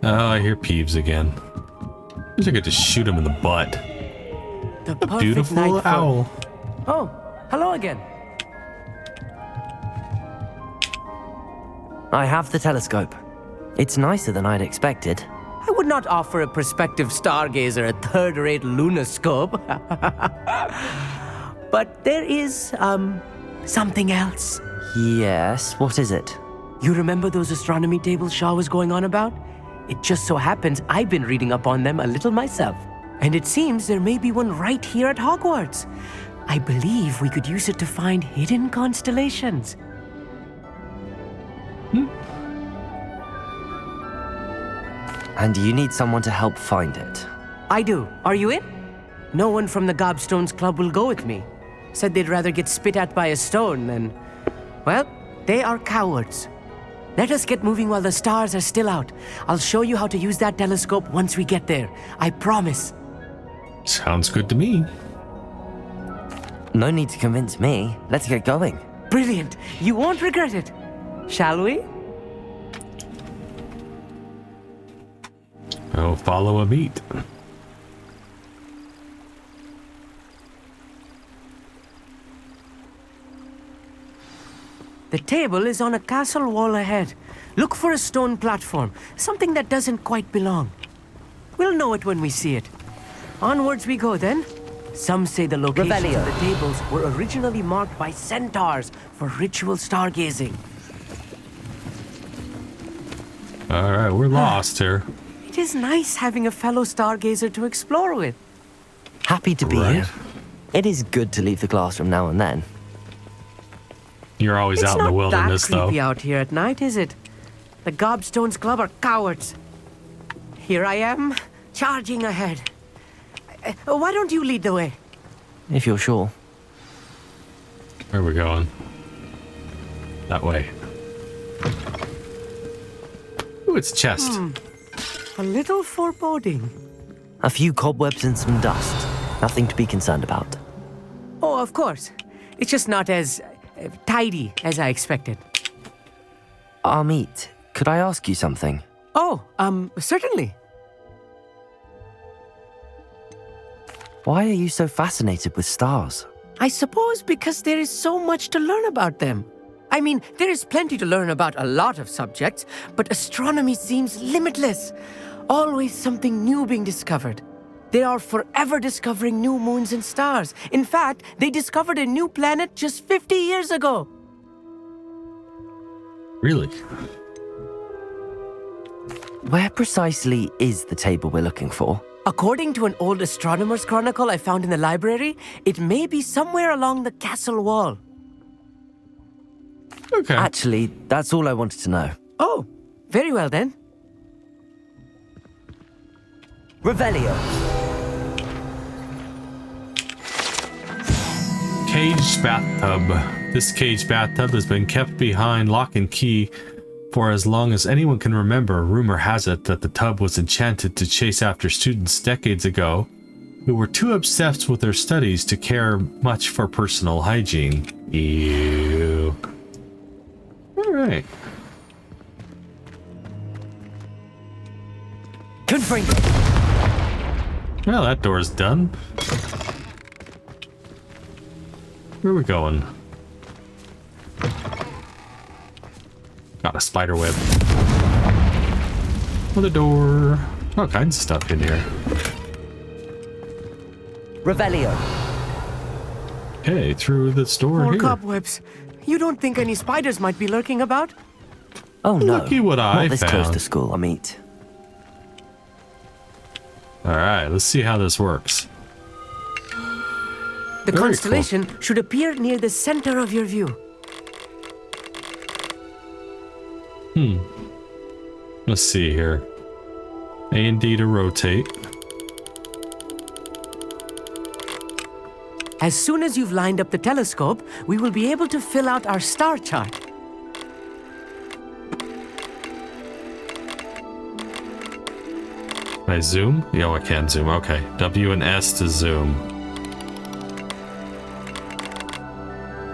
Speaker 1: Oh, I hear Peeves again. Wish I could just shoot him in the butt.
Speaker 2: The
Speaker 1: A beautiful
Speaker 2: night for-
Speaker 1: owl.
Speaker 2: Oh, hello again.
Speaker 14: I have the telescope. It's nicer than I'd expected.
Speaker 2: I would not offer a prospective stargazer a third-rate lunoscope. But there is, something else.
Speaker 14: Yes, what is it?
Speaker 2: You remember those astronomy tables Shaw was going on about? It just so happens I've been reading up on them a little myself. And it seems there may be one right here at Hogwarts. I believe we could use it to find hidden constellations.
Speaker 14: And you need someone to help find it.
Speaker 2: I do. Are you in? No one from the Gobstones Club will go with me. Said they'd rather get spit at by a stone than... Well, they are cowards. Let us get moving while the stars are still out. I'll show you how to use that telescope once we get there. I promise.
Speaker 1: Sounds good to me.
Speaker 14: No need to convince me. Let's get going.
Speaker 2: Brilliant. You won't regret it. Shall we?
Speaker 1: I'll follow a beat.
Speaker 2: The table is on a castle wall ahead. Look for a stone platform, something that doesn't quite belong. We'll know it when we see it. Onwards we go then. Some say the locations of the tables were originally marked by centaurs for ritual stargazing.
Speaker 1: All right, we're lost here.
Speaker 2: It is nice having a fellow stargazer to explore with.
Speaker 14: Happy to be here. It is good to leave the classroom now and then.
Speaker 1: You're always out in the wilderness,
Speaker 2: It's not that creepy
Speaker 1: though.
Speaker 2: out here at night, is it? The Gobstones Club are cowards. Here I am, charging ahead. Why don't you lead the way?
Speaker 14: If you're sure.
Speaker 1: Where are we going? That way. Ooh, it's a chest.
Speaker 2: A little foreboding.
Speaker 14: A few cobwebs and some dust. Nothing to be concerned about.
Speaker 2: Oh, of course. It's just not as tidy as I expected.
Speaker 14: Amit, could I ask you something?
Speaker 2: Oh, certainly.
Speaker 14: Why are you so fascinated with stars?
Speaker 2: I suppose because there is so much to learn about them. I mean, there is plenty to learn about a lot of subjects, but astronomy seems limitless. Always something new being discovered. They are forever discovering new moons and stars. In fact, they discovered a new planet just 50 years ago.
Speaker 1: Really?
Speaker 14: Where precisely is the table we're looking for?
Speaker 2: According to an old astronomer's chronicle I found in the library, it may be somewhere along the castle wall.
Speaker 1: Okay.
Speaker 14: Actually, that's all I wanted to know.
Speaker 2: Oh, very well then.
Speaker 14: Revelio.
Speaker 1: Caged bathtub. This caged bathtub has been kept behind lock and key for as long as anyone can remember. Rumor has it that the tub was enchanted to chase after students decades ago who were too obsessed with their studies to care much for personal hygiene. Ew. Alright. Well, that door's done. Where are we going? Got a spider web. Another door. All kinds of stuff in here.
Speaker 14: Revelio.
Speaker 1: Okay, through this door
Speaker 2: More
Speaker 1: here.
Speaker 2: cobwebs. You don't think any spiders might be lurking about?
Speaker 14: Oh no.
Speaker 1: Lucky what I
Speaker 14: Not this close
Speaker 1: found.
Speaker 14: to school, I meet.
Speaker 1: Alright, let's see how this works.
Speaker 2: The
Speaker 1: Very
Speaker 2: constellation should appear near the center of your view.
Speaker 1: Let's see here. A and D to rotate.
Speaker 2: As soon as you've lined up the telescope, we will be able to fill out our star chart.
Speaker 1: Can I zoom? Yeah, I can zoom. Okay. W and S to zoom.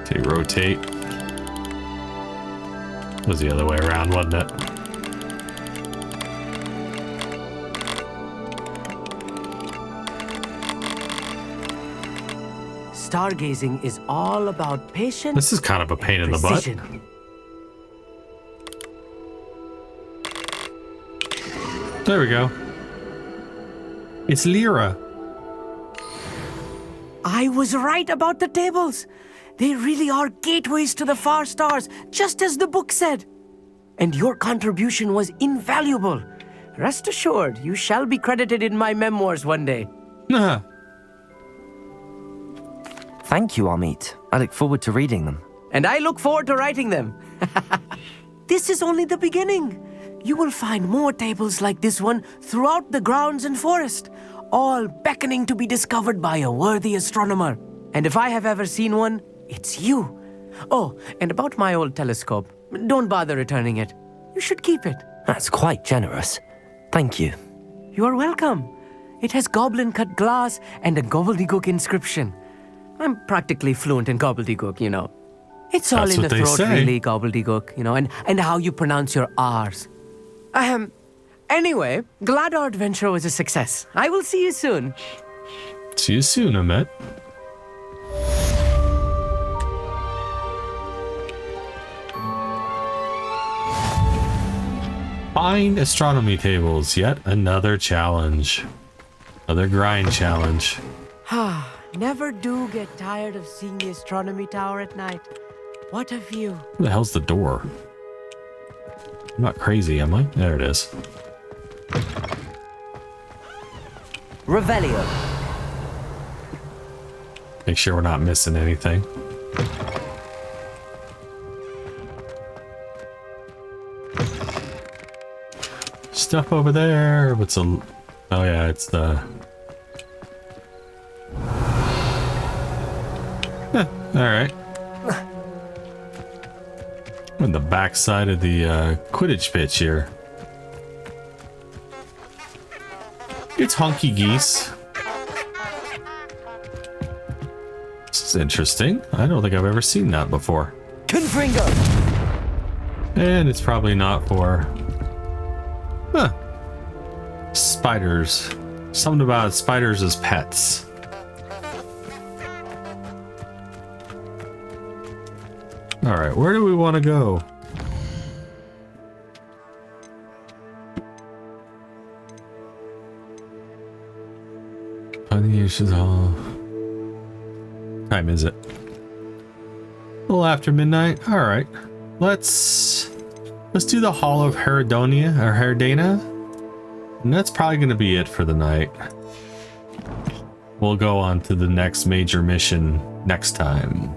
Speaker 1: Okay, rotate. It was the other way around, wasn't it?
Speaker 2: Stargazing is all about patience.
Speaker 1: This is kind of a pain in the butt.
Speaker 2: precision.
Speaker 1: There we go. It's Lyra.
Speaker 2: I was right about the tables. They really are gateways to the far stars, just as the book said. And your contribution was invaluable. Rest assured, you shall be credited in my memoirs one day.
Speaker 14: Thank you, Amit. I look forward to reading them.
Speaker 2: And I look forward to writing them. This is only the beginning. You will find more tables like this one throughout the grounds and forest, all beckoning to be discovered by a worthy astronomer. And if I have ever seen one, it's you. Oh, and about my old telescope, don't bother returning it. You should keep it.
Speaker 14: That's quite generous. Thank you.
Speaker 2: You are welcome. It has goblin-cut glass and a gobbledygook inscription. I'm practically fluent in gobbledygook, you know. It's all
Speaker 1: That's
Speaker 2: in
Speaker 1: what
Speaker 2: the
Speaker 1: they
Speaker 2: throat,
Speaker 1: say.
Speaker 2: really, gobbledygook, you know, and how you pronounce your R's. Anyway, glad our adventure was a success. I will see you soon.
Speaker 1: See you soon, Amit. Find astronomy tables. Yet another challenge. Another grind challenge.
Speaker 2: Never do get tired of seeing the astronomy tower at night. What a view.
Speaker 1: Where the hell's the door? I'm not crazy, am I? There it is.
Speaker 14: Revelio.
Speaker 1: Make sure we're not missing anything. Stuff over there. What's a... Oh yeah, it's the... Alright. On the back side of the Quidditch pitch here. It's honky geese. This is interesting. I don't think I've ever seen that before.
Speaker 14: Confringo.
Speaker 1: And it's probably not for... Huh. Spiders. Something about spiders as pets. Alright, where do we want to go? Time is it? A little after midnight. All right, let's do the Hall of Heridonia or Heridana, and that's probably going to be it for the night. We'll go on to the next major mission next time.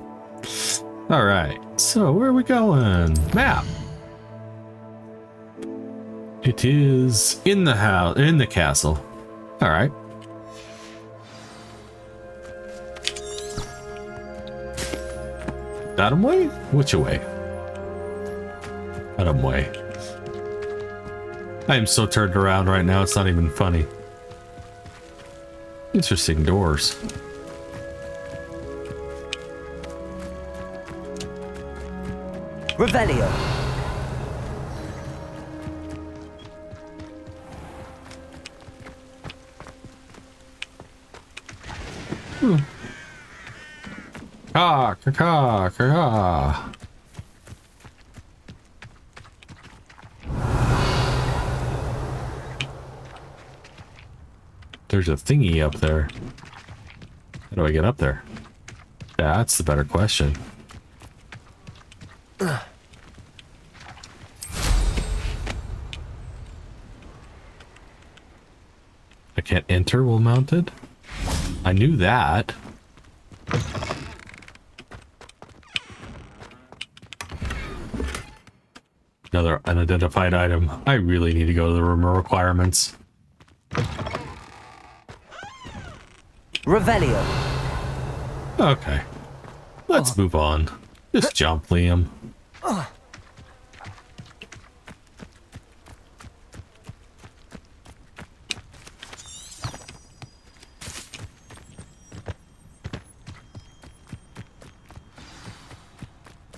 Speaker 1: All right, so where are we going? Map. It is in the house, in the castle. All right. That way? Which way? That way. I am so turned around right now, it's not even funny. Interesting doors.
Speaker 14: Revelio.
Speaker 1: Ka ka ka ka. There's a thingy up there. How do I get up there? That's the better question. I can't enter while mounted? I knew that. Another unidentified item. I really need to go to the room of requirements.
Speaker 14: Revelio.
Speaker 1: Okay. Let's move on. Just jump, Liam.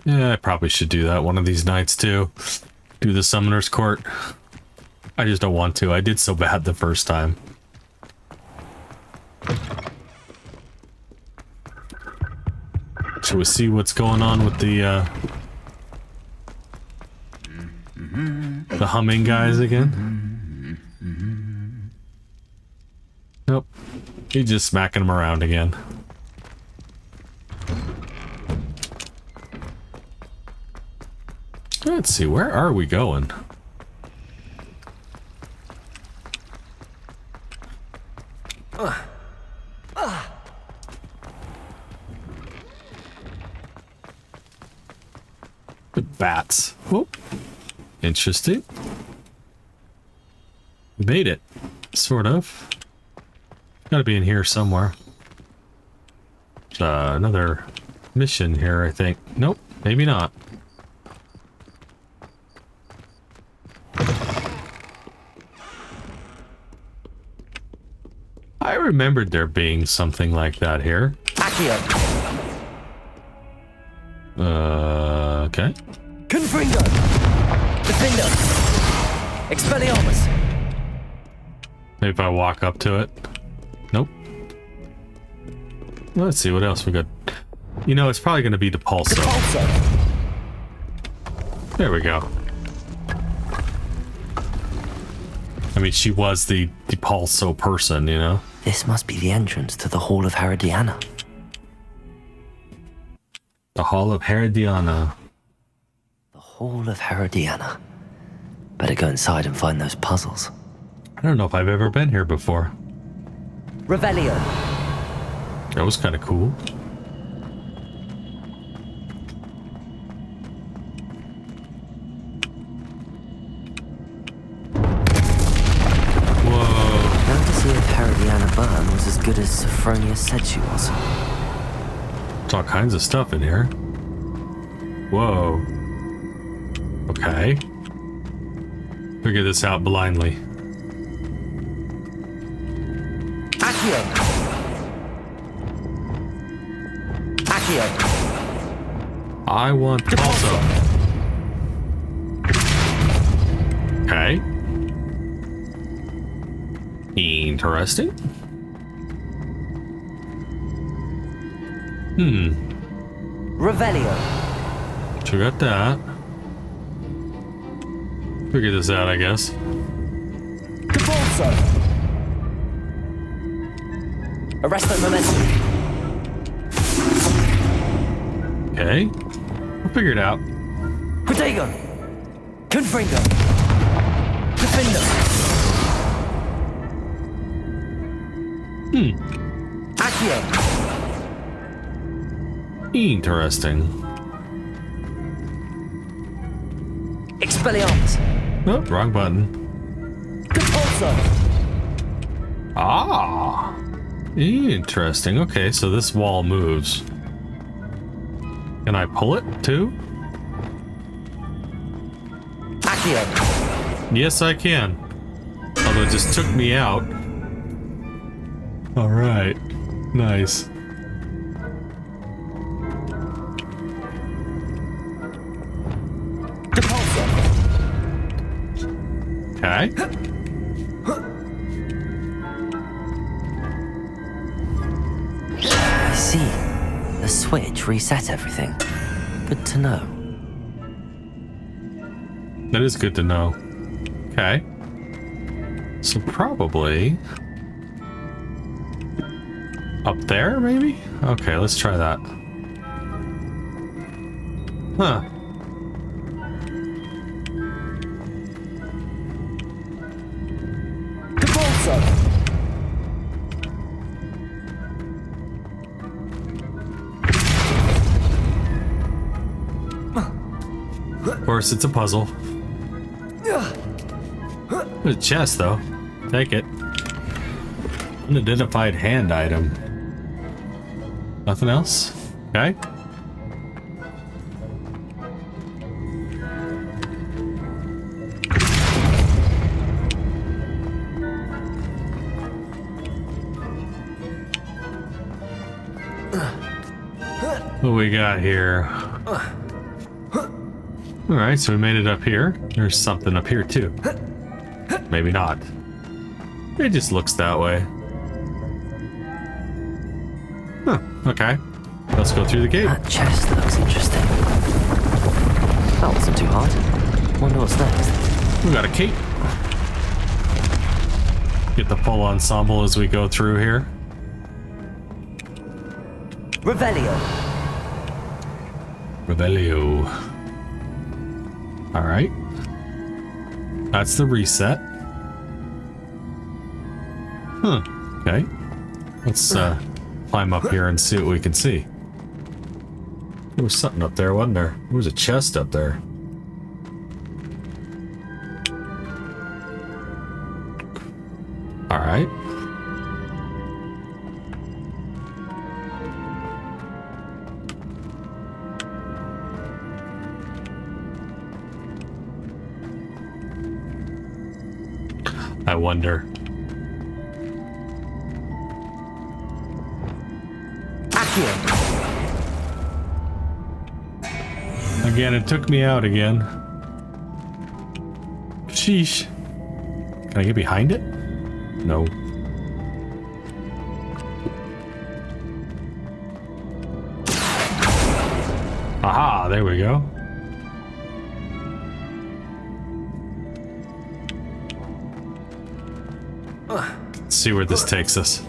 Speaker 1: Yeah, I probably should do that one of these nights too. Do the Summoner's Court. I just don't want to. I did so bad the first time. Shall we see what's going on with the humming guys again? Nope. He's just smacking them around again. Let's see, where are we going? The bats. Whoop. Interesting. We made it. Sort of. Gotta be in here somewhere. Another mission here, I think. Nope, maybe not. I remembered there being something like that here. Okay.
Speaker 14: Confringo. Defender. Expelliarmus.
Speaker 1: Maybe if I walk up to it. Nope. Let's see what else we got. You know, it's probably going to be the Pulso. There we go. I mean, she was the Pulso person, you know?
Speaker 14: This must be the entrance to the Hall of Herodiana.
Speaker 1: The Hall of Herodiana.
Speaker 14: The Hall of Herodiana. Better go inside and find those puzzles.
Speaker 1: I don't know if I've ever been here before.
Speaker 14: Revelio.
Speaker 1: That was kind of cool. Whoa.
Speaker 14: Now to see if Herodiana Byrne was as good as Sophronia said she was.
Speaker 1: There's all kinds of stuff in here. Whoa. Okay. Figure this out blindly.
Speaker 14: Accio.
Speaker 1: I want also. Okay. Interesting.
Speaker 14: Revelio.
Speaker 1: So we got that. Figure this out, I guess.
Speaker 14: Good ball, sir. Arrest that momentum.
Speaker 1: Okay. We'll figure it out.
Speaker 14: Protego. Confringo. Defender. Accio.
Speaker 1: Interesting.
Speaker 14: Expelliarmus.
Speaker 1: Oh, wrong button.
Speaker 14: Compulso.
Speaker 1: Ah. Interesting. Okay, so this wall moves. Can I pull it too?
Speaker 14: Accio.
Speaker 1: Yes, I can. Although it just took me out. All right. Nice.
Speaker 14: Compulso.
Speaker 1: Okay.
Speaker 14: I see. The switch reset everything. Good to know.
Speaker 1: That is good to know. Okay. So probably up there, maybe? Okay, let's try that. Huh. Of course, it's a puzzle. There's a chest, though. Take it. Unidentified hand item. Nothing else? Okay. What we got here? Alright, so we made it up here. There's something up here too. Maybe not. It just looks that way. Huh, okay. Let's go through the gate.
Speaker 14: That chest looks interesting. That wasn't too hard. Wonder what's next.
Speaker 1: We got a cape. Get the full ensemble as we go through here.
Speaker 14: Revelio.
Speaker 1: Revelio. All right. That's the reset. Huh. Okay. Let's climb up here and see what we can see. There was something up there, wasn't there? There was a chest up there. All right. I wonder. Again, it took me out again. Sheesh. Can I get behind it? No. Aha, there we go. Let's see where this takes us.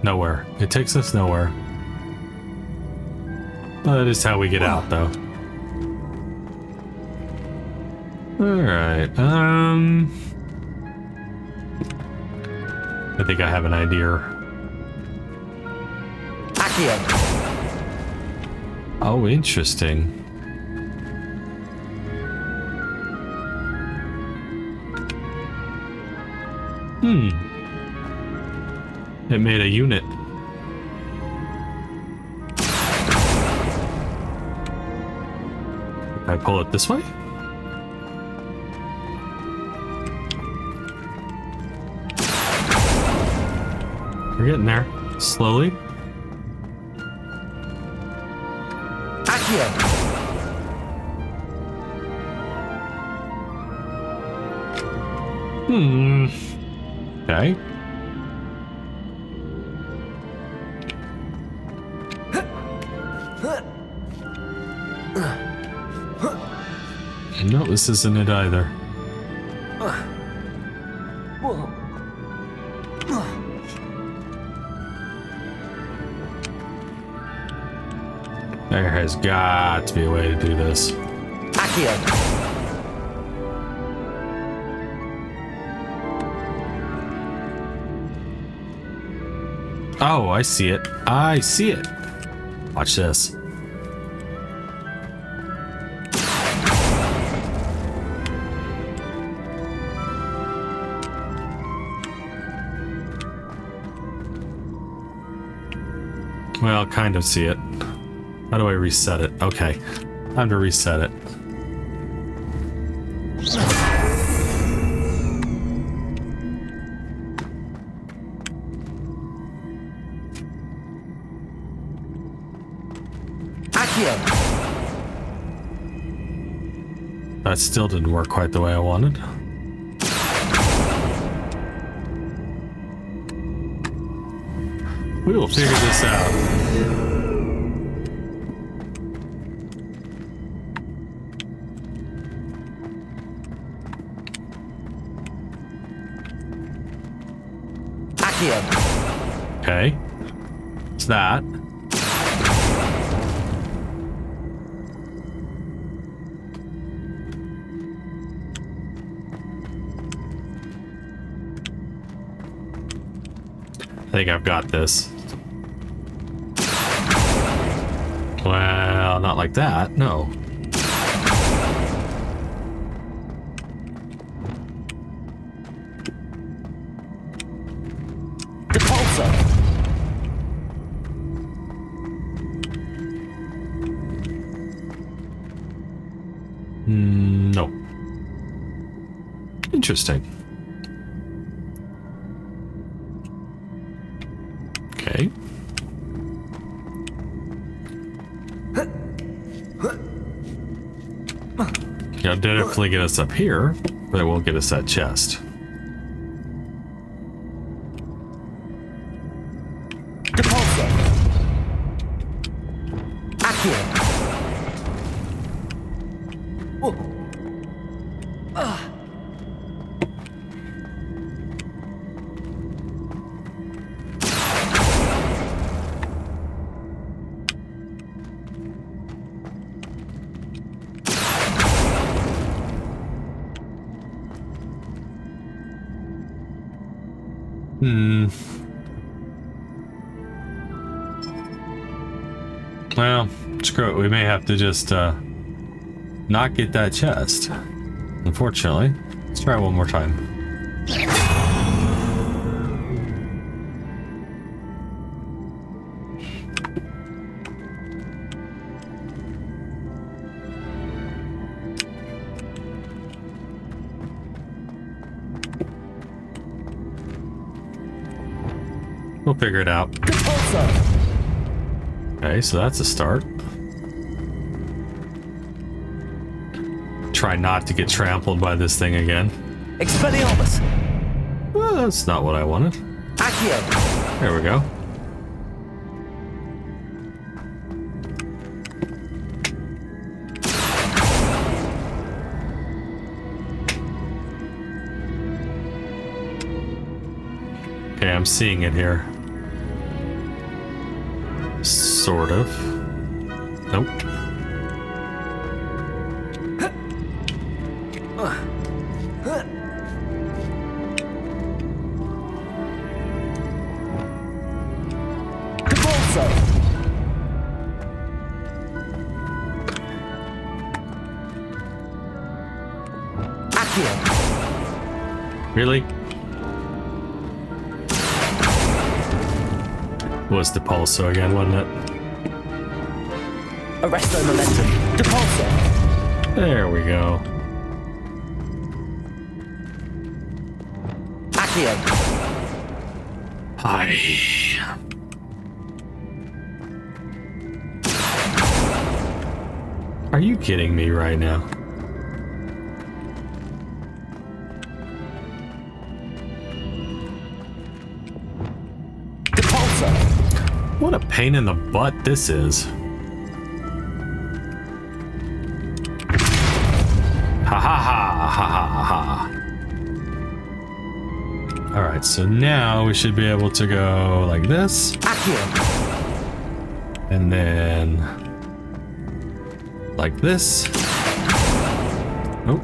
Speaker 1: Nowhere. It takes us nowhere. Well, that is how we get out, though. Alright, I think I have an idea. Oh, interesting. It made a unit. Can I pull it this way? We're getting there. Slowly. Okay. No, this isn't it either. There has got to be a way to do this. Oh, I see it. I see it. Watch this. Well, kind of see it. How do I reset it? Okay, time to reset it. That still didn't work quite the way I wanted. We will figure this out. Okay. What's that? I think I've got this. Well, not like that, no. No. Interesting. Okay. Yeah, it'll definitely get us up here, but it won't get us that chest. Well, screw it. We may have to just not get that chest. Unfortunately. Let's try one more time. We'll figure it out. Okay, so that's a start. Try not to get trampled by this thing again.
Speaker 17: Expelliarmus!
Speaker 1: Well, that's not what I wanted.
Speaker 17: Accio!
Speaker 1: There we go. Okay, I'm seeing it here. Sort of. Nope. Really? Was Depulso again, wasn't it?
Speaker 17: Arresto momentum. Depulso.
Speaker 1: There we go.
Speaker 17: Accio.
Speaker 1: Hi. Are you kidding me right now? What a pain in the butt this is. Ha ha ha ha ha ha. All right, so now we should be able to go like this. And then like this. Oh.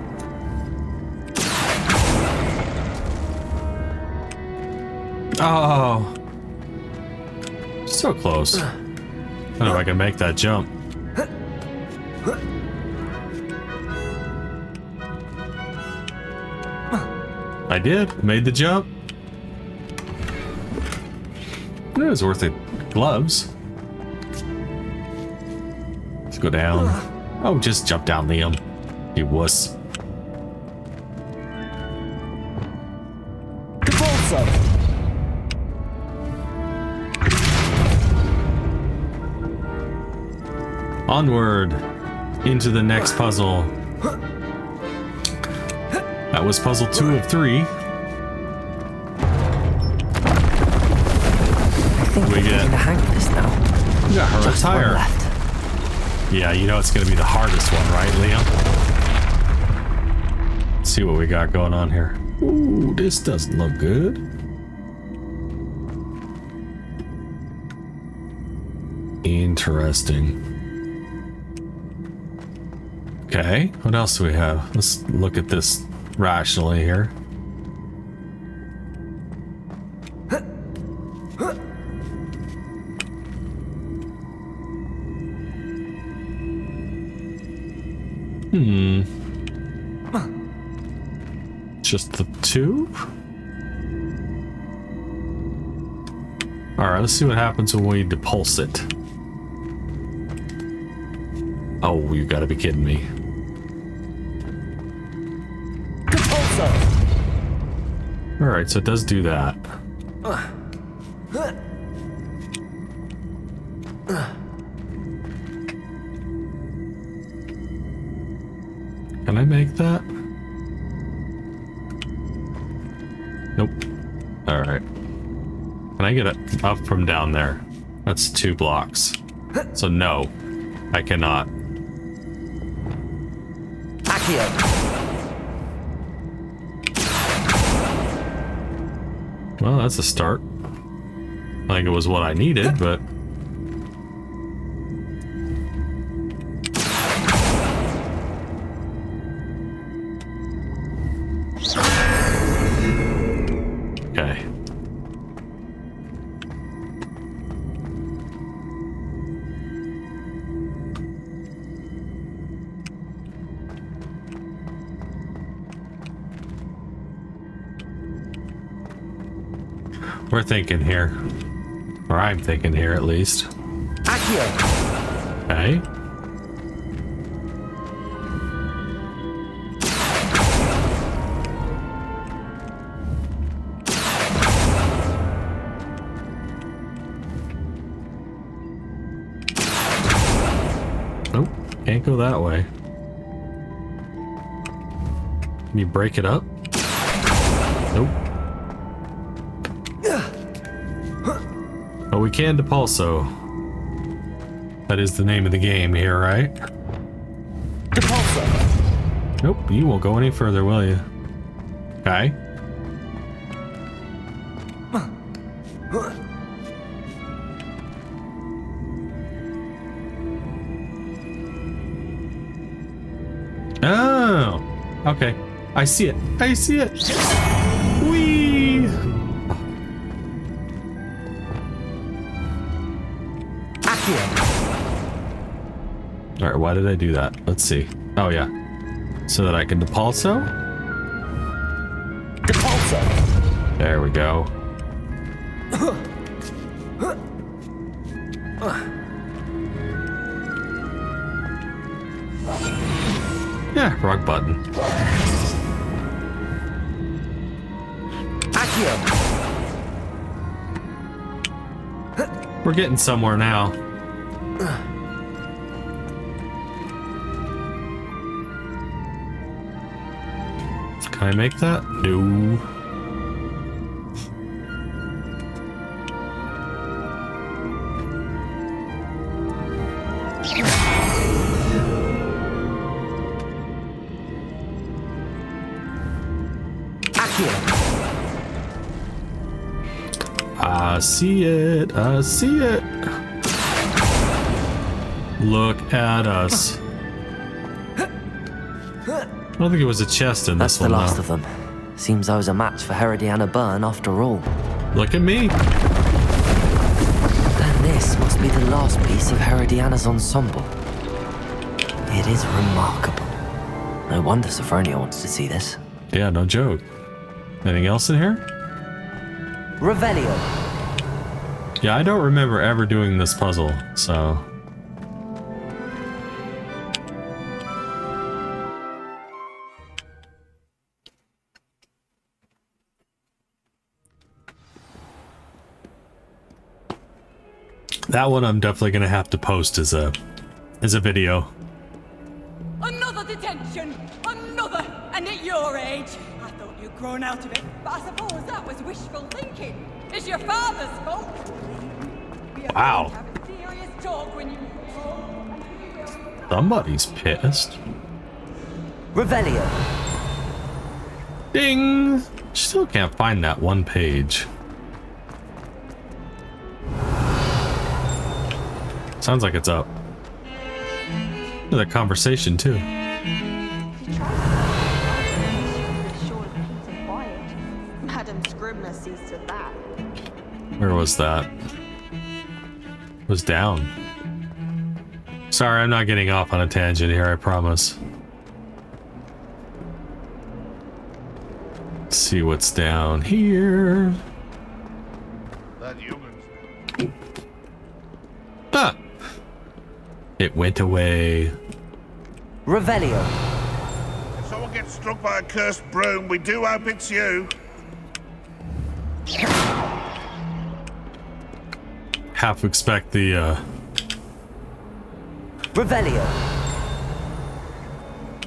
Speaker 1: Oh. So close. I don't know if I can make that jump. I did. Made the jump. It was worth it. Gloves. Let's go down. Oh, just jump down, Liam. You wuss. Onward into the next puzzle. That was puzzle 2 of 3.
Speaker 14: I think we're getting the hang of this now.
Speaker 1: You got her
Speaker 14: Just
Speaker 1: tire.
Speaker 14: one left.
Speaker 1: Yeah, you know it's gonna be the hardest one, right, Liam? Let's see what we got going on here. Ooh, this doesn't look good. Interesting. Okay, what else do we have? Let's look at this rationally here. Just the 2? Alright, let's see what happens when we depulse it. Oh, you gotta be kidding me. Alright, so it does do that. Can I make that? Nope. Alright. Can I get it up from down there? That's 2 blocks. So no, I cannot. Well, that's a start. I think it was what I needed, but... Okay. We're thinking here. Or I'm thinking here at least. Okay. Nope, can't go that way. Can you break it up? Nope. But we can depulso. That is the name of the game here, right? Depulso. Nope, you won't go any further, will you? Okay. Oh, okay. I see it. I see it. Whee! All right, why did I do that? Let's see. Oh yeah, so that I can depulso. Depulso. There we go. Yeah, wrong button. We're getting somewhere now. Can I make that? No.
Speaker 17: here.
Speaker 1: I see it. I see it. Look at us. I don't think it was a chest in
Speaker 14: That's
Speaker 1: this one.
Speaker 14: the last
Speaker 1: though.
Speaker 14: of them. Seems I was a match for Herodiana Byrne after all.
Speaker 1: Look at me.
Speaker 14: And this must be the last piece of Herodiana's ensemble. It is remarkable. No wonder Sophronia wants to see this.
Speaker 1: Yeah, no joke. Anything else in here?
Speaker 17: Revelio.
Speaker 1: Yeah, I don't remember ever doing this puzzle, so... That one I'm definitely gonna have to post as a video.
Speaker 18: Another detention! Another! And at your age! I thought you'd grown out of it, but I suppose that was wishful thinking. It's your father's fault.
Speaker 1: Wow.
Speaker 18: Have a serious talk when you...
Speaker 1: Somebody's pissed.
Speaker 17: Revelio.
Speaker 1: Ding! Still can't find that one page. Sounds like it's up. Another conversation too.
Speaker 16: Madam Scribner sees to that.
Speaker 1: Where was that? It was down. Sorry, I'm not getting off on a tangent here, I promise. Let's see what's down here. Ah! It went away.
Speaker 17: Revelio.
Speaker 8: If someone gets struck by a cursed broom, we do hope it's you.
Speaker 1: Half expect the,
Speaker 17: Revelio.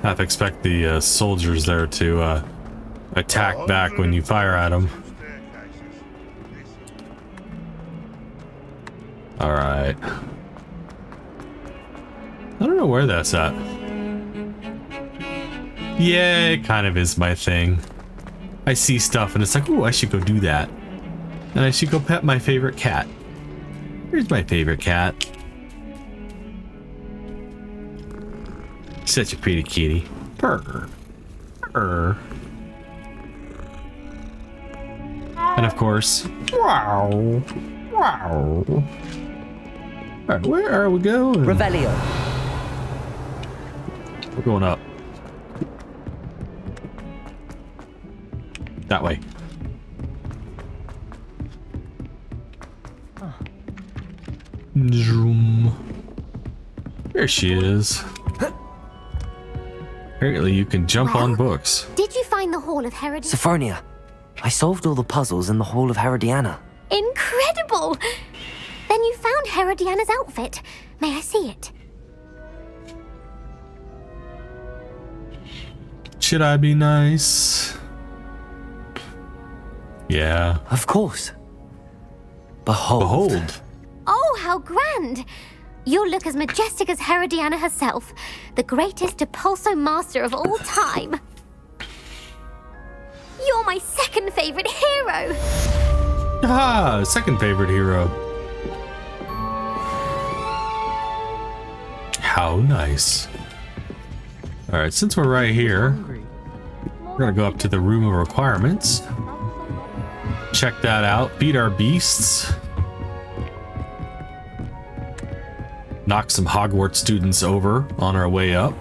Speaker 1: half expect the, soldiers there to, attack back when you fire at them. Alright. I don't know where that's at. Yeah, it kind of is my thing. I see stuff and it's like, oh, I should go do that. And I should go pet my favorite cat. Here's my favorite cat. Such a pretty kitty. Purr. Purr. And of course, wow. Wow. Alright, where are we going?
Speaker 17: Revelio.
Speaker 1: We're going up. That way. Zoom. There she is. Apparently you can jump on books.
Speaker 13: Did you find the Hall of Herodiana?
Speaker 14: Sophronia, I solved all the puzzles in the Hall of Herodiana.
Speaker 13: Incredible! Then you found Herodiana's outfit. May I see it?
Speaker 1: Should I be nice? Yeah.
Speaker 14: Of course. Behold.
Speaker 1: Behold.
Speaker 13: Oh, how grand! You'll look as majestic as Herodiana herself, the greatest Depulso master of all time. You're my second favorite hero!
Speaker 1: Ah, second favorite hero. How nice. Alright, since we're right here, we're gonna go up to the room of requirements. Check that out. Beat our beasts. Knock some Hogwarts students over on our way up.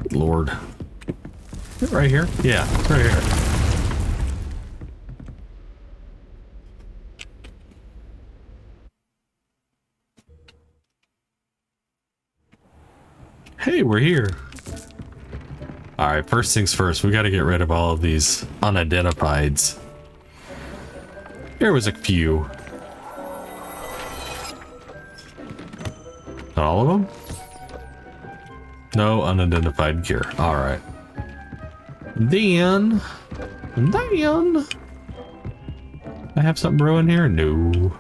Speaker 1: Good Lord. Right here? Yeah, right here. Hey, we're here. All right, first things first, we got to get rid of all of these unidentifieds. There was a few. Not all of them? No unidentified gear. All right. Then, I have something brewing here? No.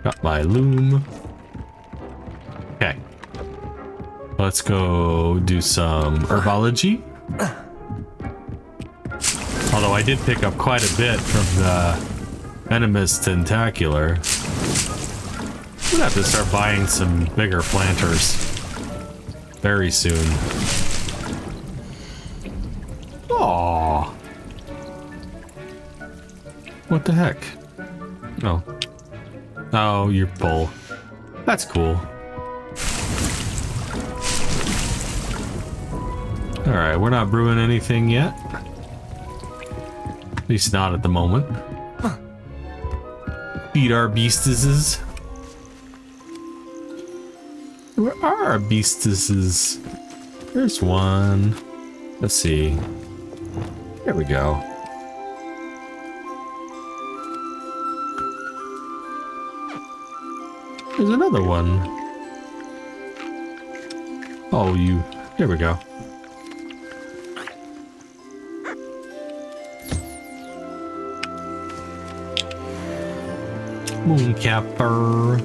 Speaker 1: Got my loom. Okay. Let's go do some herbology. Although I did pick up quite a bit from the venomous tentacular. I'm gonna have to start buying some bigger planters very soon. Aww. What the heck? Oh. Oh, you're full. That's cool. Alright, we're not brewing anything yet. At least not at the moment. Feed our beastuses. Where are our beastuses? There's one. Let's see. There we go. There's another one. Oh, you. There we go. Mooncapper.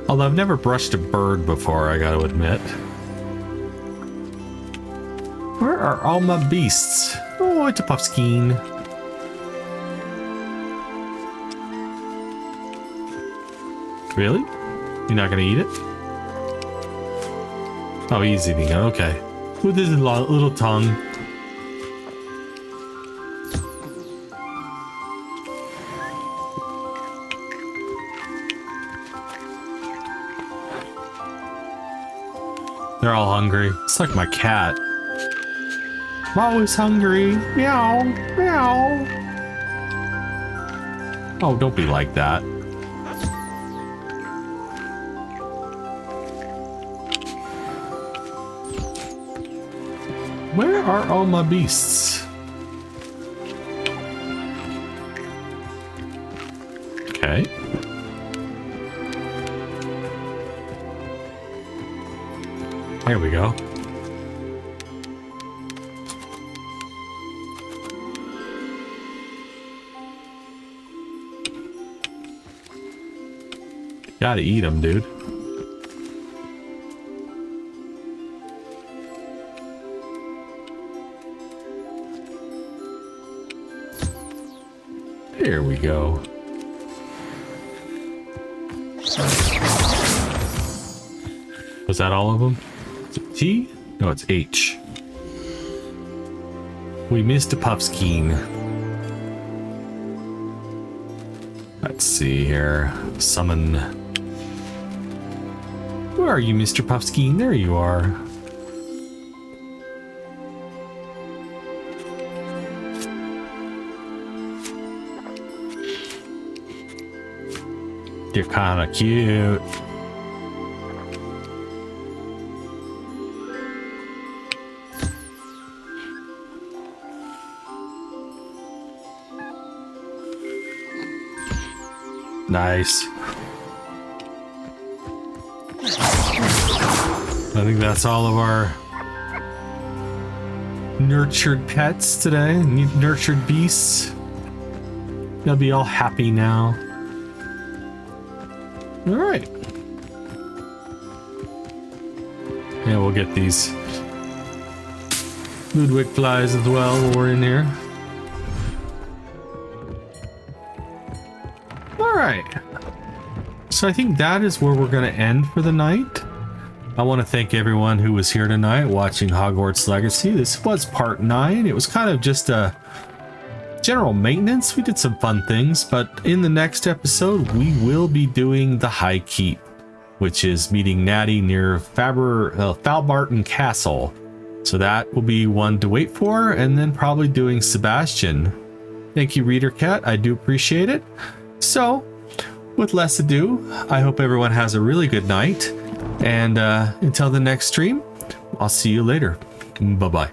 Speaker 1: Although I've never brushed a bird before, I gotta admit. Where are all my beasts? Oh, it's a puffskein. Really? You're not gonna eat it? Oh, he's eating it. Okay. With his little tongue. They're all hungry. It's like my cat. I'm always hungry. Meow, meow. Oh, don't be like that. Where are all my beasts? Okay. There we go. Gotta eat them, dude. There we go. Was that all of them? Is it T? No, it's H. We missed a puffskein. Let's see here. Summon. Where are you, Mr. Puffskein? There you are. You're kind of cute. Nice. I think that's all of our nurtured pets today. Nurtured beasts. They'll be all happy now. All right. And we'll get these Ludwig flies as well while we're in here. All right. So I think that is where we're going to end for the night. I want to thank everyone who was here tonight watching Hogwarts Legacy. This was part 9. It was kind of just a general maintenance. We did some fun things, but in the next episode, we will be doing the High Keep, which is meeting Natty near Falbarton Castle. So that will be one to wait for, and then probably doing Sebastian. Thank you, Reader Cat. I do appreciate it. So, with less ado, I hope everyone has a really good night. And until the next stream, I'll see you later. Bye-bye.